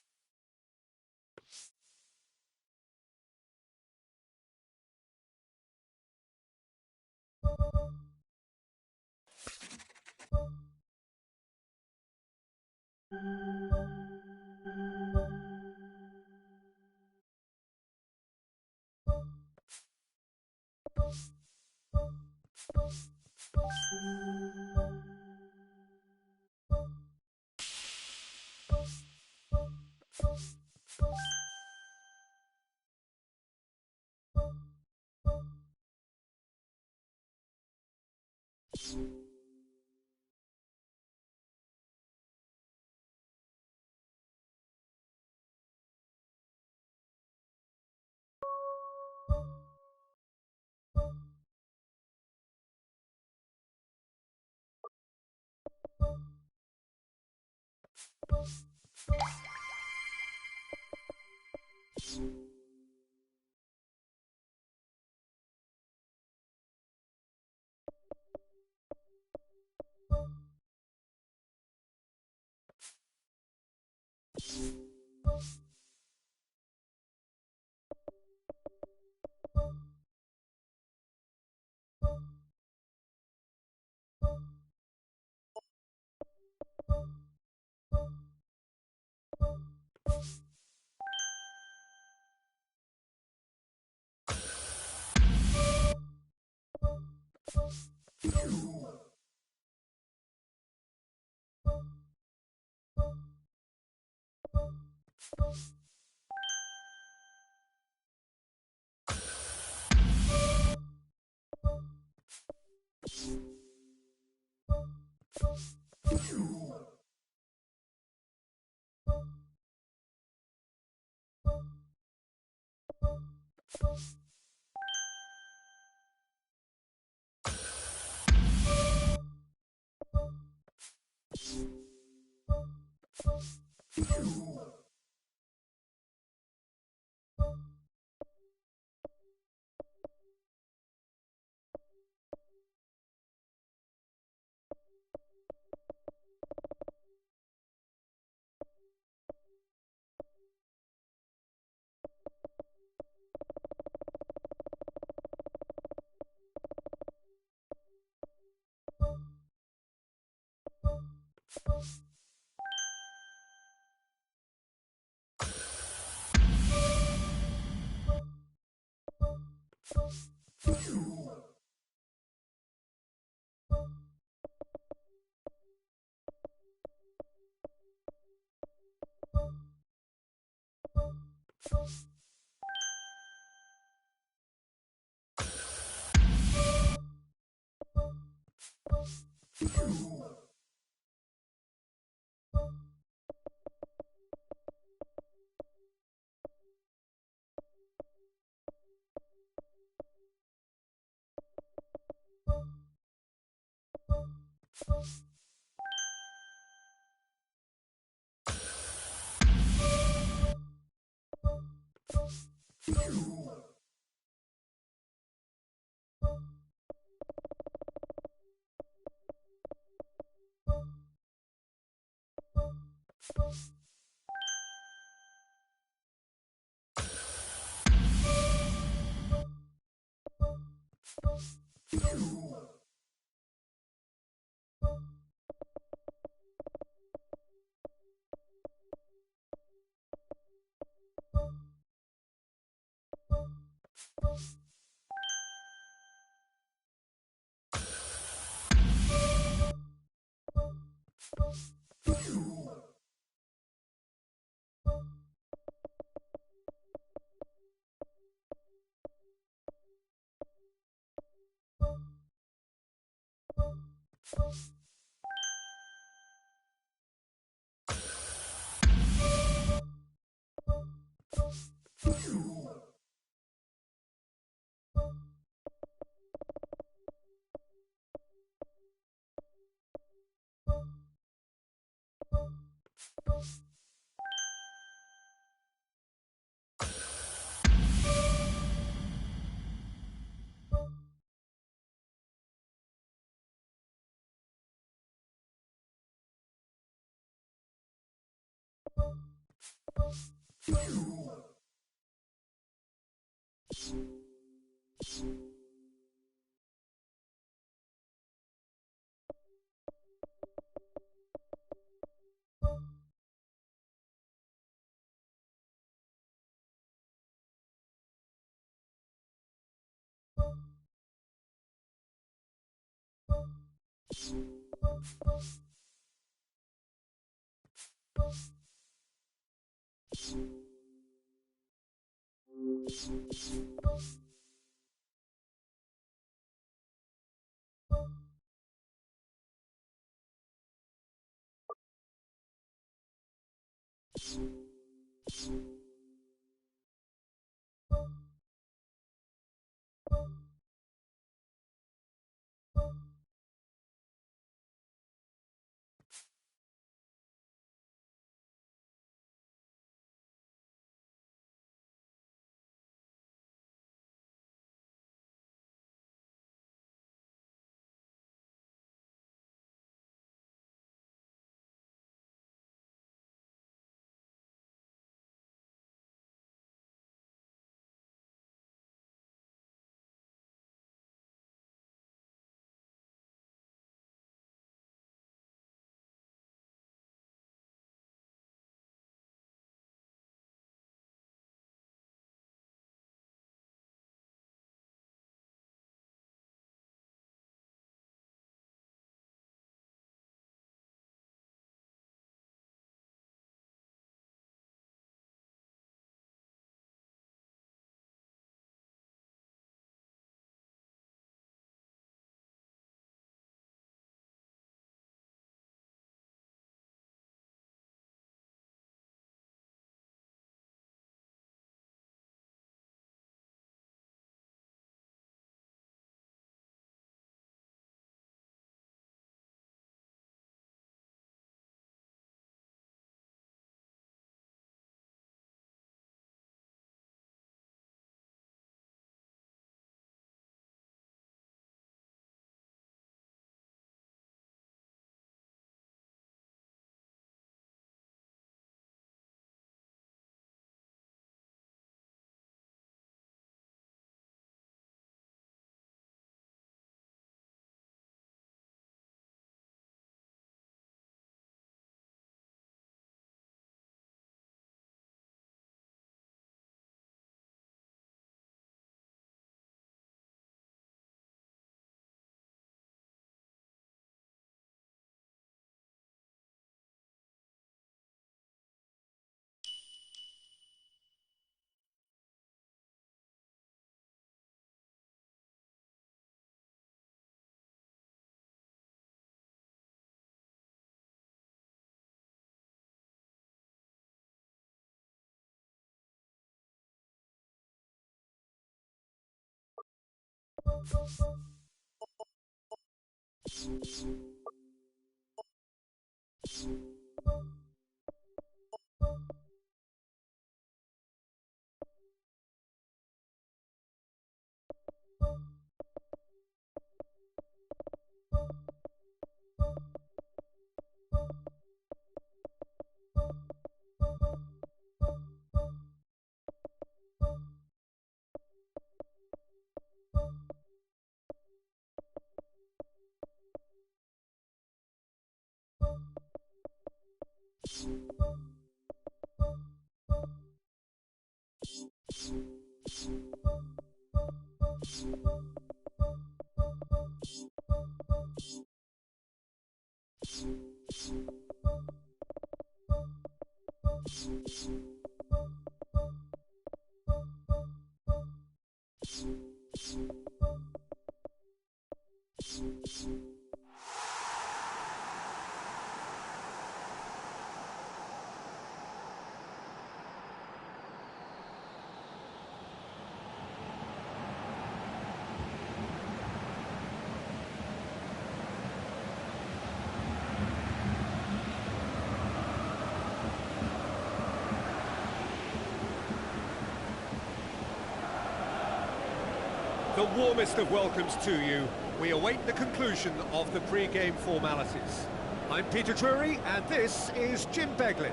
The warmest of welcomes to you. We await the conclusion of the pre-game formalities. I'm Peter Drury, and this is Jim Beglin.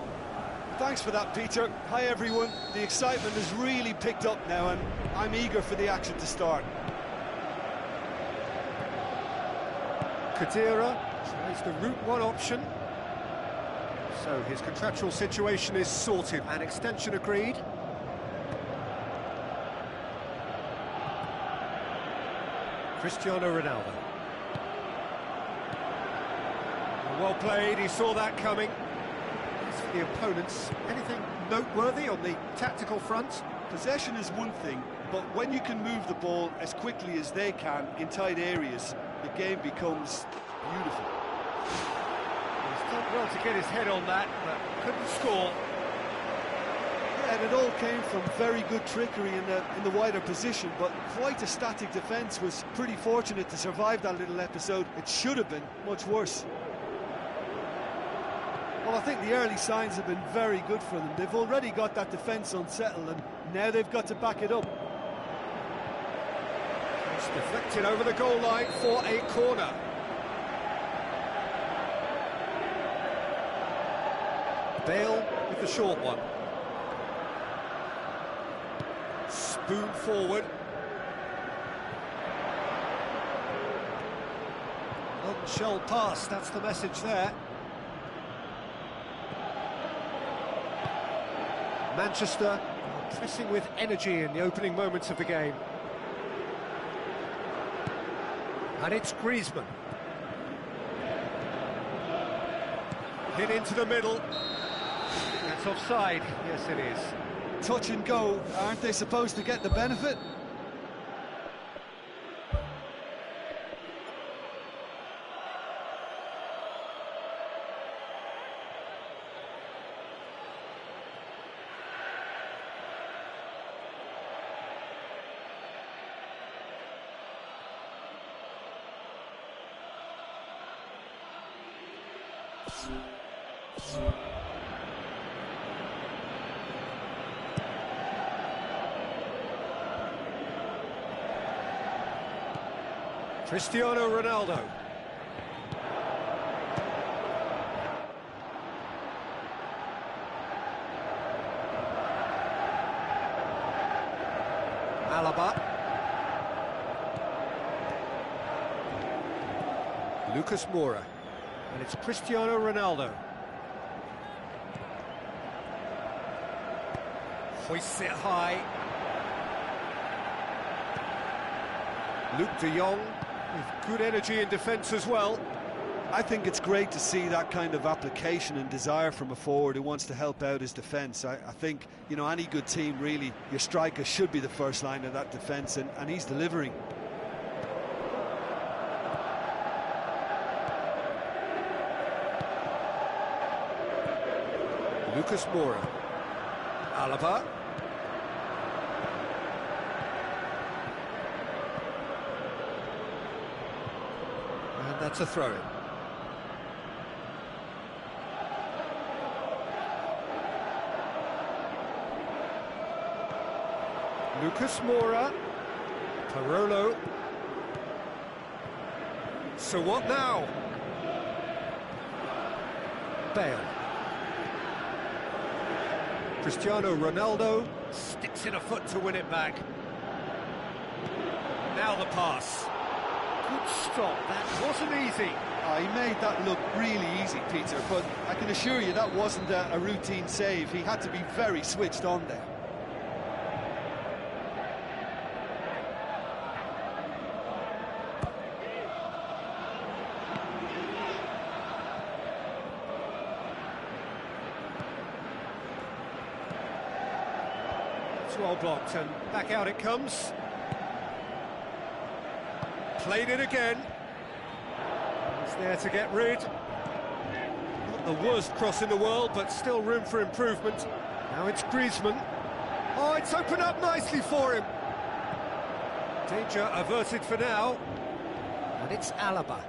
Thanks for that, Peter. Hi, everyone. The excitement has really picked up now, and I'm eager for the action to start. Kadira tries the route one option. So his contractual situation is sorted. An extension agreed. Cristiano Ronaldo. Well played, he saw that coming. As for the opponents, anything noteworthy on the tactical front? Possession is one thing, but when you can move the ball as quickly as they can in tight areas, the game becomes beautiful. He's done well to get his head on that, but couldn't score. Yeah, and it all came from very good trickery in the wider position, but quite a static defence. Was pretty fortunate to survive that little episode. It should have been much worse. Well, I think the early signs have been very good for them. They've already got that defence unsettled, and now they've got to back it up. It's deflected over the goal line for a corner. Bale with the short one. Spoon forward. Shell pass, that's the message there. Manchester pressing with energy in the opening moments of the game. And it's Griezmann. Hit into the middle. That's offside. Yes, it is. Touch and go, aren't they supposed to get the benefit? Cristiano Ronaldo. Alaba. Lucas Moura. And it's Cristiano Ronaldo. Hoists it high. Luke de Jong with good energy in defence as well. I think it's great to see that kind of application and desire from a forward who wants to help out his defence. I think, you know, any good team, really, your striker should be the first line of that defence, and he's delivering. Lucas Moura. Alaba. That's a throw-in. Lucas Moura. Parolo. So what now? Bale. Cristiano Ronaldo sticks in a foot to win it back. Now the pass. Good stop, that wasn't easy. He made that look really easy, Peter, but I can assure you that wasn't a routine save. He had to be very switched on there. It's well blocked and back out it comes. Played it again. He's there to get rid. Not the worst cross in the world, but still room for improvement. Now it's Griezmann. Oh, it's opened up nicely for him. Danger averted for now. And it's Alaba.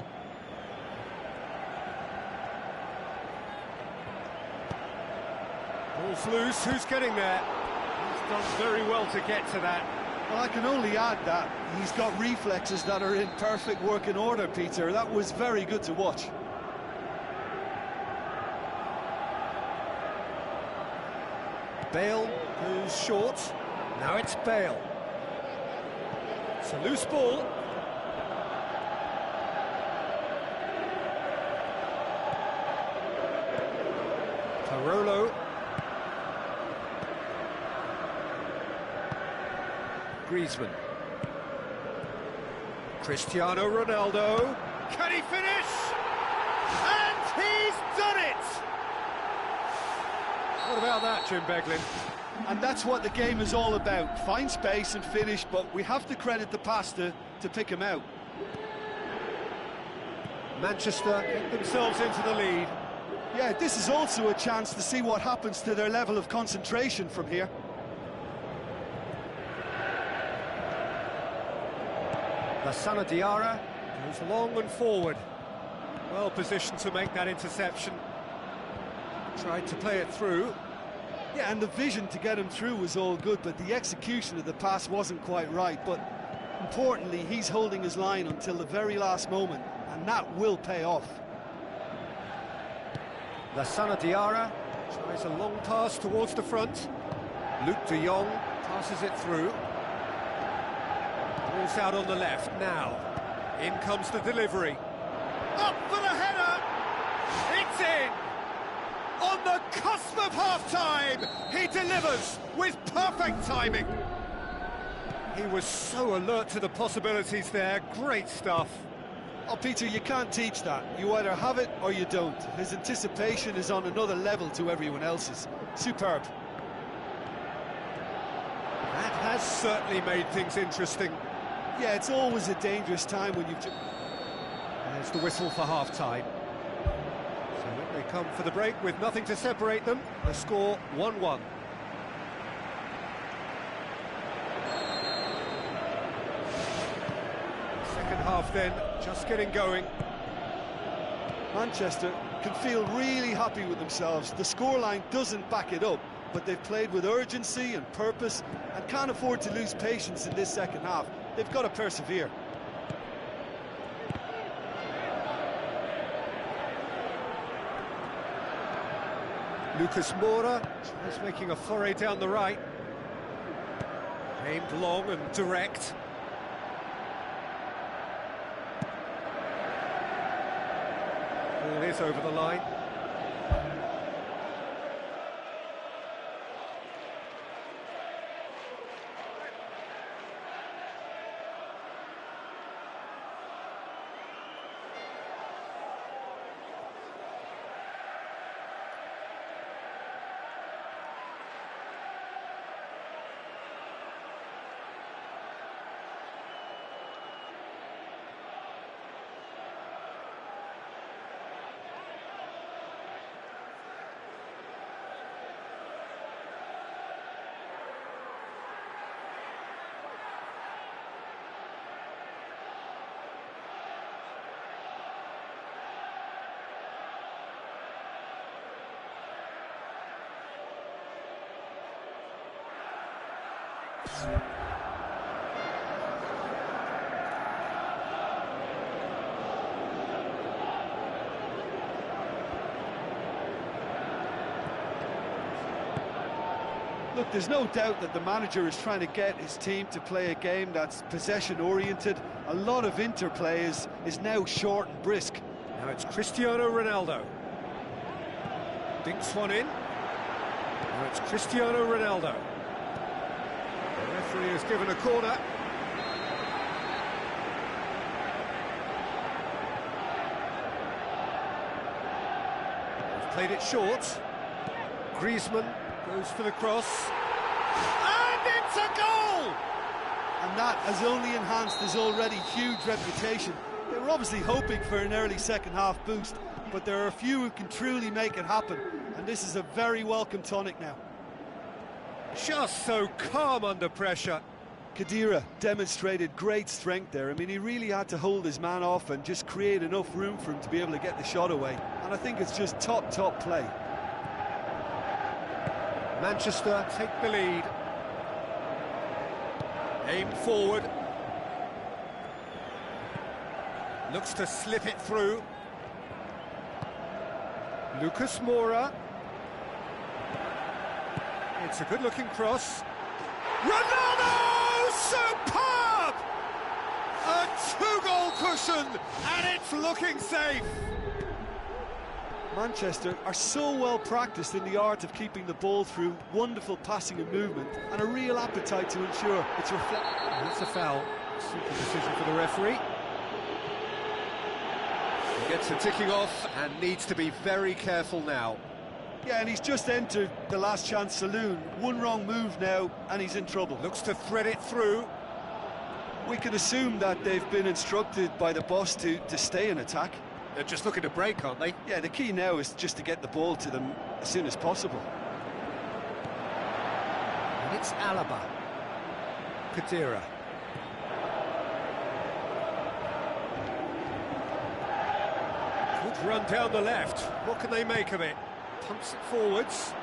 Ball's loose, who's getting there? He's done very well to get to that. Well, I can only add that he's got reflexes that are in perfect working order, Peter. That was very good to watch. Bale goes short. Now it's Bale. It's a loose ball. Parolo. Griezmann. Cristiano Ronaldo. Can he finish? And he's done it! What about that, Jim Beglin? And that's what the game is all about. Find space and finish, but we have to credit the passer to pick him out. Manchester get themselves into the lead. Yeah, this is also a chance to see what happens to their level of concentration from here. Lassana Diarra goes long and forward. Well positioned to make that interception. Tried to play it through. Yeah, and the vision to get him through was all good, but the execution of the pass wasn't quite right. But importantly, he's holding his line until the very last moment, and that will pay off. Lassana Diarra tries a long pass towards the front. Luke de Jong passes it through. Ball's out on the left now. In comes the delivery. Up for the header! It's in! On the cusp of half-time, he delivers with perfect timing. He was so alert to the possibilities there. Great stuff. Oh, Peter, you can't teach that. You either have it or you don't. His anticipation is on another level to everyone else's. Superb. That has certainly made things interesting. Yeah, it's always a dangerous time when you've... There's the whistle for half-time. So they come for the break with nothing to separate them. The score 1-1. Second half then, just getting going. Manchester can feel really happy with themselves. The scoreline doesn't back it up, but they've played with urgency and purpose and can't afford to lose patience in this second half. They've got to persevere. Lucas Moura is making a foray down the right. Aimed long and direct. Ball is over the line. Look, there's no doubt that the manager is trying to get his team to play a game that's possession-oriented. A lot of interplay is now short and brisk. Now it's Cristiano Ronaldo. Dinks one in. Now it's Cristiano Ronaldo. The referee has given a corner. He's played it short. Griezmann goes for the cross. And it's a goal! And that has only enhanced his already huge reputation. They were obviously hoping for an early second-half boost, but there are a few who can truly make it happen, and this is a very welcome tonic now. Just so calm under pressure. Khedira demonstrated great strength there. I mean, he really had to hold his man off and just create enough room for him to be able to get the shot away. And I think it's just top play. Manchester take the lead. Aim forward. Looks to slip it through. Lucas Moura. It's a good-looking cross. Ronaldo! Superb! A two-goal cushion, and it's looking safe. Manchester are so well practiced in the art of keeping the ball through wonderful passing and movement, and a real appetite to ensure it's reflected. That's a foul. Simple decision for the referee. He gets the ticking off and needs to be very careful now. Yeah, and he's just entered the last chance saloon. One wrong move now, and he's in trouble. Looks to thread it through. We can assume that they've been instructed by the boss to stay in attack. They're just looking to break, aren't they? Yeah, the key now is just to get the ball to them as soon as possible. And it's Alaba. Khedira. Good run down the left. What can they make of it? Pumps it forwards.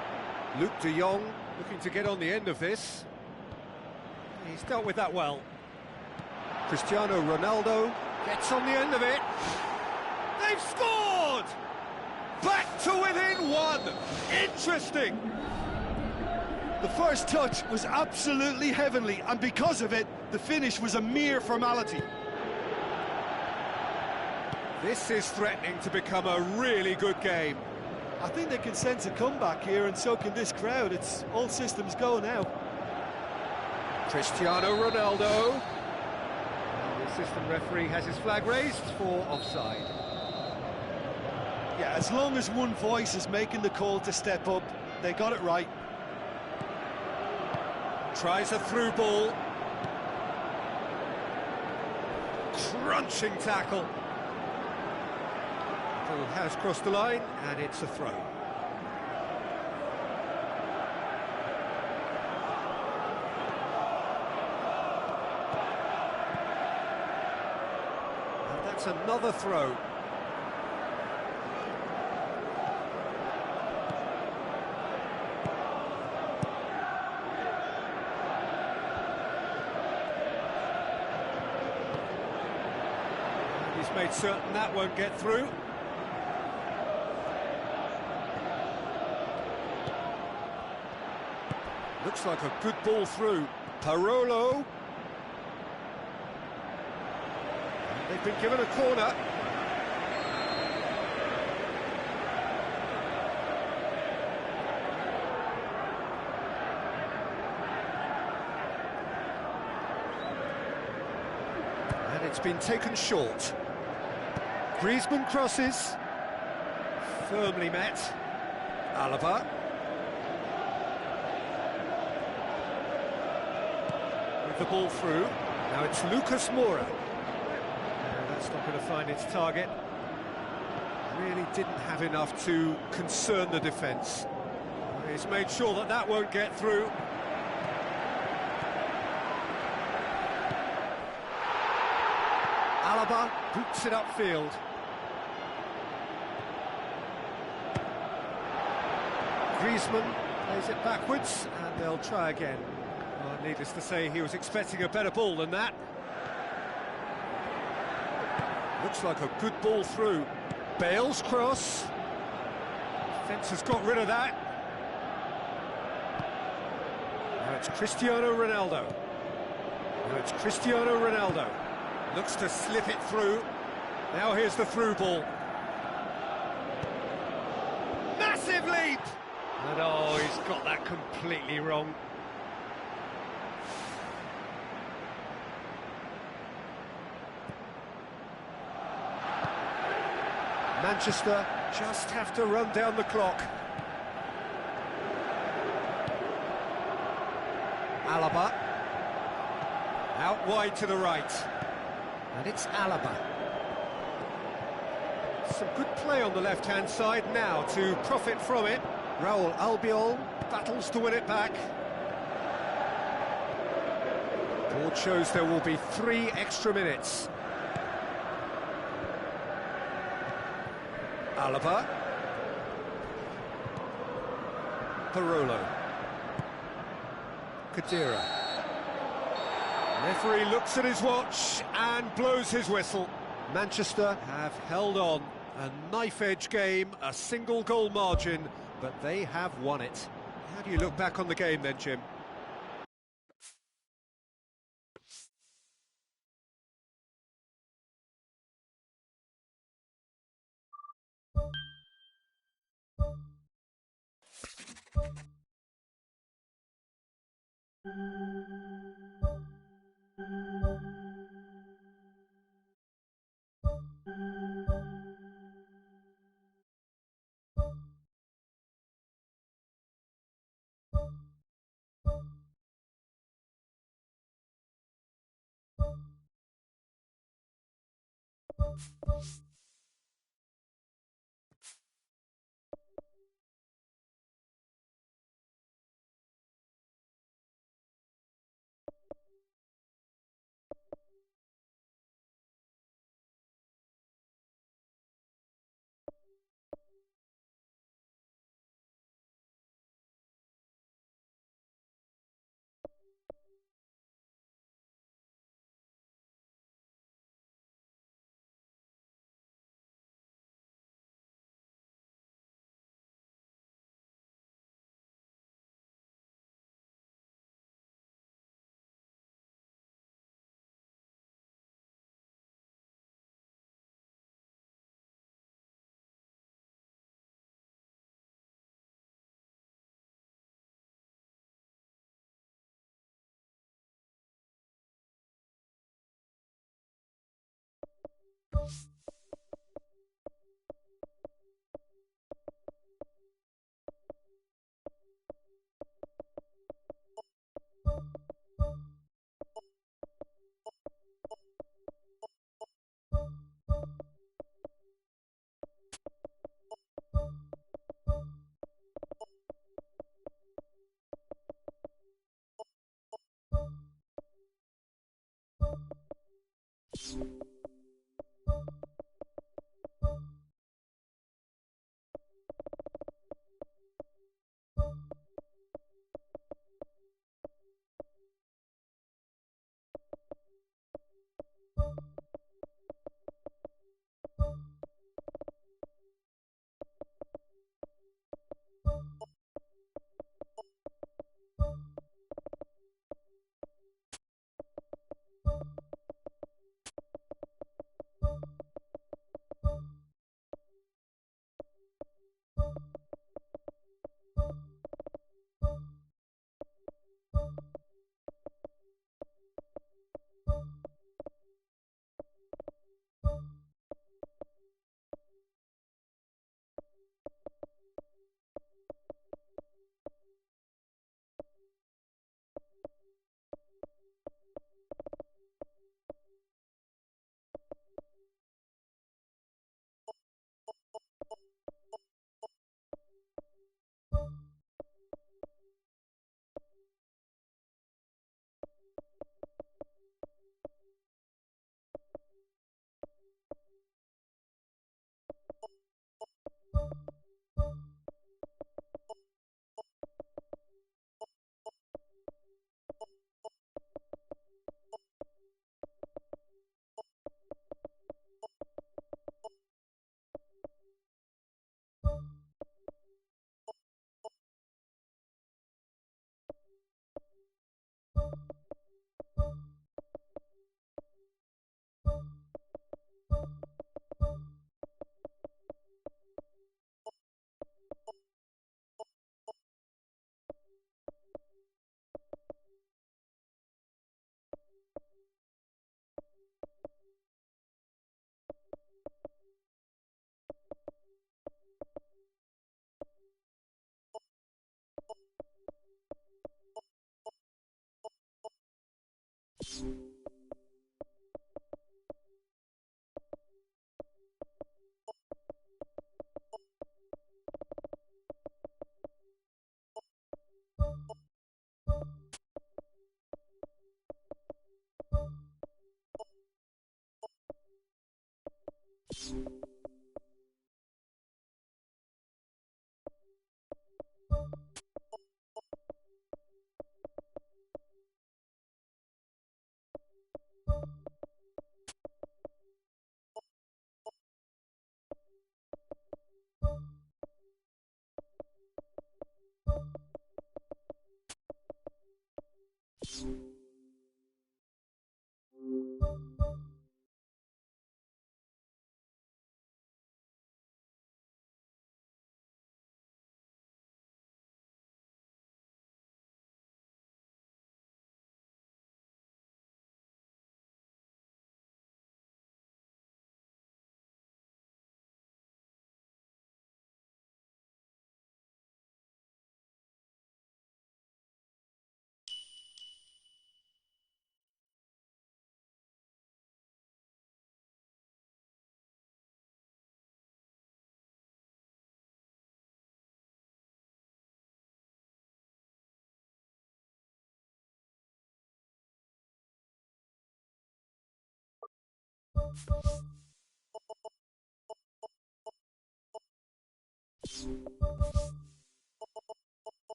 Luke de Jong looking to get on the end of this. He's dealt with that well. Cristiano Ronaldo gets on the end of it. They've scored! Back to within one. Interesting. The first touch was absolutely heavenly, and because of it, the finish was a mere formality. This is threatening to become a really good game. I think they can sense a comeback here, and so can this crowd. It's all systems go now. Cristiano Ronaldo. And the assistant referee has his flag raised for offside. Yeah, as long as one voice is making the call to step up, they got it right. Tries a through ball. Crunching tackle. Ball has crossed the line, and it's a throw. And that's another throw. He's made certain that won't get through. Looks like a good ball through. Parolo. And they've been given a corner. And it's been taken short. Griezmann crosses. Firmly met. Alaba. With the ball through. Now it's Lucas Moura. That's not going to find its target. Really didn't have enough to concern the defence. He's made sure that that won't get through. Alaba boots it upfield. Griezmann plays it backwards, and they'll try again. Well, needless to say, he was expecting a better ball than that. Looks like a good ball through. Bale's cross. Defence has got rid of that. Now it's Cristiano Ronaldo. Now it's Cristiano Ronaldo. Looks to slip it through. Now here's the through ball. Massive leap! And oh, he's got that completely wrong. Manchester just have to run down the clock. Alaba. Out wide to the right. And it's Alaba. Some good play on the left-hand side now to profit from it. Raul Albiol battles to win it back. Board shows there will be 3 extra minutes. Alaba. Parolo. Khedira. Referee looks at his watch and blows his whistle. Manchester have held on. A knife-edge game, a single goal margin, but they have won it. How do you look back on the game then, Jim?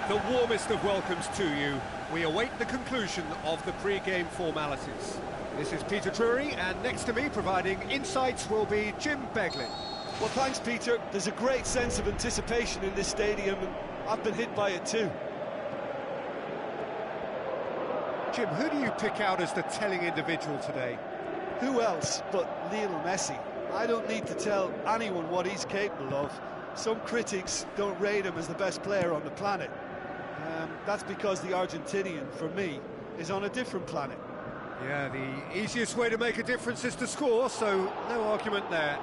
The warmest of welcomes to you. We await the conclusion of the pre-game formalities. This is Peter Drury, and next to me providing insights will be Jim Beglin. Well, thanks, Peter. There's a great sense of anticipation in this stadium, and I've been hit by it too. Jim, who do you pick out as the telling individual today? Who else but Lionel Messi? I don't need to tell anyone what he's capable of. Some critics don't rate him as the best player on the planet. That's because the Argentinian, for me, is on a different planet. Yeah, the easiest way to make a difference is to score, so no argument there.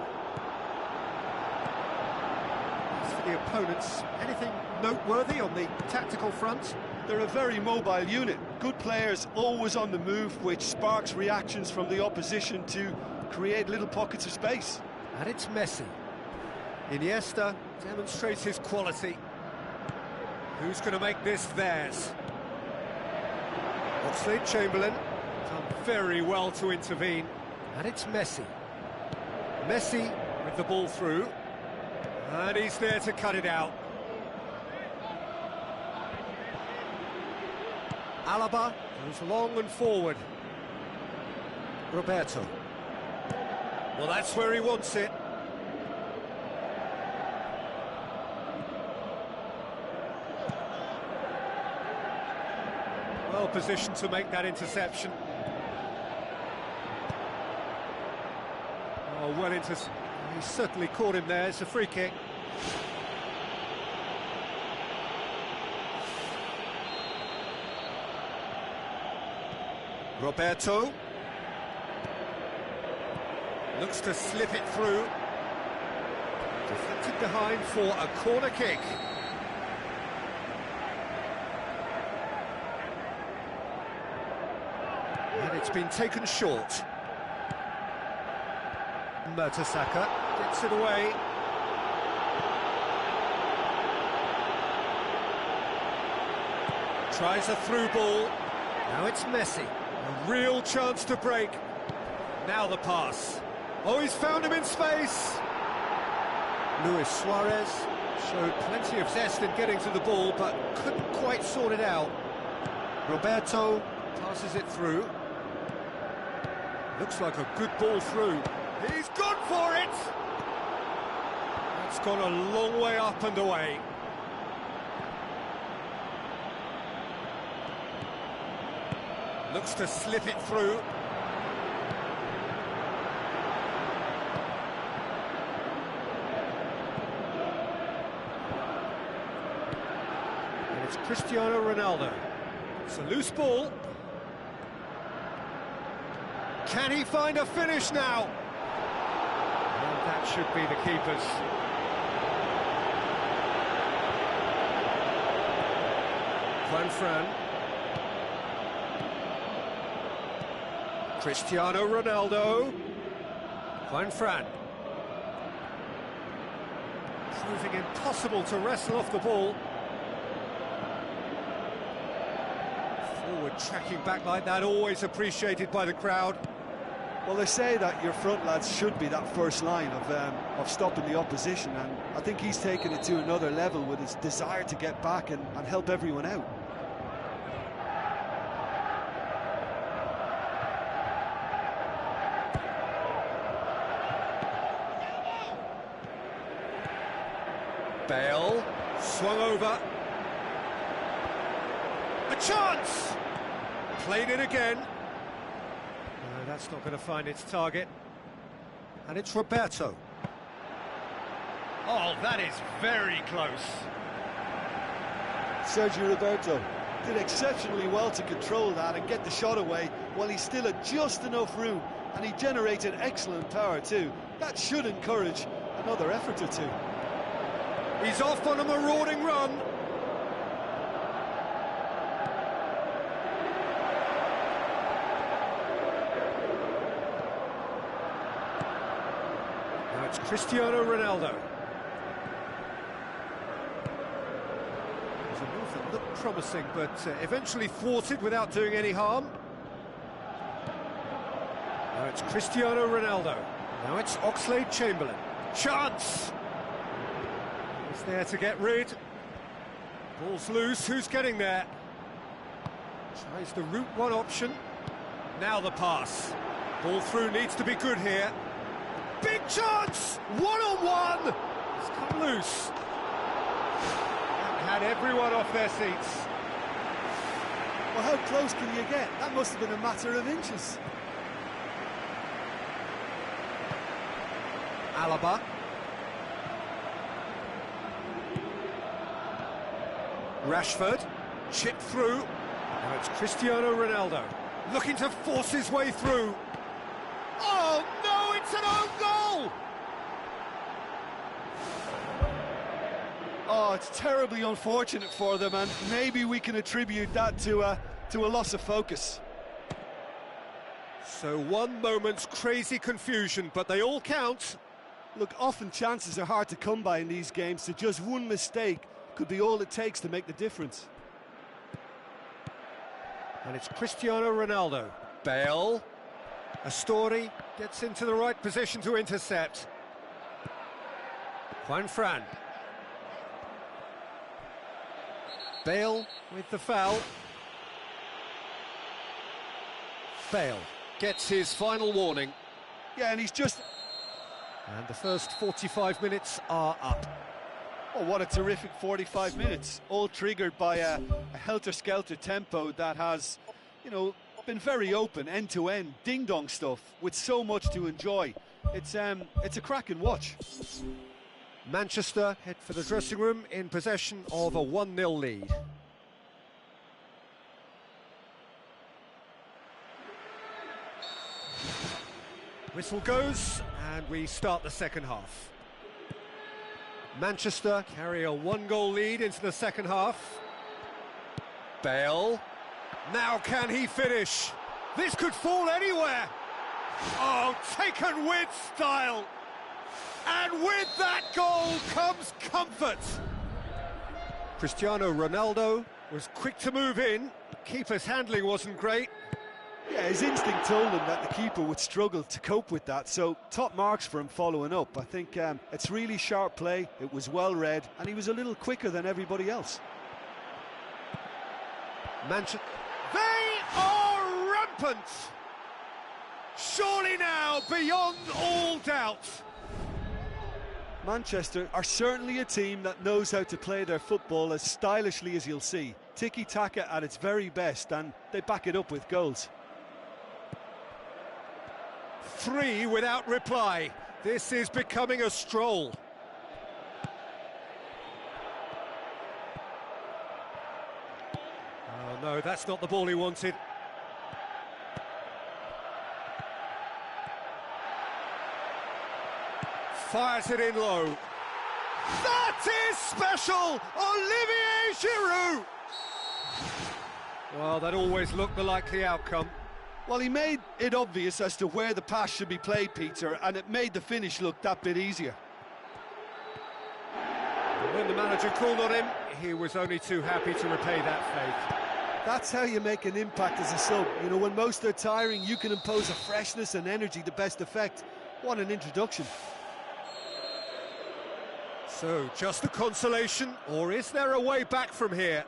As for the opponents, anything noteworthy on the tactical front? They're a very mobile unit. Good players always on the move, which sparks reactions from the opposition to create little pockets of space. And it's Messi. Iniesta demonstrates his quality. Who's going to make this theirs? Oxlade-Chamberlain done very well to intervene. And it's Messi. Messi with the ball through. And he's there to cut it out. Alaba goes long and forward. Roberto. Well, that's where he wants it. Well positioned to make that interception. Oh, well into... He certainly caught him there. It's a free kick. Roberto. Looks to slip it through. Deflected behind for a corner kick. And it's been taken short. Mertesacker gets it away. Tries a through ball. Now it's Messi. A real chance to break. Now the pass. Oh, he's found him in space. Luis Suarez showed plenty of zest in getting to the ball, but couldn't quite sort it out. Roberto passes it through. Looks like a good ball through. He's gone for it! It's gone a long way up and away. Looks to slip it through. And it's Cristiano Ronaldo. It's a loose ball. Can he find a finish now? And that should be the keeper's. Juanfran. Cristiano Ronaldo. Juanfran. Proving impossible to wrestle off the ball. Forward tracking back like that, always appreciated by the crowd. Well, they say that your front lads should be that first line of stopping the opposition, and I think he's taken it to another level with his desire to get back and help everyone out. Bale, swung over. A chance! Played it again. No, that's not going to find its target. And it's Roberto. Oh, that is very close. Sergio Roberto did exceptionally well to control that and get the shot away while he still had just enough room, and he generated excellent power too. That should encourage another effort or two. He's off on a marauding run. Now it's Cristiano Ronaldo. There's a move that looked promising, but eventually thwarted without doing any harm. Now it's Cristiano Ronaldo. Now it's Oxlade-Chamberlain. Chance! He's there to get rid. Ball's loose, who's getting there? Tries the route one option. Now the pass. Ball through needs to be good here. Big chance! One-on-one! It's come loose. And had everyone off their seats. Well, how close can you get? That must have been a matter of inches. Alaba. Rashford, chipped through. Now it's Cristiano Ronaldo, looking to force his way through. Oh no, it's an own goal! Oh, it's terribly unfortunate for them, and maybe we can attribute that to a loss of focus. So one moment's crazy confusion, but they all count. Look, often chances are hard to come by in these games, so just one mistake could be all it takes to make the difference. And it's Cristiano Ronaldo. Bale. Astori gets into the right position to intercept. Juanfran. Bale with the foul. Bale gets his final warning. Yeah, and he's just... And the first 45 minutes are up. Oh, what a terrific 45 minutes, all triggered by a helter-skelter tempo that has, you know, been very open, end-to-end, ding-dong stuff, with so much to enjoy. It's a cracking watch. Manchester head for the dressing room in possession of a 1-0 lead. Whistle goes, and we start the second half. Manchester carry a 1-goal lead into the second half. Bale. Now can he finish? This could fall anywhere. Oh, taken with style. And with that goal comes comfort. Cristiano Ronaldo was quick to move in. Keeper's handling wasn't great. Yeah, his instinct told him that the keeper would struggle to cope with that, so top marks for him following up. I think it's really sharp play, it was well read, and he was a little quicker than everybody else. Manchester. They are rampant! Surely now, beyond all doubt. Manchester are certainly a team that knows how to play their football as stylishly as you'll see. Tiki-taka at its very best, and they back it up with goals. 3 without reply. This is becoming a stroll. Oh no, that's not the ball he wanted. Fires it in low. That is special! Olivier Giroud! Well, that always looked the likely outcome. Well, he made it obvious as to where the pass should be played, Peter, and it made the finish look that bit easier. And when the manager called on him, he was only too happy to repay that faith. That's how you make an impact as a sub. You know, when most are tiring, you can impose a freshness and energy to best effect. What an introduction. So, just a consolation, or is there a way back from here?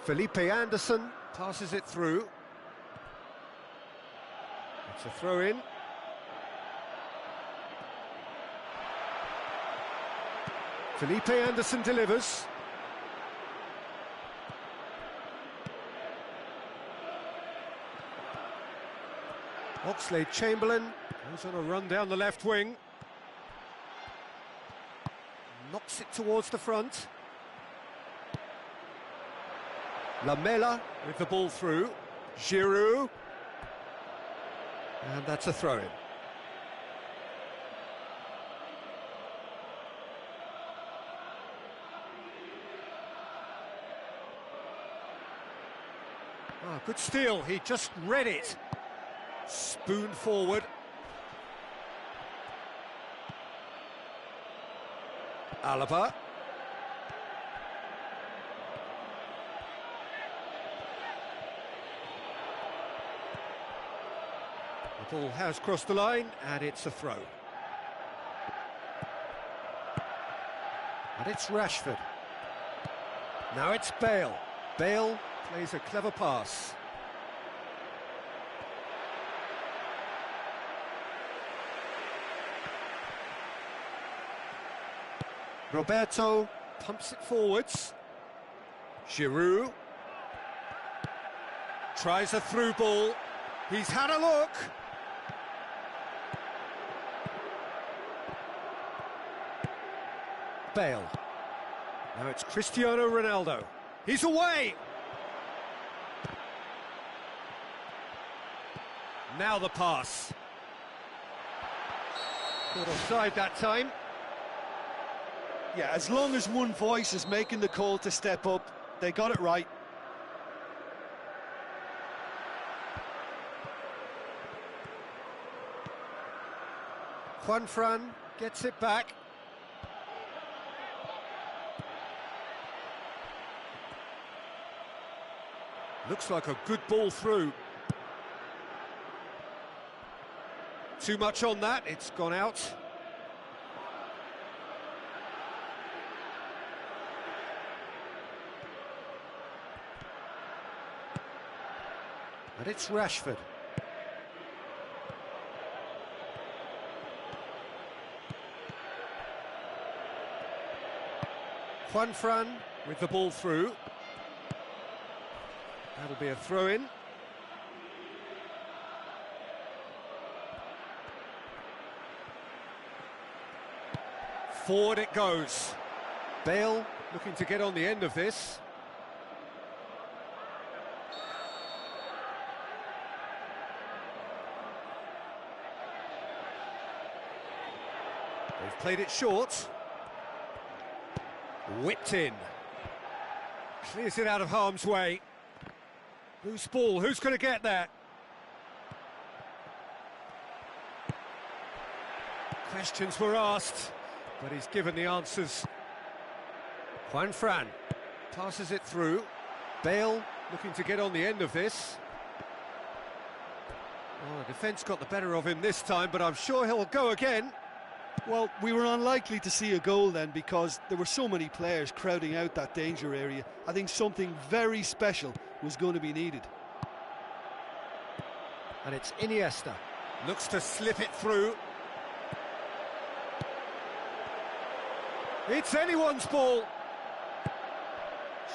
Felipe Anderson passes it through. It's a throw-in. Felipe Anderson delivers. Oxlade-Chamberlain goes on a run down the left wing. Knocks it towards the front. Lamela with the ball through. Giroud. And that's a throw-in. Ah, good steal, he just read it. Spoon forward. Alaba. The ball has crossed the line, and it's a throw. And it's Rashford. Now it's Bale. Bale plays a clever pass. Roberto pumps it forwards. Giroud tries a through ball. He's had a look. Bale. Now it's Cristiano Ronaldo. He's away. Now the pass. Caught offside that time. Yeah, as long as one voice is making the call to step up, they got it right. Juanfran gets it back. Looks like a good ball through. Too much on that, it's gone out. And it's Rashford. Juanfran with the ball through. That'll be a throw-in. Forward it goes. Bale looking to get on the end of this. They've played it short. Whipped in. Clears it out of harm's way. Loose ball, who's going to get there? Questions were asked, but he's given the answers. Juan Fran passes it through. Bale looking to get on the end of this. Well, the defence got the better of him this time, but I'm sure he'll go again. Well, we were unlikely to see a goal then because there were so many players crowding out that danger area. I think something very special was going to be needed. And it's Iniesta. Looks to slip it through. It's anyone's ball.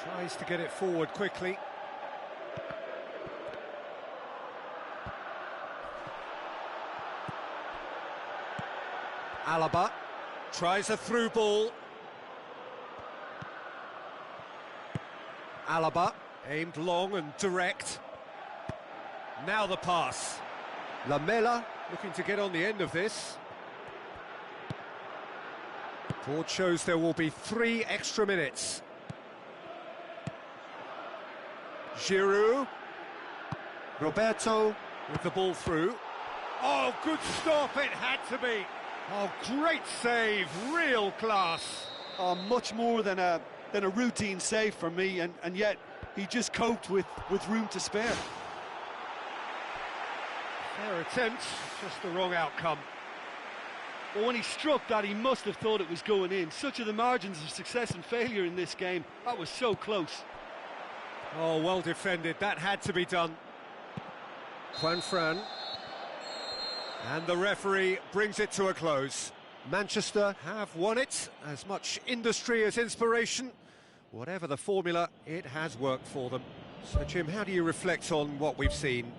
Tries to get it forward quickly. Alaba tries a through ball. Alaba aimed long and direct. Now the pass. Lamela looking to get on the end of this. Board shows there will be 3 extra minutes. Giroud. Roberto with the ball through. Oh, good stop, it had to be. Oh, great save, real class. Oh, much more than a routine save for me, and yet he just coped with room to spare. Fair attempt, just the wrong outcome. Well, when he struck that, he must have thought it was going in. Such are the margins of success and failure in this game. That was so close. Oh, well defended, that had to be done. Juan Fran. And the referee brings it to a close. Manchester have won it. As much industry as inspiration. Whatever the formula, it has worked for them. So, Jim, how do you reflect on what we've seen?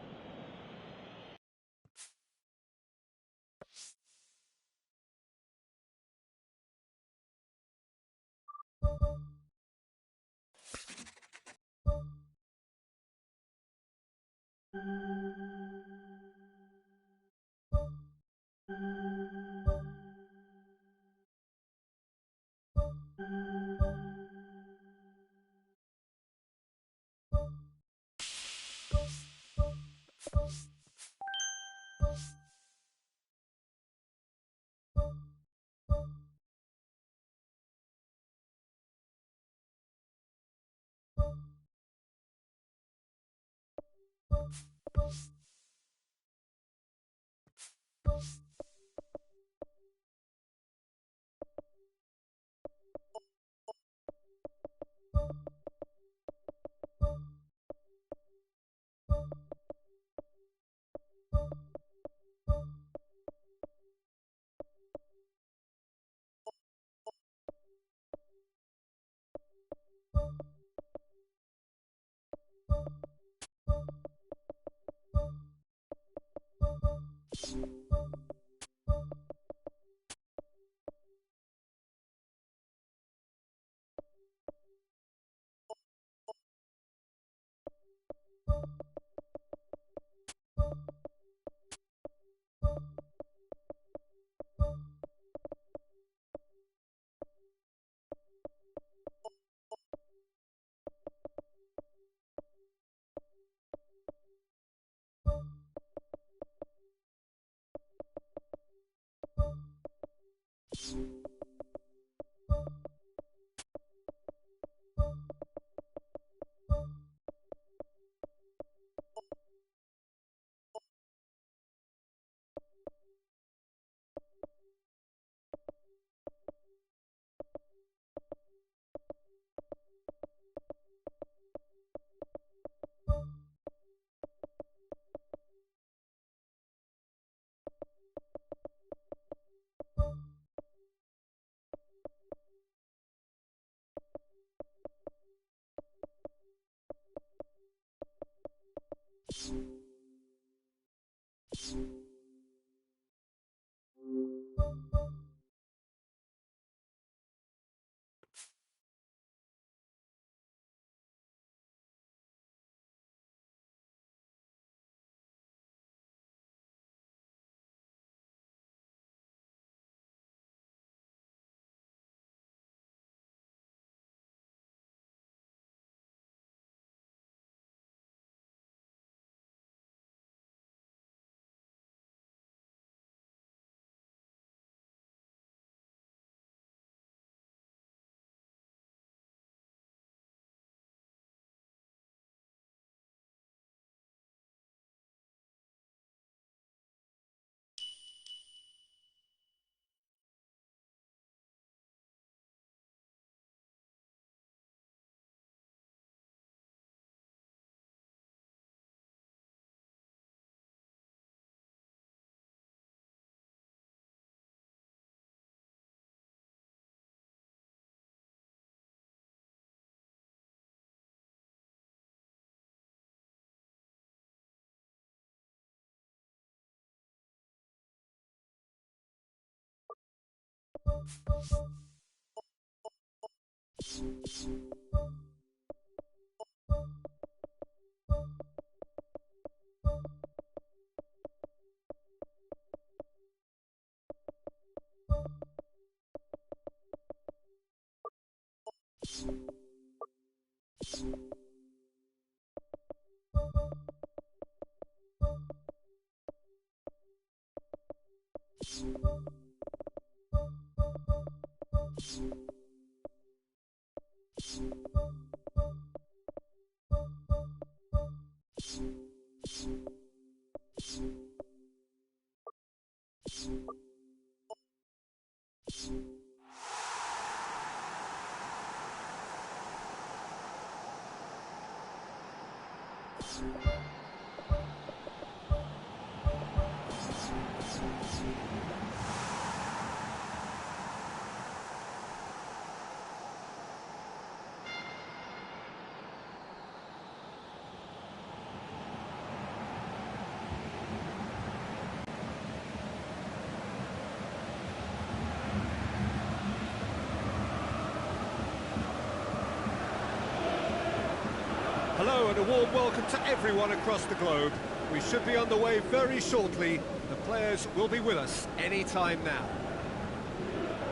Hello and a warm welcome to everyone across the globe. We should be on the way very shortly. The players will be with us any time now.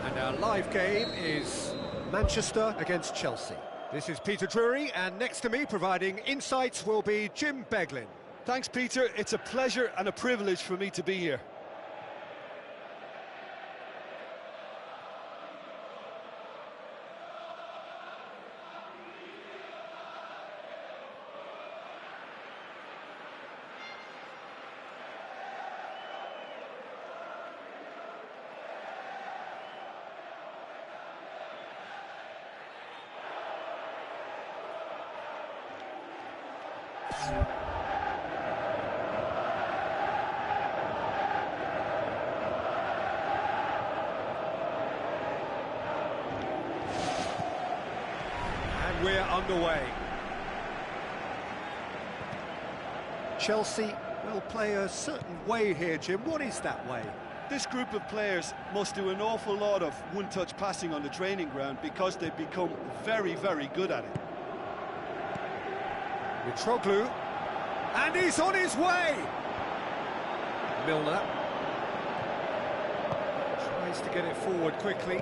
And our live game is Manchester against Chelsea. This is Peter Drury, and next to me providing insights will be Jim Beglin. Thanks, Peter. It's a pleasure and a privilege for me to be here. And we're underway. Chelsea will play a certain way here, Jim. What is that way? This group of players must do an awful lot of one-touch passing on the training ground because they've become very, very good at it. Mitroglou, and he's on his way! Milner tries to get it forward quickly,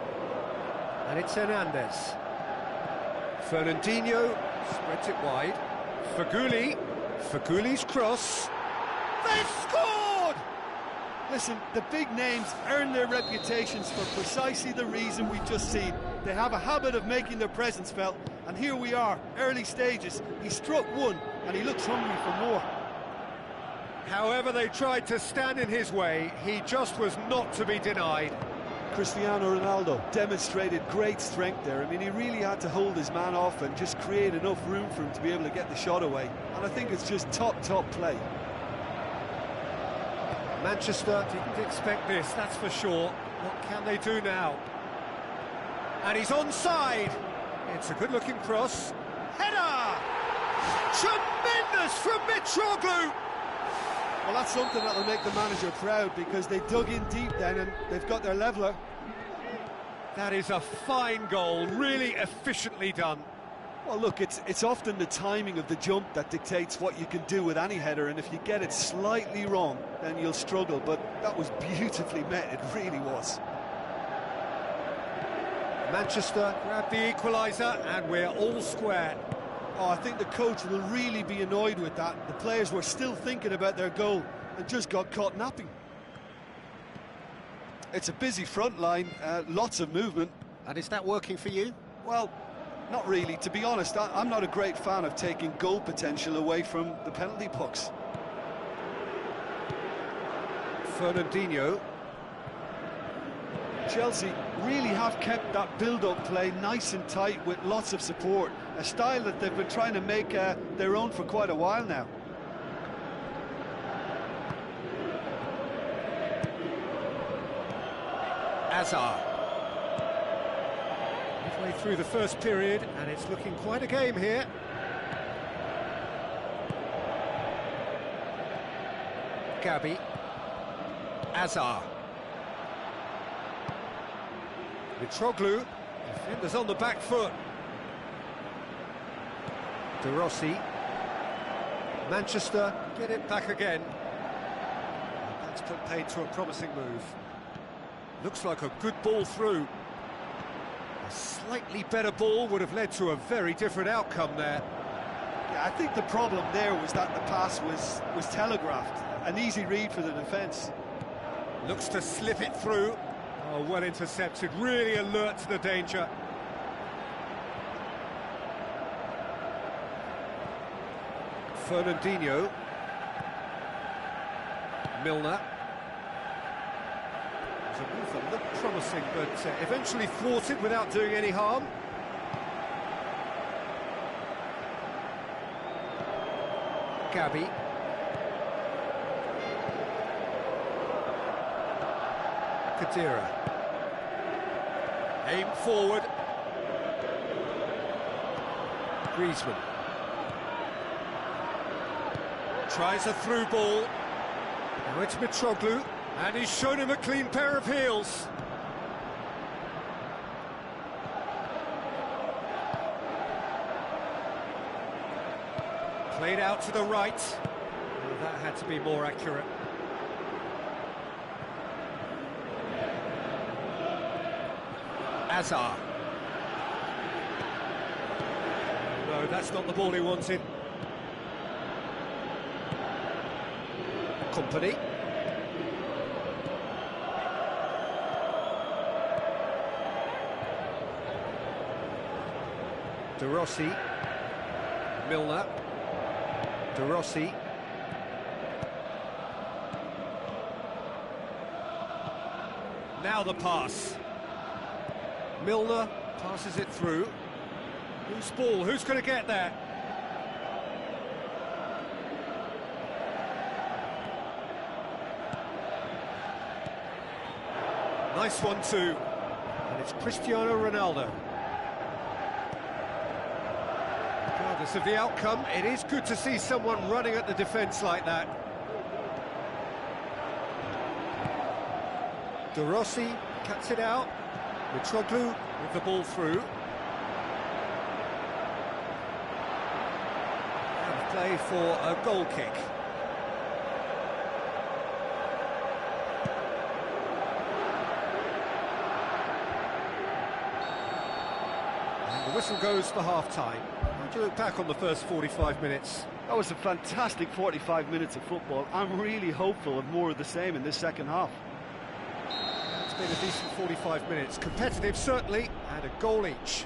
and it's Hernandez. Fernandinho spreads it wide. Fagouli's cross. They've scored! Listen, the big names earn their reputations for precisely the reason we've just seen. They have a habit of making their presence felt, and here we are, early stages. He struck one, and he looks hungry for more. However they tried to stand in his way, he just was not to be denied. Cristiano Ronaldo demonstrated great strength there. I mean, he really had to hold his man off and just create enough room for him to be able to get the shot away. And I think it's just top play. Manchester didn't expect this, that's for sure. What can they do now? And he's onside. It's a good-looking cross. Header! Tremendous from Mitroglou! Well, that's something that'll make the manager proud because they dug in deep then and they've got their leveller. That is a fine goal, really efficiently done. Well, look, it's often the timing of the jump that dictates what you can do with any header, and if you get it slightly wrong, then you'll struggle, but that was beautifully met, it really was. Manchester grabbed the equaliser, and we're all square. Oh, I think the coach will really be annoyed with that. The players were still thinking about their goal and just got caught napping. It's a busy front line, lots of movement. And is that working for you? Well, not really. To be honest, I'm not a great fan of taking goal potential away from the penalty box. Fernandinho. Chelsea really have kept that build-up play nice and tight with lots of support, a style that they've been trying to make their own for quite a while now. Hazard. Midway through the first period, and it's looking quite a game here. Gabi. Hazard. Mitroglou, defenders on the back foot. De Rossi. Manchester get it back again. That's put paid to a promising move. Looks like a good ball through. A slightly better ball would have led to a very different outcome there. Yeah, I think the problem there was that the pass was telegraphed. An easy read for the defence. Looks to slip it through. Oh, well intercepted, really alert to the danger. Fernandinho. Milner. It was a move that looked promising, but eventually thwarted without doing any harm. Gabi. Khedira. Aim forward. Griezmann. Tries a through ball. Now it's Mitroglou, and he's shown him a clean pair of heels. Played out to the right. Well, that had to be more accurate. Hazard. No, that's not the ball he wanted. Company. De Rossi. Milner. De Rossi. Now the pass. Milner passes it through. Whose ball? Who's going to get there? Nice one too. And it's Cristiano Ronaldo. Regardless of the outcome, it is good to see someone running at the defence like that. De Rossi cuts it out. Mitroglou with the ball through. And play for a goal kick. And the whistle goes for half-time. How do you look back on the first 45 minutes? That was a fantastic 45 minutes of football. I'm really hopeful of more of the same in this second half. It's been a decent 45 minutes. Competitive, certainly, and a goal each.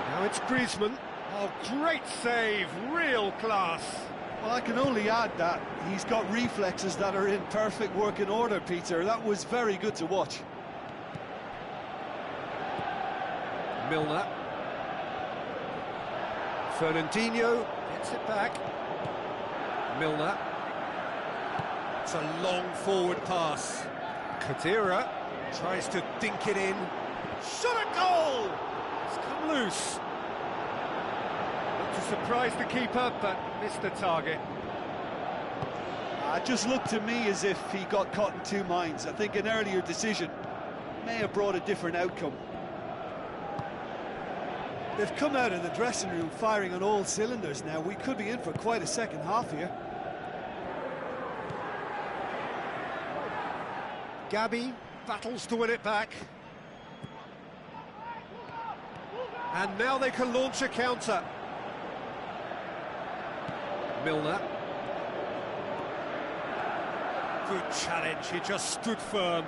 Now it's Griezmann. Oh, great save, real class. Well, I can only add that he's got reflexes that are in perfect working order, Peter. That was very good to watch. Milner. Fernandinho gets it back. Milner. It's a long forward pass. Khedira tries to dink it in. Shot a goal! It's come loose. Not to surprise the keeper, but missed the target. It just looked to me as if he got caught in two minds. I think an earlier decision may have brought a different outcome. They've come out of the dressing room firing on all cylinders now. We could be in for quite a second half here. Gabi battles to win it back. And now they can launch a counter. Milner. Good challenge, he just stood firm.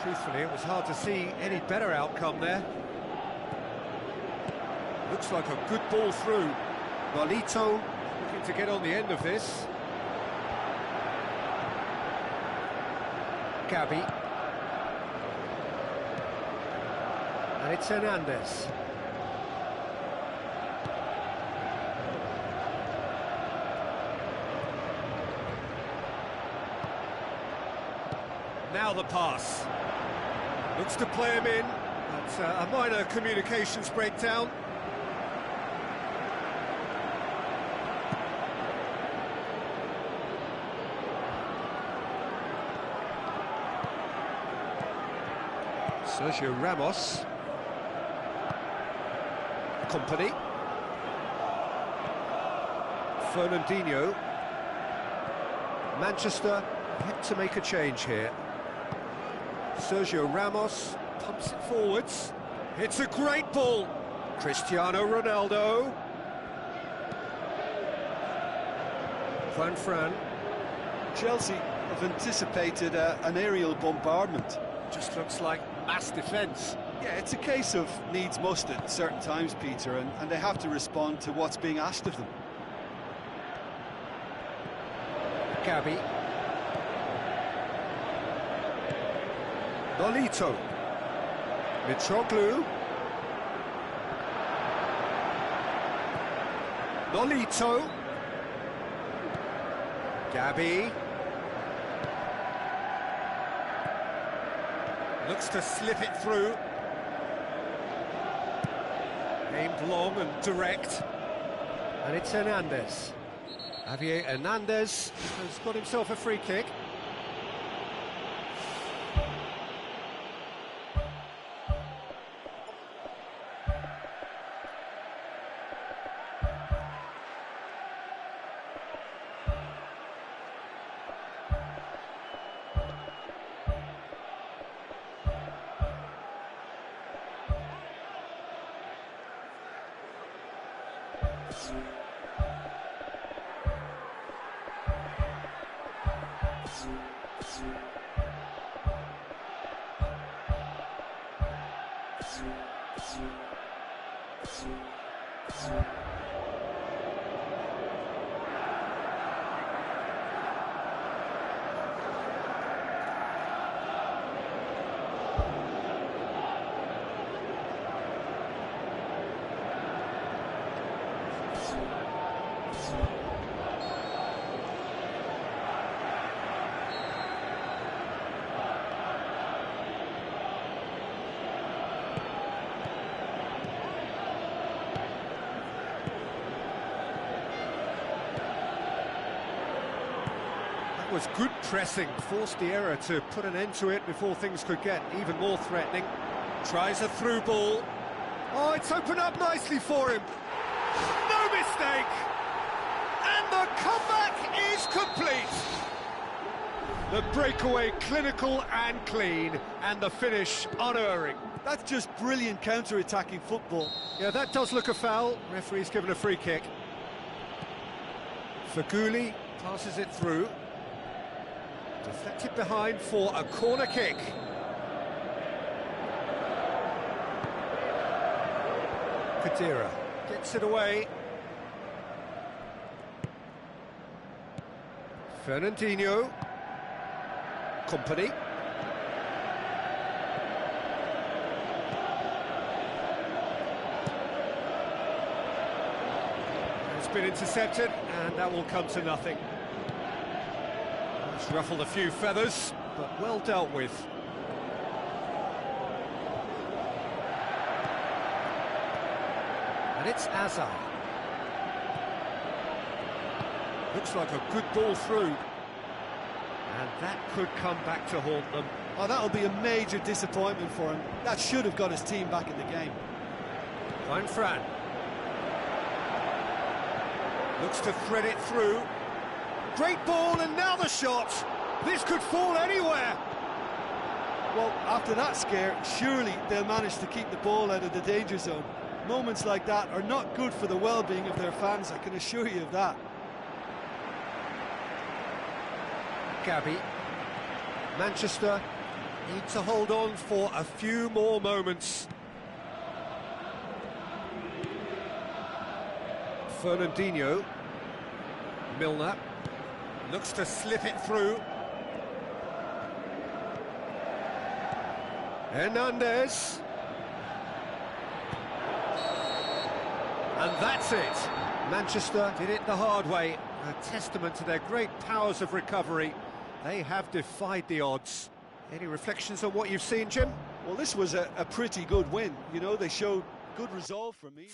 Truthfully, it was hard to see any better outcome there. Looks like a good ball through. Nolito looking to get on the end of this. Gabi. And it's Hernandez. Now the pass. Looks to play him in. That's a minor communications breakdown. Sergio Ramos. Company. Fernandinho. Manchester yet to make a change here. Sergio Ramos pumps it forwards. It's a great ball. Cristiano Ronaldo. Fran. Chelsea have anticipated an aerial bombardment. Just looks like mass defence. Yeah, it's a case of needs must at certain times, Peter, and they have to respond to what's being asked of them. Gabi. Nolito. Mitroglou. Nolito. Gabi. Looks to slip it through. Aimed long and direct. And it's Hernandez. Javier Hernandez has got himself a free kick. Was good pressing, forced the error to put an end to it before things could get even more threatening. Tries a through ball. Oh, it's opened up nicely for him. No mistake! And the comeback is complete! The breakaway clinical and clean, and the finish unerring. That's just brilliant counter-attacking football. Yeah, that does look a foul. Referee's given a free kick. Feghouli passes it through. Deflected behind for a corner kick. Kadira gets it away. Fernandinho. Company. It's been intercepted, and that will come to nothing. It's ruffled a few feathers, but well dealt with. And it's Azar. Looks like a good ball through. And that could come back to haunt them. Oh, that'll be a major disappointment for him. That should have got his team back in the game. Fran. Looks to thread it through. Great ball, and now the shot. This could fall anywhere. Well, after that scare, surely they'll manage to keep the ball out of the danger zone. Moments like that are not good for the well-being of their fans, I can assure you of that. Gabi. Manchester need to hold on for a few more moments. Fernandinho. Milner. Looks to slip it through. Hernandez. And that's it. Manchester did it the hard way. A testament to their great powers of recovery. They have defied the odds. Any reflections on what you've seen, Jim? Well, this was a pretty good win. You know, they showed good resolve from me.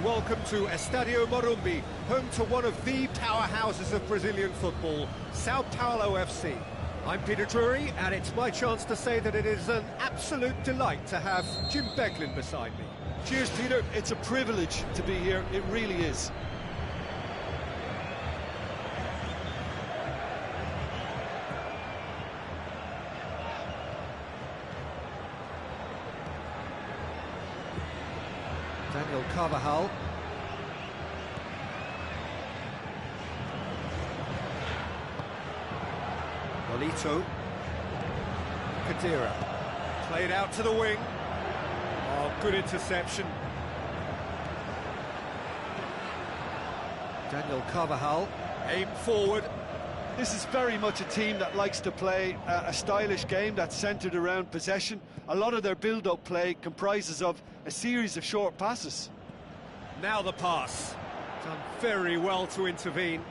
and welcome to Estadio Morumbi, home to one of the powerhouses of Brazilian football, Sao Paulo FC. I'm Peter Drury, and it's my chance to say that it is an absolute delight to have Jim Beglin beside me. Cheers, Peter. It's a privilege to be here. It really is. Daniel Carvajal. Nolito. Kadira. Played out to the wing. Oh, good interception. Daniel Carvajal. Aim forward. This is very much a team that likes to play a stylish game that's centred around possession. A lot of their build-up play comprises of a series of short passes. Now the pass. Done very well to intervene.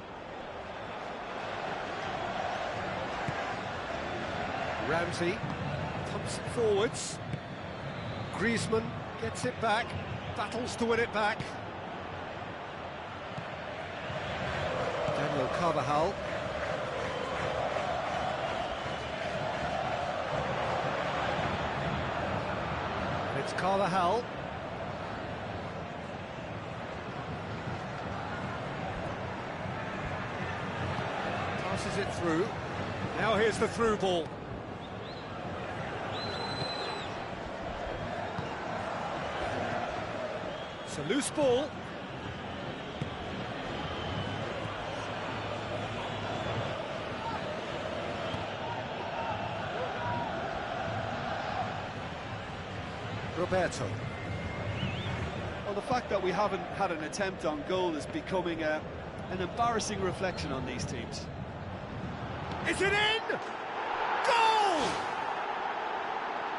Ramsey pumps it forwards. Griezmann gets it back, battles to win it back. Daniel Carvajal. It's Carvajal. Passes it through. Now here's the through ball. It's a loose ball. Roberto. Well, the fact that we haven't had an attempt on goal is becoming an embarrassing reflection on these teams. Is it in? Goal!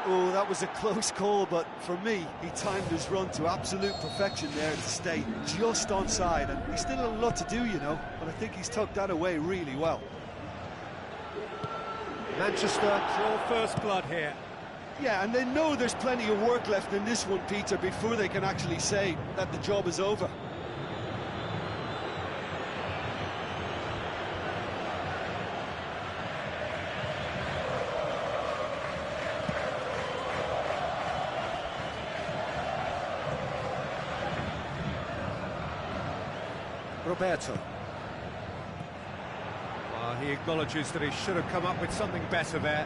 Oh, that was a close call, but for me, he timed his run to absolute perfection there to stay just onside, and he's still a lot to do, you know, but I think he's tucked that away really well. Manchester draw first blood here. Yeah, and they know there's plenty of work left in this one, Peter, before they can actually say that the job is over. Roberto. He acknowledges that he should have come up with something better there.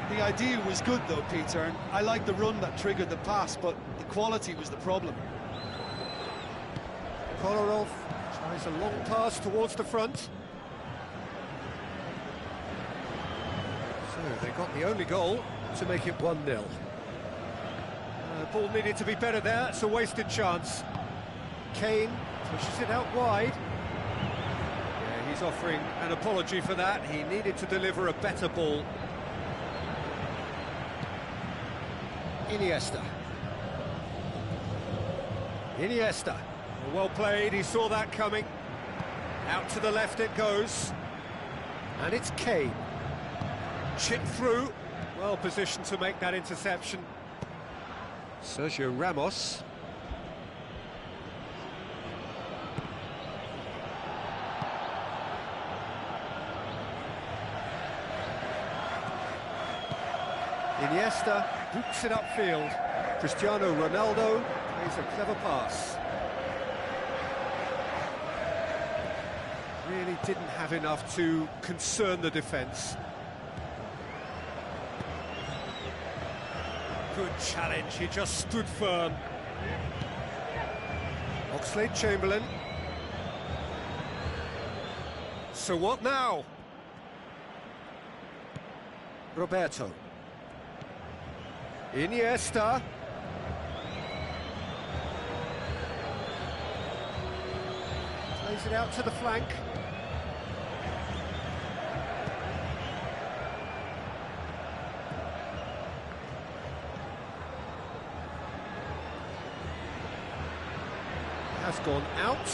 The idea was good though, Peter, and I like the run that triggered the pass, but the quality was the problem. Kolarov tries a long pass towards the front. So they got the only goal to make it 1-0. The ball needed to be better there, it's a wasted chance. Kane pushes it out wide. Yeah, he's offering an apology for that. He needed to deliver a better ball. Iniesta. Well played, he saw that coming. Out to the left it goes. And it's Kane. Chip through. Well positioned to make that interception. Sergio Ramos. Iniesta boots it upfield. Cristiano Ronaldo plays a clever pass. Really didn't have enough to concern the defence. Good challenge, he just stood firm. Oxlade-Chamberlain. So what now? Roberto. Iniesta. Plays it out to the flank. Has gone out.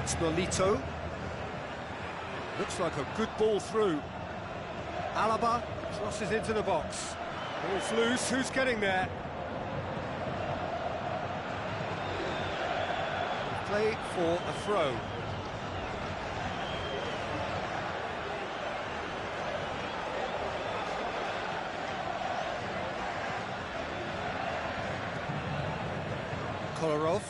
It's Nolito. Looks like a good ball through. Alaba crosses into the box. Ball's loose, who's getting there? Play for a throw. Kolarov.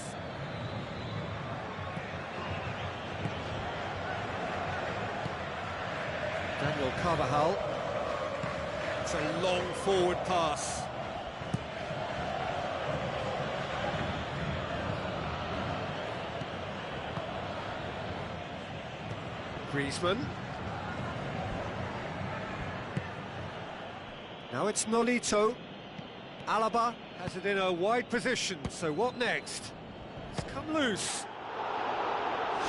Daniel Carvajal. It's a long forward pass. Griezmann. Now it's Nolito. Alaba has it in a wide position, so what next? It's come loose.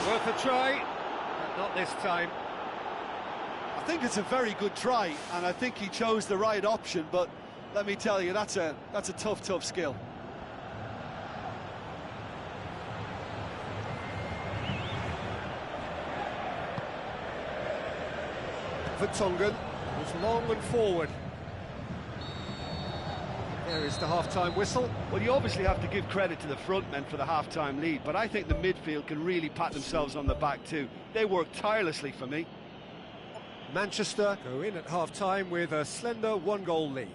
Worth a try, but not this time. I think it's a very good try, and I think he chose the right option, but let me tell you, that's a tough skill. Vertonghen was long and forward. There is the half-time whistle. Well, you obviously have to give credit to the front men for the half-time lead, but I think the midfield can really pat themselves on the back too. They work tirelessly for me. Manchester go in at half-time with a slender one-goal lead.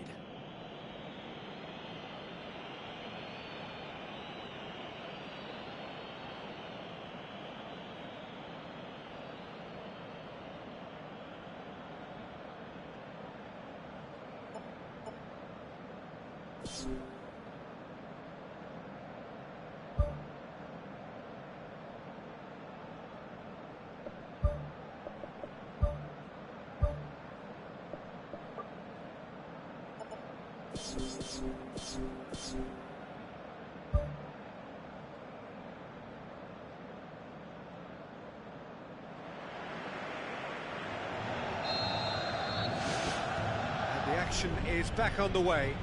And the action is back on the way.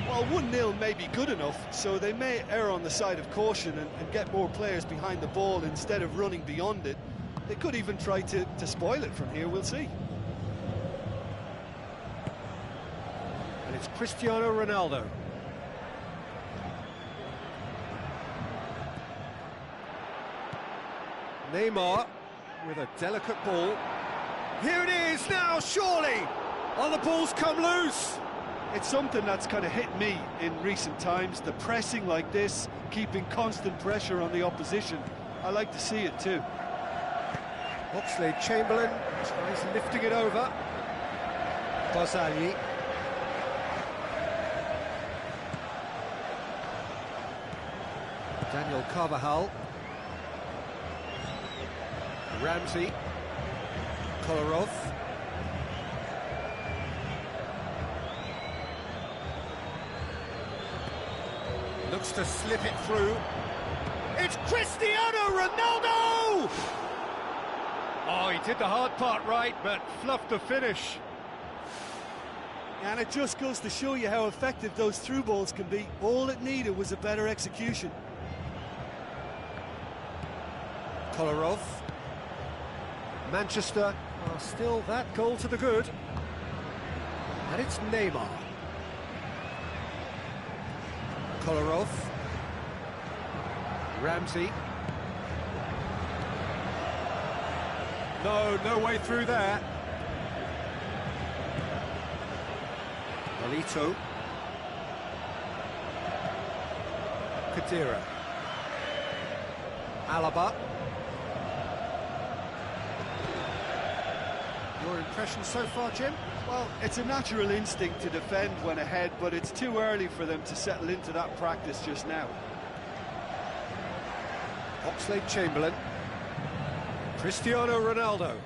Well, 1-0 may be good enough, so they may err on the side of caution and get more players behind the ball instead of running beyond it. They could even try to spoil it from here, we'll see. And it's Cristiano Ronaldo. Neymar with a delicate ball. Here it is now, surely! Oh, the ball's come loose! It's something that's kind of hit me in recent times, the pressing like this, keeping constant pressure on the opposition. I like to see it too. Oxlade-Chamberlain tries lifting it over. Barzagli. Daniel Carvajal. Ramsey. Kolarov. Looks to slip it through. It's Cristiano Ronaldo! Oh, he did the hard part right, but fluffed the finish. And it just goes to show you how effective those through balls can be. All it needed was a better execution. Kolarov. Manchester are still that goal to the good. And it's Neymar. Kolarov. Ramsey. No way through there. Nolito. Kadira. Alaba. Your impression so far, Jim? Well, it's a natural instinct to defend when ahead, but it's too early for them to settle into that practice just now. Oxlade-Chamberlain. Cristiano Ronaldo.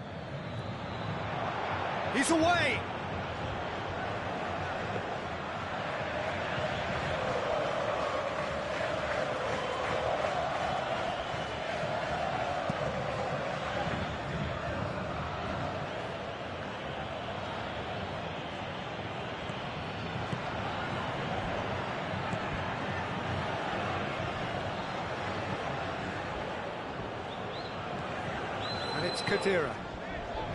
He's away! It's Khedira.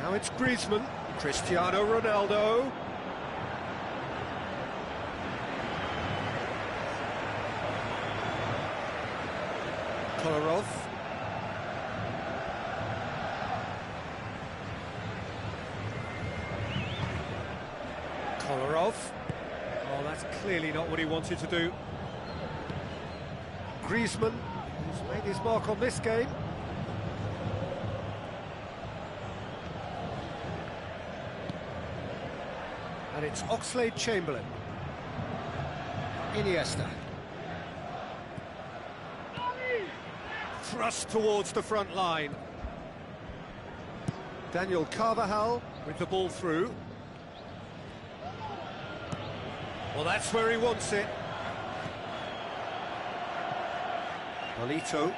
Now it's Griezmann. Cristiano Ronaldo. Kolarov. Kolarov. Oh, that's clearly not what he wanted to do. Griezmann, who's made his mark on this game. And it's Oxlade-Chamberlain. Iniesta. Thrust towards the front line. Daniel Carvajal with the ball through. Well, that's where he wants it. Nolito.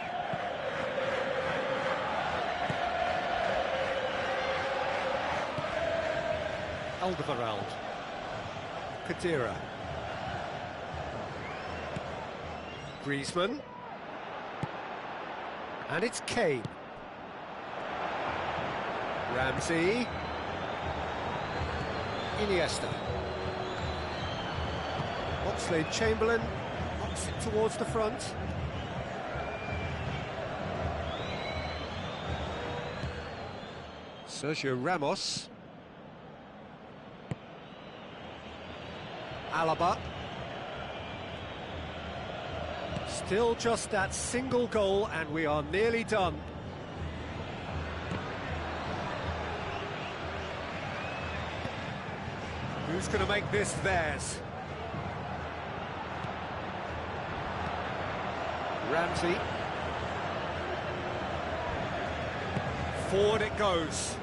Alderweireld. Khedira. Griezmann. And it's Kane. Ramsey. Iniesta. Oxlade-Chamberlain knocks it towards the front. Sergio Ramos. Alaba. Still just that single goal and we are nearly done. Who's going to make this theirs? Ramsey. Forward it goes.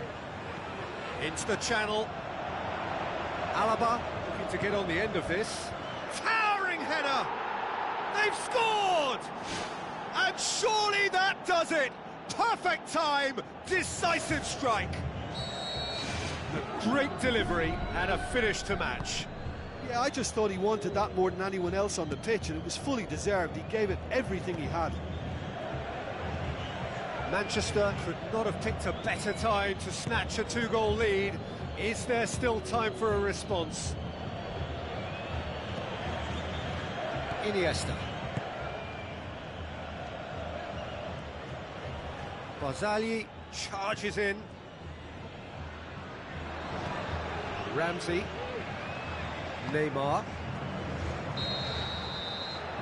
Into the channel. Alaba looking to get on the end of this. Towering header! They've scored! And surely that does it! Perfect time, decisive strike. A great delivery and a finish to match. Yeah, I just thought he wanted that more than anyone else on the pitch, and it was fully deserved. He gave it everything he had. Manchester could not have picked a better time to snatch a two-goal lead. Is there still time for a response? Iniesta. Barzagli charges in. Ramsey. Neymar.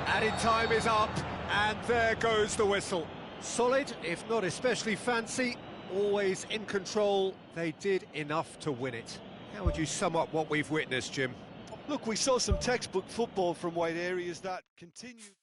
Added time is up, and there goes the whistle. Solid, if not especially fancy, always in control. They did enough to win it. How would you sum up what we've witnessed, Jim? Look, we saw some textbook football from wide areas that continued.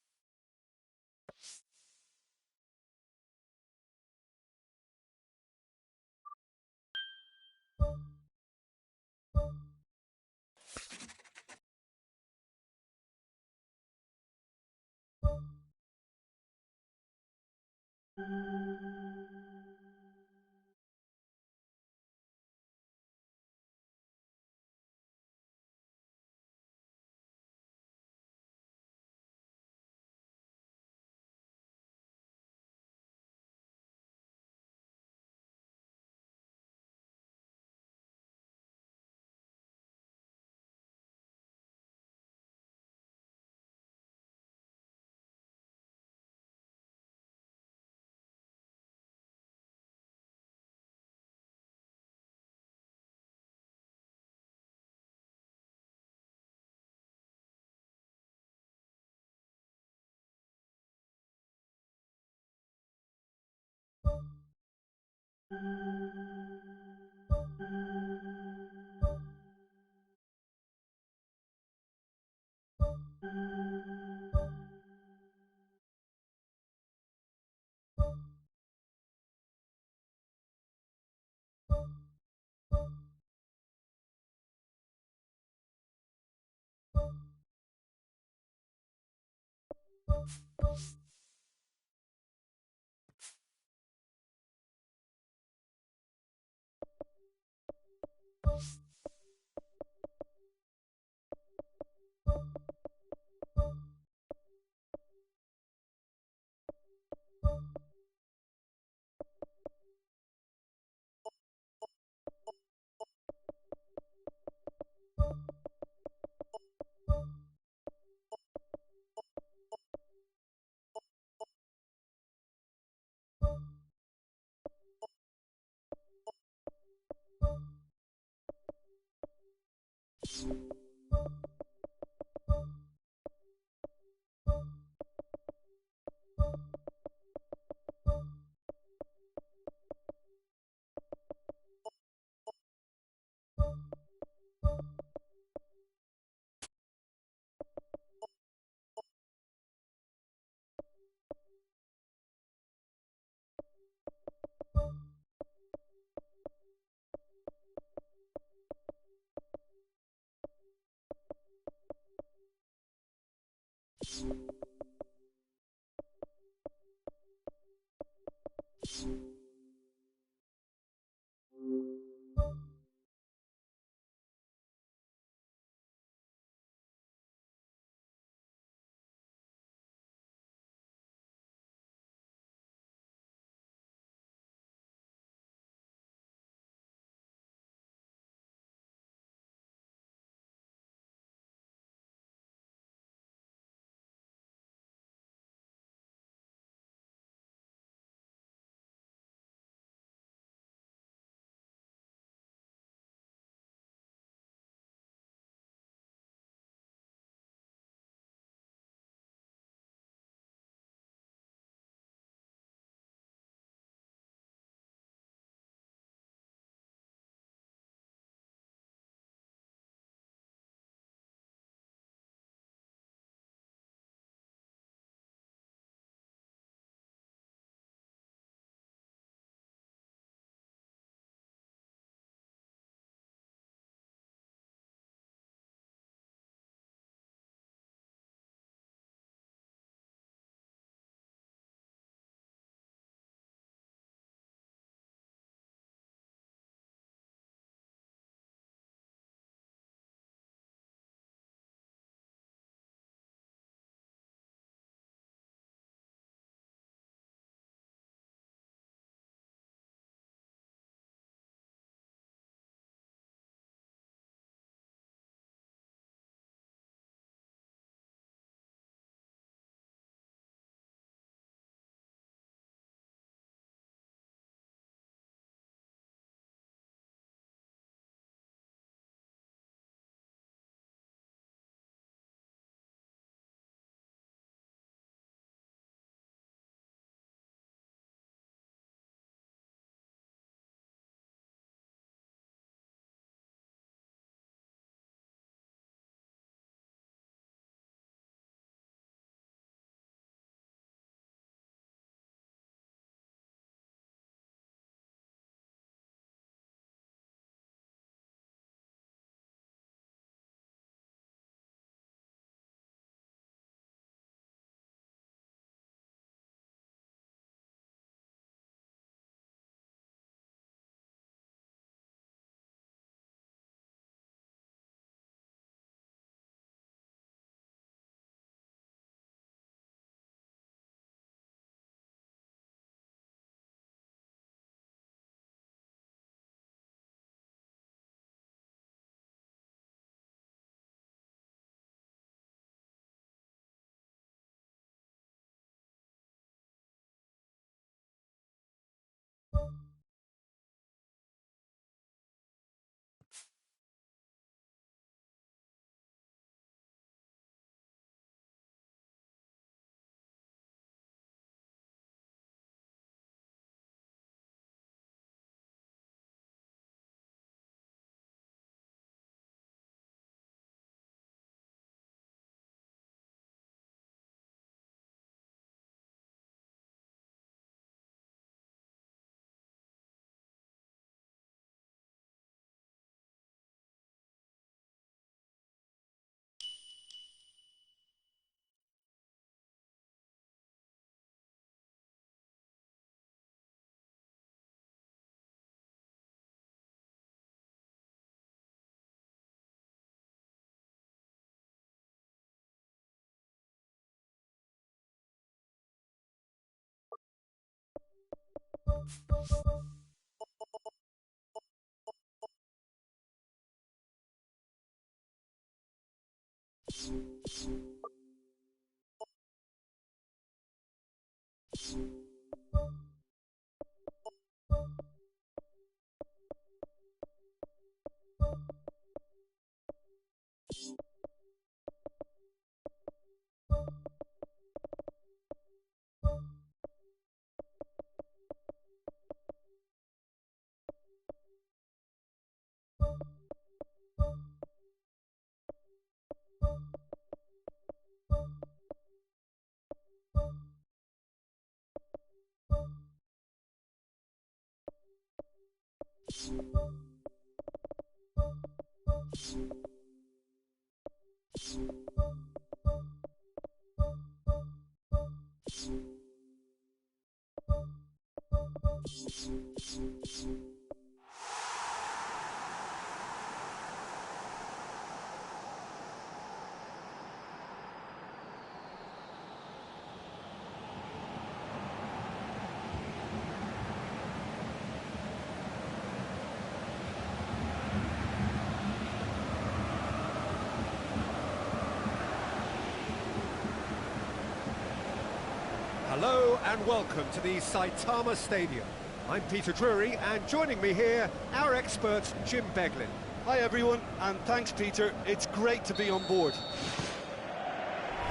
Hello and welcome to the Saitama Stadium. I'm Peter Drury, and joining me here, our expert Jim Beglin. Hi everyone, and thanks Peter, it's great to be on board.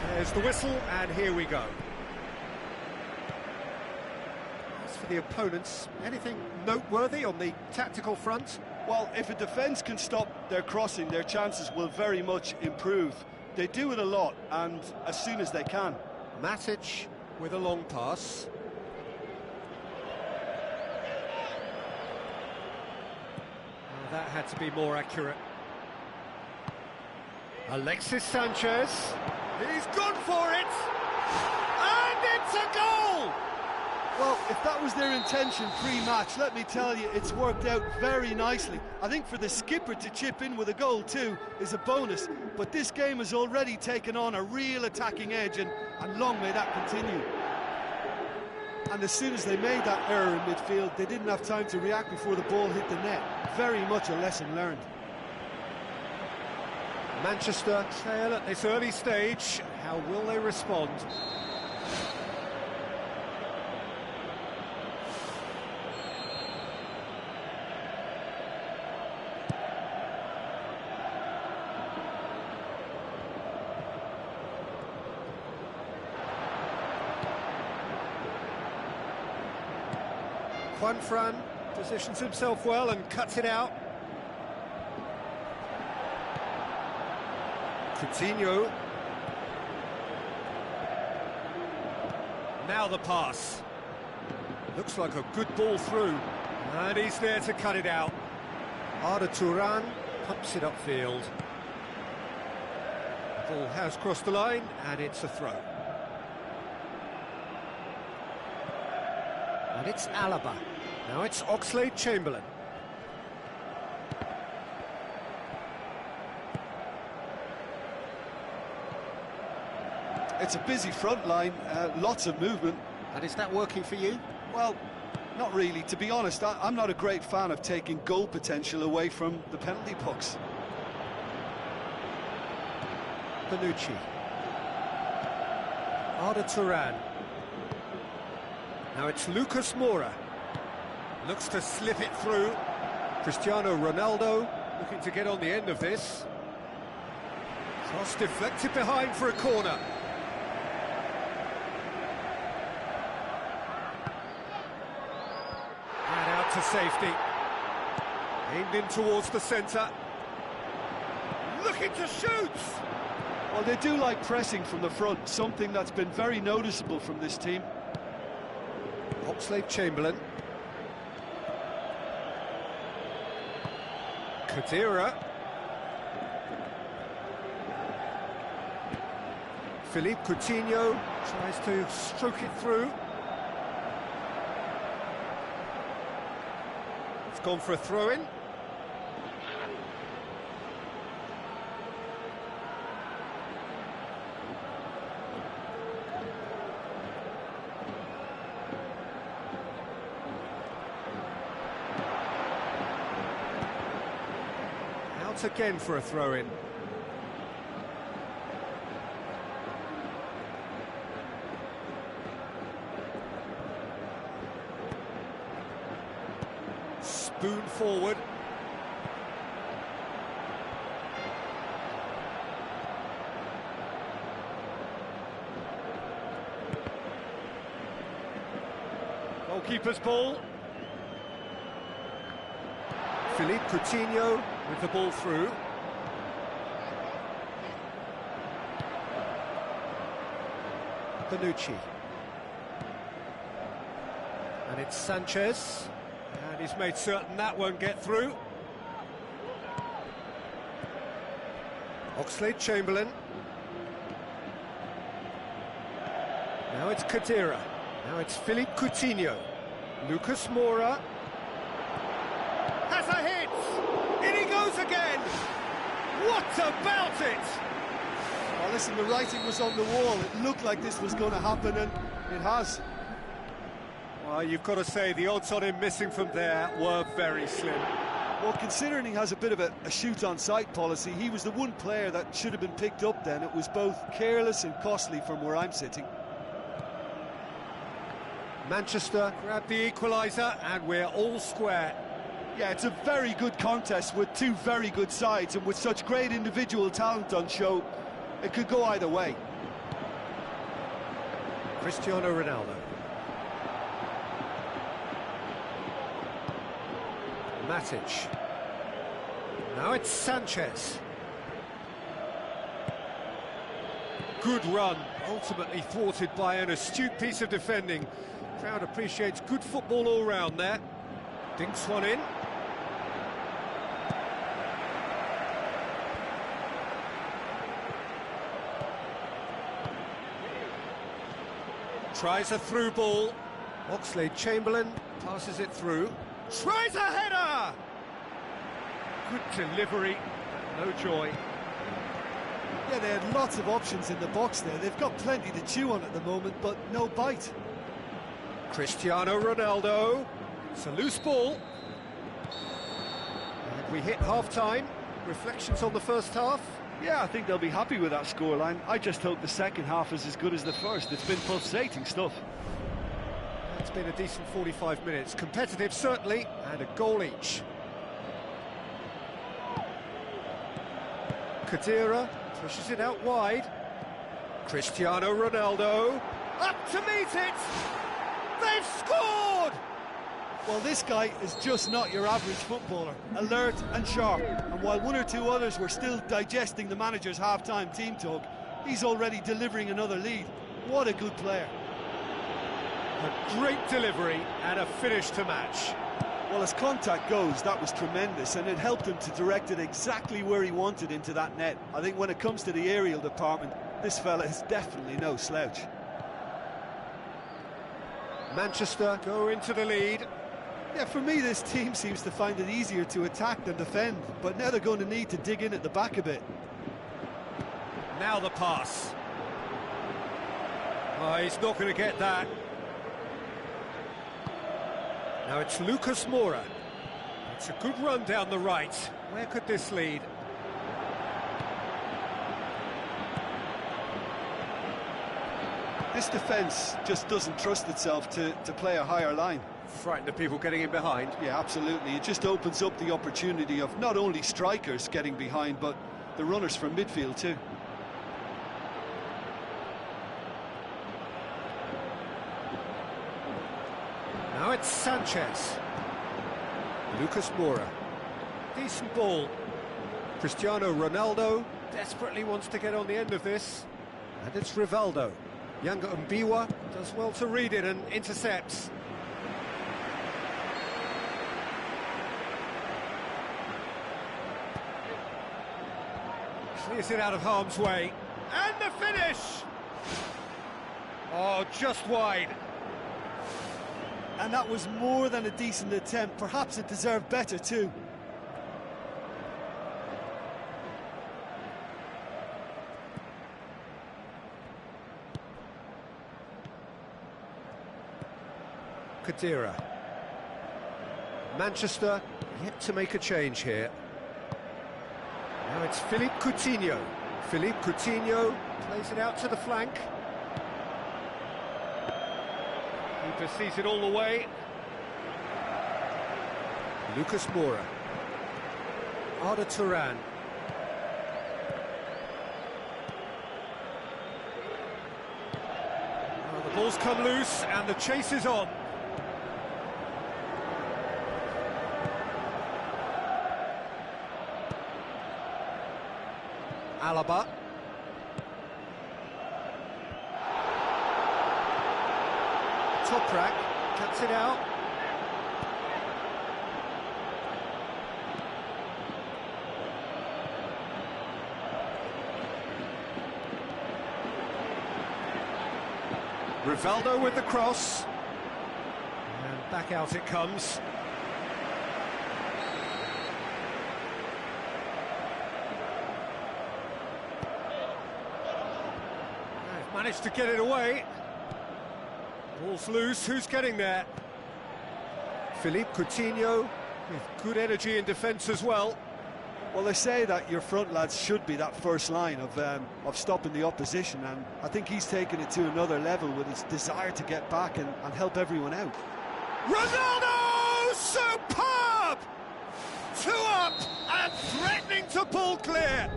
There's the whistle, and here we go. As for the opponents, anything noteworthy on the tactical front? Well, if a defence can stop their crossing, their chances will very much improve. They do it a lot, and as soon as they can. Matic with a long pass. Oh, that had to be more accurate. Alexis Sanchez. He's gone for it! And it's a goal! Well, if that was their intention pre-match, let me tell you, it's worked out very nicely. I think for the skipper to chip in with a goal too is a bonus, but this game has already taken on a real attacking edge, and long may that continue. And as soon as they made that error in midfield, they didn't have time to react before the ball hit the net. Very much a lesson learned. Manchester trail at this early stage. How will they respond? Juanfran positions himself well and cuts it out. Coutinho. Now the pass. Looks like a good ball through. And he's there to cut it out. Arda Turan pumps it upfield. The ball has crossed the line, and it's a throw. And it's Alaba. Now it's Oxlade-Chamberlain. It's a busy front line, lots of movement. And is that working for you? Well, not really. To be honest, I'm not a great fan of taking goal potential away from the penalty pucks. Bonucci. Arda Turan. Now it's Lucas Moura. Looks to slip it through. Cristiano Ronaldo looking to get on the end of this. Cross deflected behind for a corner. And out to safety. Aimed in towards the centre. Looking to shoot! Well, they do like pressing from the front, something that's been very noticeable from this team. Oxlade-Chamberlain. Khedira. Philippe Coutinho tries to stroke it through. It's gone for a throw-in. Again for a throw-in. Spoon forward. Goalkeeper's ball. Philippe Coutinho with the ball through. Bonucci. And it's Sanchez. And he's made certain that won't get through. Oxlade-Chamberlain. Now it's Khedira. Now it's Philippe Coutinho. Lucas Moura. Has a hit! In he goes again! What about it? Well, listen, the writing was on the wall. It looked like this was going to happen, and it has. Well, you've got to say the odds on him missing from there were very slim. Well, considering he has a bit of a shoot-on-sight policy, he was the one player that should have been picked up then. It was both careless and costly from where I'm sitting. Manchester grab the equaliser, and we're all square. Yeah, it's a very good contest with two very good sides, and with such great individual talent on show, it could go either way. Cristiano Ronaldo. Matic. Now it's Sanchez. Good run, ultimately thwarted by an astute piece of defending. Crowd appreciates good football all round there. Dinks one in. Tries a through ball. Oxlade-Chamberlain passes it through. Tries a header! Good delivery, no joy. Yeah, they had lots of options in the box there. They've got plenty to chew on at the moment, but no bite. Cristiano Ronaldo. It's a loose ball. And we hit half-time. Reflections on the first half? Yeah, I think they'll be happy with that scoreline. I just hope the second half is as good as the first. It's been pulsating stuff. It's been a decent 45 minutes. Competitive, certainly, and a goal each. Khedira pushes it out wide. Cristiano Ronaldo. Up to meet it! They've scored! Well, this guy is just not your average footballer. Alert and sharp. And while one or two others were still digesting the manager's half-time team talk, he's already delivering another lead. What a good player. A great delivery and a finish to match. Well, as contact goes, that was tremendous, and it helped him to direct it exactly where he wanted into that net. I think when it comes to the aerial department, this fella is definitely no slouch. Manchester go into the lead. Yeah, for me, this team seems to find it easier to attack than defend, but now they're going to need to dig in at the back a bit. Now the pass. Oh, he's not going to get that. Now it's Lucas Moura. It's a good run down the right. Where could this lead? This defence just doesn't trust itself to play a higher line. Frightened of people getting in behind. Yeah, absolutely. It just opens up the opportunity of not only strikers getting behind, but the runners from midfield too. Now it's Sanchez. Lucas Moura. Decent ball. Cristiano Ronaldo desperately wants to get on the end of this. And it's Rivaldo. Younger Mbiwa does well to read it and intercepts. Clears it out of harm's way. And the finish! Oh, just wide. And that was more than a decent attempt. Perhaps it deserved better too. Khedira. Manchester yet to make a change here. Now it's Philippe Coutinho. Philippe Coutinho plays it out to the flank. Keeper sees it all the way. Lucas Moura. Arda Turan. Oh, the ball's come loose and the chase is on. Alaba. Toprak cuts it out. Rivaldo with the cross. And back out it comes. They've managed to get it away. Ball's loose, who's getting there? Philippe Coutinho with good energy in defence as well. Well, they say that your front lads should be that first line of stopping the opposition, and I think he's taken it to another level with his desire to get back and help everyone out. Ronaldo! Superb! 2 up and threatening to pull clear.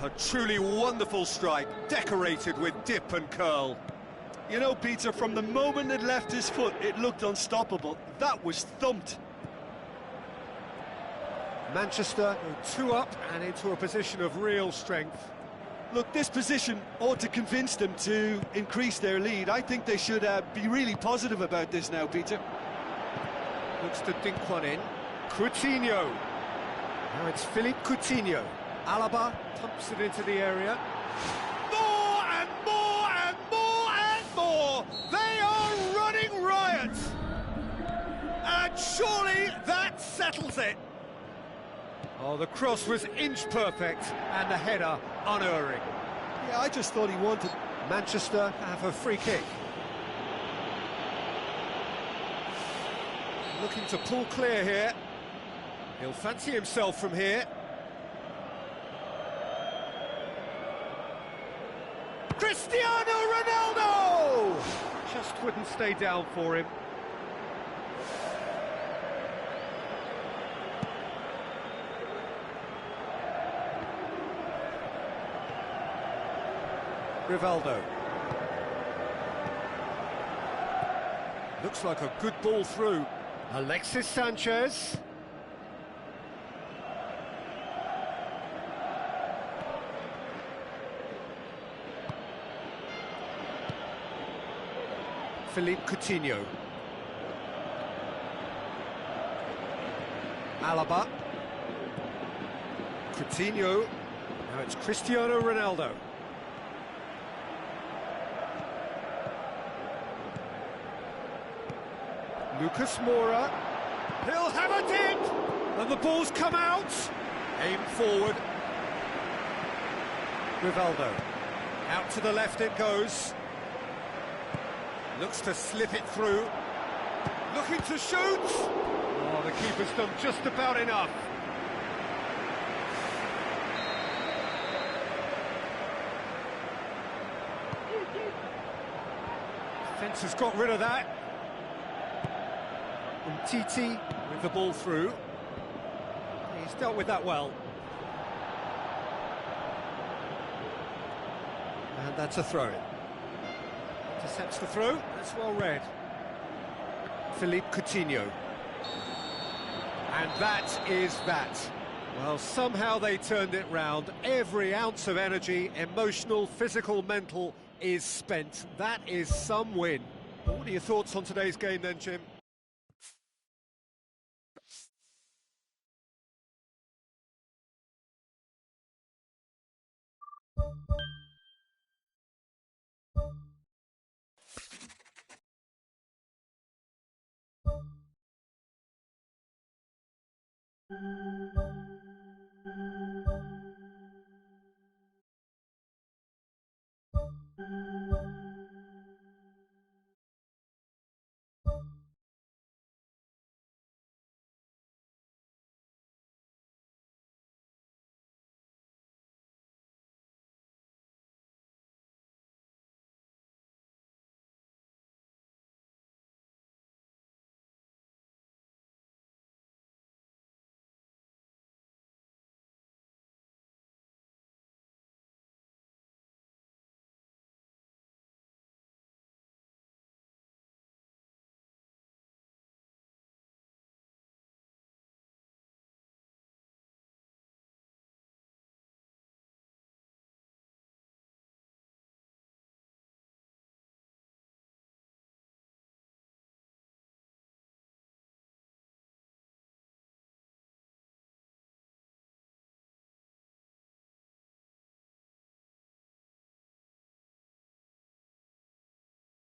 A truly wonderful strike, decorated with dip and curl. You know, Peter, from the moment it left his foot, it looked unstoppable. That was thumped. Manchester go 2 up and into a position of real strength. Look, this position ought to convince them to increase their lead. I think they should be really positive about this now, Peter. Looks to dink one in. Coutinho. Now it's Philippe Coutinho. Alaba pumps it into the area. More and more and more and more! They are running riot! And surely that settles it. Oh, the cross was inch perfect and the header unerring. Yeah, I just thought he wanted... Manchester have a free kick. Looking to pull clear here. He'll fancy himself from here. Cristiano Ronaldo! Just wouldn't stay down for him. Rivaldo. Looks like a good ball through. Alexis Sanchez. Philippe Coutinho. Alaba. Coutinho. Now it's Cristiano Ronaldo. Lucas Moura, he'll have it in, and the ball's come out. Aim forward. Rivaldo, out to the left it goes. Looks to slip it through. Looking to shoot. Oh, the keeper's done just about enough. Defence has got rid of that. Titi with the ball through. He's dealt with that well. And that's a throw-in. Intercepts the throw, that's well read. Philippe Coutinho. And that is that. Well, somehow they turned it round. Every ounce of energy, emotional, physical, mental, is spent. That is some win. What are your thoughts on today's game then, Jim?